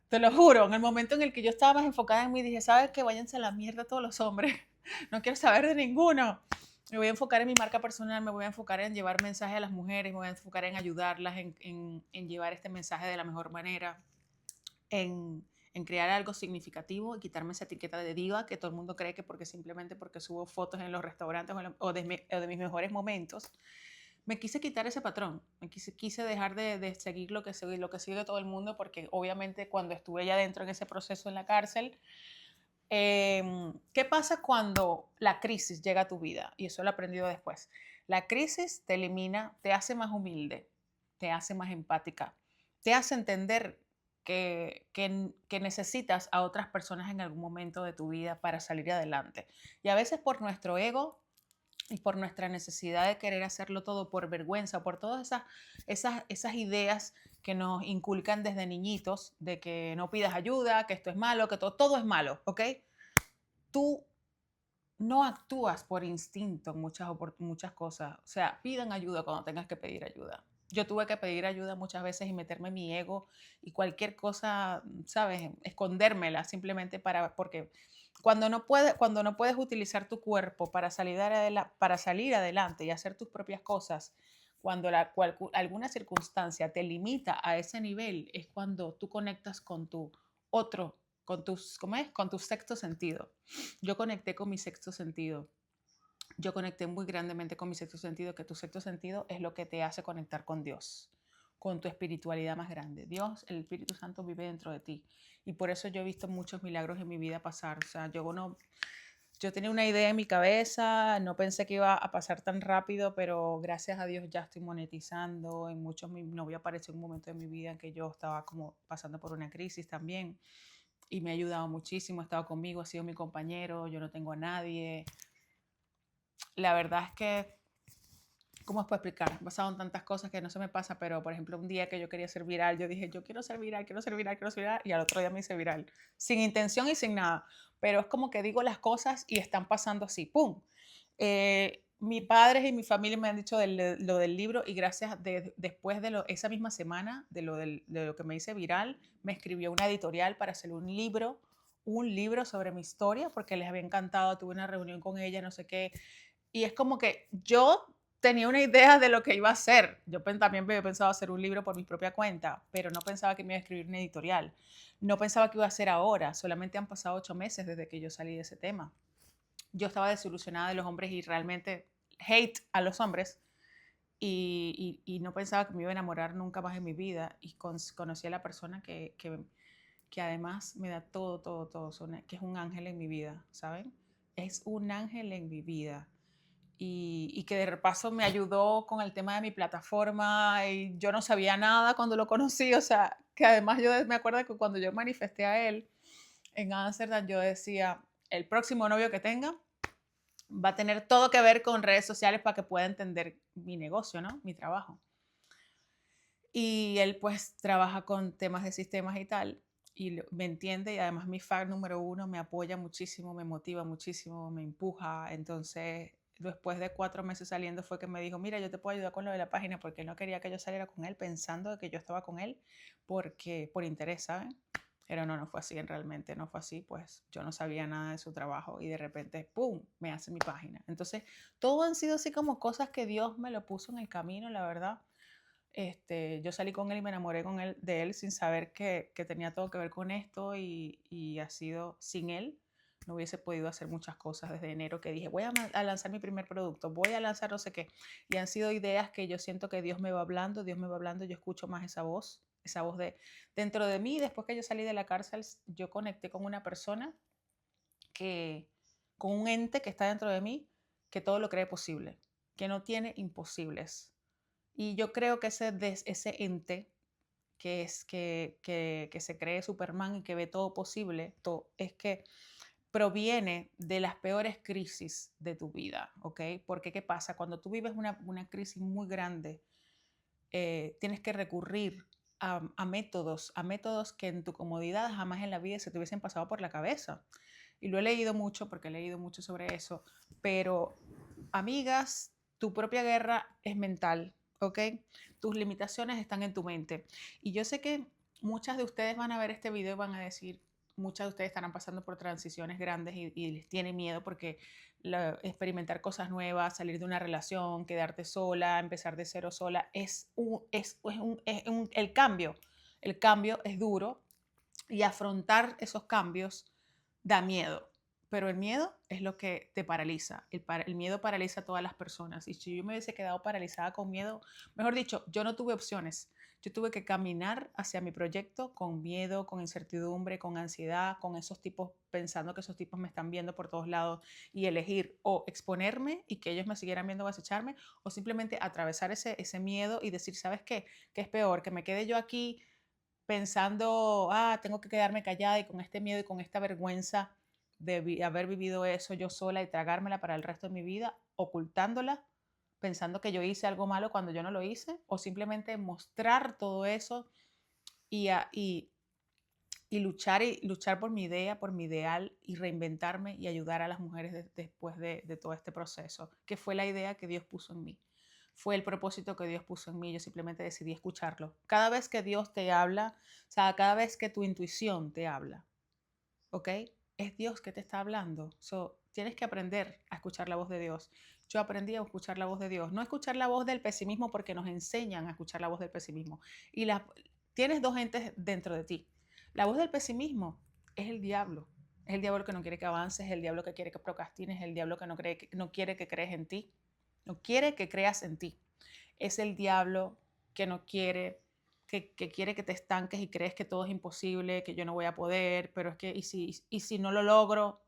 Te lo juro, en el momento en el que yo estaba más enfocada en mí, dije, ¿sabes qué? Váyanse a la mierda todos los hombres. No quiero saber de ninguno. Me voy a enfocar en mi marca personal, me voy a enfocar en llevar mensaje a las mujeres, me voy a enfocar en ayudarlas, en llevar este mensaje de la mejor manera, en crear algo significativo y quitarme esa etiqueta de diva que todo el mundo cree que simplemente porque subo fotos en los restaurantes o de mis mejores momentos, me quise quitar ese patrón, quise dejar de seguir lo que sigue todo el mundo, porque obviamente cuando estuve ya dentro en ese proceso en la cárcel, ¿qué pasa cuando la crisis llega a tu vida? Y eso lo he aprendido después. La crisis te elimina, te hace más humilde, te hace más empática, te hace entender que necesitas a otras personas en algún momento de tu vida para salir adelante. Y a veces por nuestro ego y por nuestra necesidad de querer hacerlo todo, por vergüenza, por todas esas ideas que nos inculcan desde niñitos, de que no pidas ayuda, que esto es malo, que todo es malo, ¿ok? Tú no actúas por instinto en muchas cosas. O sea, pidan ayuda cuando tengas que pedir ayuda. Yo tuve que pedir ayuda muchas veces y meterme en mi ego y cualquier cosa, ¿sabes? Escondérmela simplemente porque cuando no puedes utilizar tu cuerpo para salir adelante y hacer tus propias cosas, cuando alguna circunstancia te limita a ese nivel, es cuando tú conectas con tu otro, ¿cómo es? Con tu sexto sentido. Yo conecté con mi sexto sentido. Yo conecté muy grandemente con mi sexto sentido, que tu sexto sentido es lo que te hace conectar con Dios, con tu espiritualidad más grande. Dios, el Espíritu Santo vive dentro de ti. Y por eso yo he visto muchos milagros en mi vida pasar. O sea, yo tenía una idea en mi cabeza, no pensé que iba a pasar tan rápido, pero gracias a Dios ya estoy monetizando. En muchos, mi novio apareció en un momento de mi vida en que yo estaba como pasando por una crisis también y me ha ayudado muchísimo, ha estado conmigo, ha sido mi compañero, yo no tengo a nadie. La verdad es que, ¿cómo os puedo explicar? Han pasado tantas cosas que no se me pasa, pero por ejemplo, un día que yo quería ser viral, yo dije, yo quiero ser viral, quiero ser viral, quiero ser viral, y al otro día me hice viral, sin intención y sin nada. Pero es como que digo las cosas y están pasando así, ¡pum! Mis padres y mi familia me han dicho lo del libro y después de esa misma semana de lo que me hice viral, me escribió una editorial para hacer un libro sobre mi historia porque les había encantado, tuve una reunión con ella, no sé qué, y es como que yo tenía una idea de lo que iba a hacer. También había pensado hacer un libro por mi propia cuenta, pero no pensaba que me iba a escribir una editorial. No pensaba que iba a hacer ahora. Solamente han pasado 8 meses desde que yo salí de ese tema. Yo estaba desilusionada de los hombres y realmente hate a los hombres y no pensaba que me iba a enamorar nunca más en mi vida y conocí a la persona que además me da todo, todo, todo, que es un ángel en mi vida, ¿saben? Es un ángel en mi vida y que de repaso me ayudó con el tema de mi plataforma y yo no sabía nada cuando lo conocí, o sea, que además yo me acuerdo que cuando yo manifesté a él en Amsterdam, yo decía, el próximo novio que tenga va a tener todo que ver con redes sociales para que pueda entender mi negocio, ¿no? Mi trabajo. Y él pues trabaja con temas de sistemas y tal, y me entiende y además mi fan número uno me apoya muchísimo, me motiva muchísimo, me empuja. Entonces, después de 4 meses saliendo fue que me dijo, mira, yo te puedo ayudar con lo de la página porque él no quería que yo saliera con él pensando que yo estaba con él por interés, ¿saben? Pero no fue así, realmente no fue así, pues yo no sabía nada de su trabajo y de repente, ¡pum!, me hace mi página. Entonces, todo han sido así como cosas que Dios me lo puso en el camino, la verdad. Yo salí con él y me enamoré de él sin saber que tenía todo que ver con esto y ha sido sin él. No hubiese podido hacer muchas cosas desde enero que dije, voy a lanzar mi primer producto, voy a lanzar no sé qué. Y han sido ideas que yo siento que Dios me va hablando, yo escucho más esa voz dentro de mí. Después que yo salí de la cárcel, yo conecté con una persona que, con un ente que está dentro de mí, que todo lo cree posible, que no tiene imposibles. Y yo creo que ese ente que se cree Superman y que ve todo posible, es que proviene de las peores crisis de tu vida, ¿ok? Porque ¿qué pasa? Cuando tú vives una crisis muy grande, tienes que recurrir a métodos que en tu comodidad jamás en la vida se te hubiesen pasado por la cabeza. Y lo he leído mucho porque he leído mucho sobre eso, pero amigas, tu propia guerra es mental, ¿ok? Tus limitaciones están en tu mente. Y yo sé que muchas de ustedes van a ver este video y van a decir, muchas de ustedes estarán pasando por transiciones grandes y les tiene miedo porque experimentar cosas nuevas, salir de una relación, quedarte sola, empezar de cero sola, el cambio. El cambio es duro y afrontar esos cambios da miedo. Pero el miedo es lo que te paraliza. El miedo paraliza a todas las personas. Y si yo me hubiese quedado paralizada con miedo, mejor dicho, yo no tuve opciones. Yo tuve que caminar hacia mi proyecto con miedo, con incertidumbre, con ansiedad, con esos tipos, pensando que esos tipos me están viendo por todos lados y elegir o exponerme y que ellos me siguieran viendo o acecharme o simplemente atravesar ese miedo y decir, ¿sabes qué? ¿Qué es peor? Que me quede yo aquí pensando, tengo que quedarme callada y con este miedo y con esta vergüenza de haber vivido eso yo sola y tragármela para el resto de mi vida, ocultándola, pensando que yo hice algo malo cuando yo no lo hice, o simplemente mostrar todo eso y, y luchar por mi idea, por mi ideal y reinventarme y ayudar a las mujeres después de todo este proceso, que fue la idea que Dios puso en mí. Fue el propósito que Dios puso en mí. Yo simplemente decidí escucharlo. Cada vez que Dios te habla, o sea, cada vez que tu intuición te habla, ¿ok? Es Dios que te está hablando. Tienes que aprender a escuchar la voz de Dios. Yo aprendí a escuchar la voz de Dios. No escuchar la voz del pesimismo porque nos enseñan a escuchar la voz del pesimismo. Tienes dos entes dentro de ti. La voz del pesimismo es el diablo. Es el diablo que no quiere que avances, es el diablo que quiere que procrastines, es el diablo que no quiere que crees en ti. No quiere que creas en ti. Es el diablo que no quiere, que quiere que te estanques y crees que todo es imposible, que yo no voy a poder, pero es que, y si no lo logro?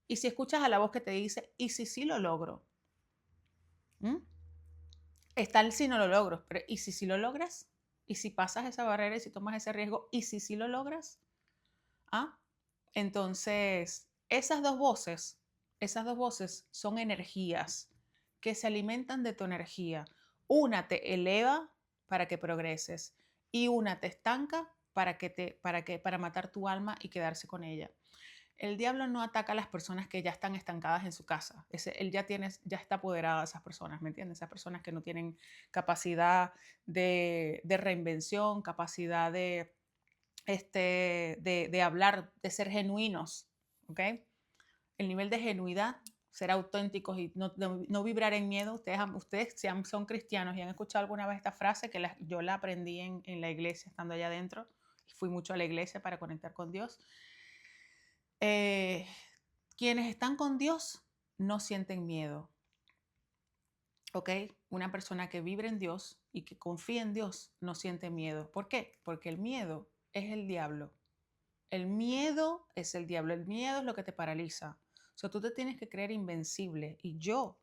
Y si escuchas a la voz que te dice, ¿y si sí lo logro? ¿Mm? Está el si no lo logro, pero ¿y si sí lo logras? ¿Y si pasas esa barrera y si tomas ese riesgo? ¿Y si sí lo logras? ¿Ah? Entonces, esas dos voces son energías que se alimentan de tu energía. Una te eleva para que progreses y una te estanca para matar tu alma y quedarse con ella. El diablo no ataca a las personas que ya están estancadas en su casa. Él ya está apoderado de esas personas, ¿me entiendes? Esas personas que no tienen capacidad de reinvención, capacidad de hablar, de ser genuinos, ¿ok? El nivel de genuidad, ser auténticos y no vibrar en miedo. Ustedes son cristianos y han escuchado alguna vez esta frase que yo la aprendí en la iglesia estando allá adentro. Fui mucho a la iglesia para conectar con Dios. Eh, Quienes están con Dios no sienten miedo, ¿ok? Una persona que vibra en Dios y que confía en Dios no siente miedo. ¿Por qué? Porque el miedo es el diablo. El miedo es el diablo, el miedo es lo que te paraliza. O sea, tú te tienes que creer invencible y yo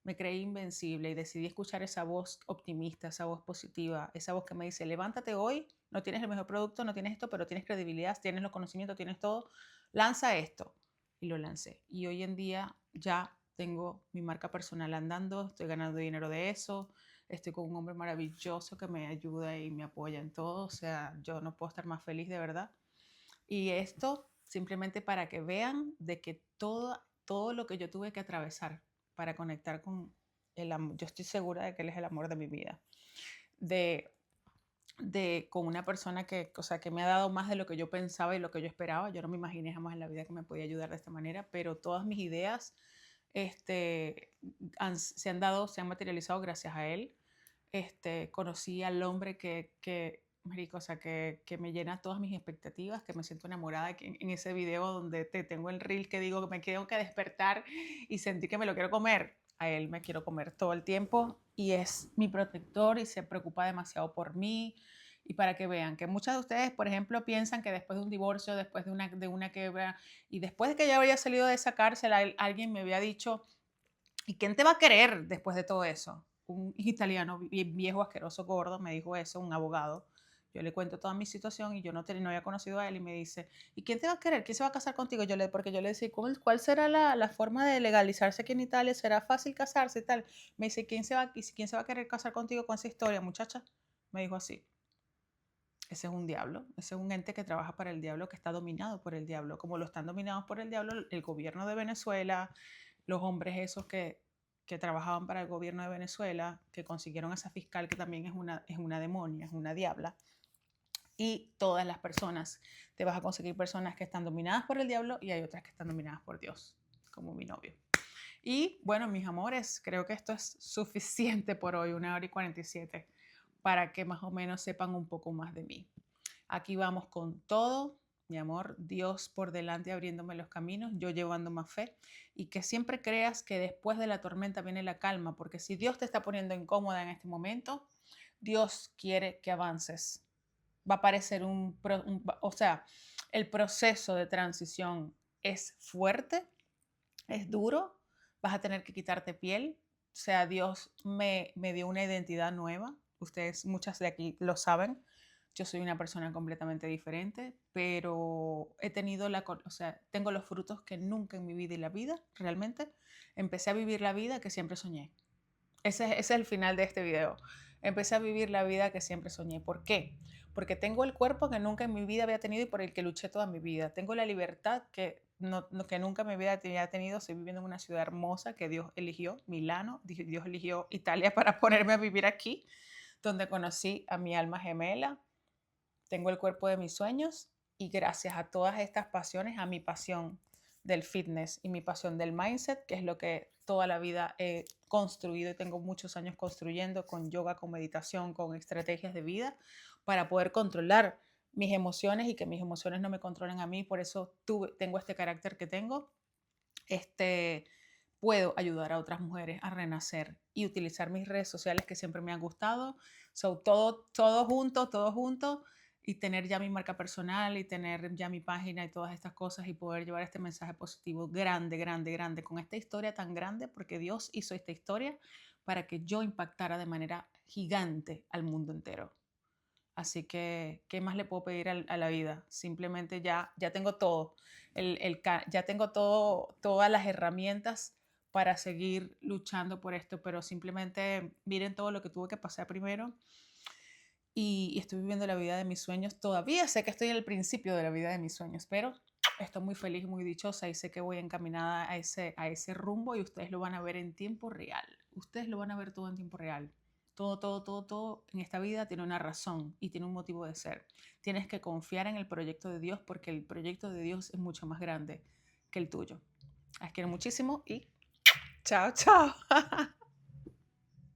me creí invencible y decidí escuchar esa voz optimista, esa voz positiva, esa voz que me dice, levántate hoy, no tienes el mejor producto, no tienes esto, pero tienes credibilidad, tienes los conocimientos, tienes todo, lanza esto. Y lo lancé. Y hoy en día ya tengo mi marca personal andando, estoy ganando dinero de eso, estoy con un hombre maravilloso que me ayuda y me apoya en todo, o sea, yo no puedo estar más feliz de verdad. Y esto simplemente para que vean de que todo lo que yo tuve que atravesar para conectar con el amor, yo estoy segura de que él es el amor de mi vida, de, con una persona que, o sea, que me ha dado más de lo que yo pensaba y lo que yo esperaba. Yo no me imaginé jamás en la vida que me podía ayudar de esta manera, pero todas mis ideas se han materializado gracias a él. Conocí al hombre marico, o sea, que me llena todas mis expectativas, que me siento enamorada en ese video donde te tengo el reel que digo que me tengo que despertar y sentir que me lo quiero comer. A él me quiero comer todo el tiempo y es mi protector y se preocupa demasiado por mí. Y para que vean que muchas de ustedes, por ejemplo, piensan que después de un divorcio, después de una quiebra y después de que ya había salido de esa cárcel, alguien me había dicho, ¿y quién te va a querer después de todo eso? Un italiano viejo, asqueroso, gordo, me dijo eso, un abogado. Yo le cuento toda mi situación y yo no había conocido a él y me dice, ¿y quién te va a querer? ¿Quién se va a casar contigo? Porque yo le decía, ¿cuál será la forma de legalizarse aquí en Italia? ¿Será fácil casarse y tal? Me dice, ¿quién se va a querer casar contigo con esa historia, muchacha? Me dijo así. Ese es un diablo, ese es un ente que trabaja para el diablo, que está dominado por el diablo, como lo están dominados por el diablo el gobierno de Venezuela, los hombres esos que trabajaban para el gobierno de Venezuela, que consiguieron a esa fiscal que también es una demonia, es una diabla, y todas las personas. Te vas a conseguir personas que están dominadas por el diablo y hay otras que están dominadas por Dios, como mi novio. Y bueno, mis amores, creo que esto es suficiente por hoy, 1 hora y 47, para que más o menos sepan un poco más de mí. Aquí vamos con todo, mi amor, Dios por delante abriéndome los caminos, yo llevando más fe y que siempre creas que después de la tormenta viene la calma, porque si Dios te está poniendo incómoda en este momento, Dios quiere que avances. Va a parecer o sea, el proceso de transición es fuerte, es duro, vas a tener que quitarte piel. O sea, Dios me dio una identidad nueva. Ustedes, muchas de aquí lo saben. Yo soy una persona completamente diferente, pero he tenido o sea, tengo los frutos que nunca en mi vida y la vida, realmente, empecé a vivir la vida que siempre soñé. Ese es el final de este video. Empecé a vivir la vida que siempre soñé. ¿Por qué? Porque tengo el cuerpo que nunca en mi vida había tenido y por el que luché toda mi vida. Tengo la libertad que nunca en mi vida había tenido. Estoy viviendo en una ciudad hermosa que Dios eligió, Milano. Dios eligió Italia para ponerme a vivir aquí, donde conocí a mi alma gemela. Tengo el cuerpo de mis sueños y gracias a todas estas pasiones, a mi pasión del fitness y mi pasión del mindset, que es lo que toda la vida he construido y tengo muchos años construyendo con yoga, con meditación, con estrategias de vida para poder controlar mis emociones y que mis emociones no me controlen a mí. Por eso tengo este carácter que tengo. Puedo ayudar a otras mujeres a renacer y utilizar mis redes sociales que siempre me han gustado. Todo junto y tener ya mi marca personal y tener ya mi página y todas estas cosas y poder llevar este mensaje positivo grande, grande, grande, con esta historia tan grande, porque Dios hizo esta historia para que yo impactara de manera gigante al mundo entero. Así que, ¿qué más le puedo pedir a la vida? Simplemente ya tengo todo, ya tengo todas las herramientas para seguir luchando por esto, pero simplemente miren todo lo que tuve que pasar primero y estoy viviendo la vida de mis sueños. Todavía sé que estoy en el principio de la vida de mis sueños, pero estoy muy feliz, muy dichosa y sé que voy encaminada a ese rumbo y ustedes lo van a ver en tiempo real. Ustedes lo van a ver todo en tiempo real. Todo en esta vida tiene una razón y tiene un motivo de ser. Tienes que confiar en el proyecto de Dios porque el proyecto de Dios es mucho más grande que el tuyo. Las quiero muchísimo y chao, chao.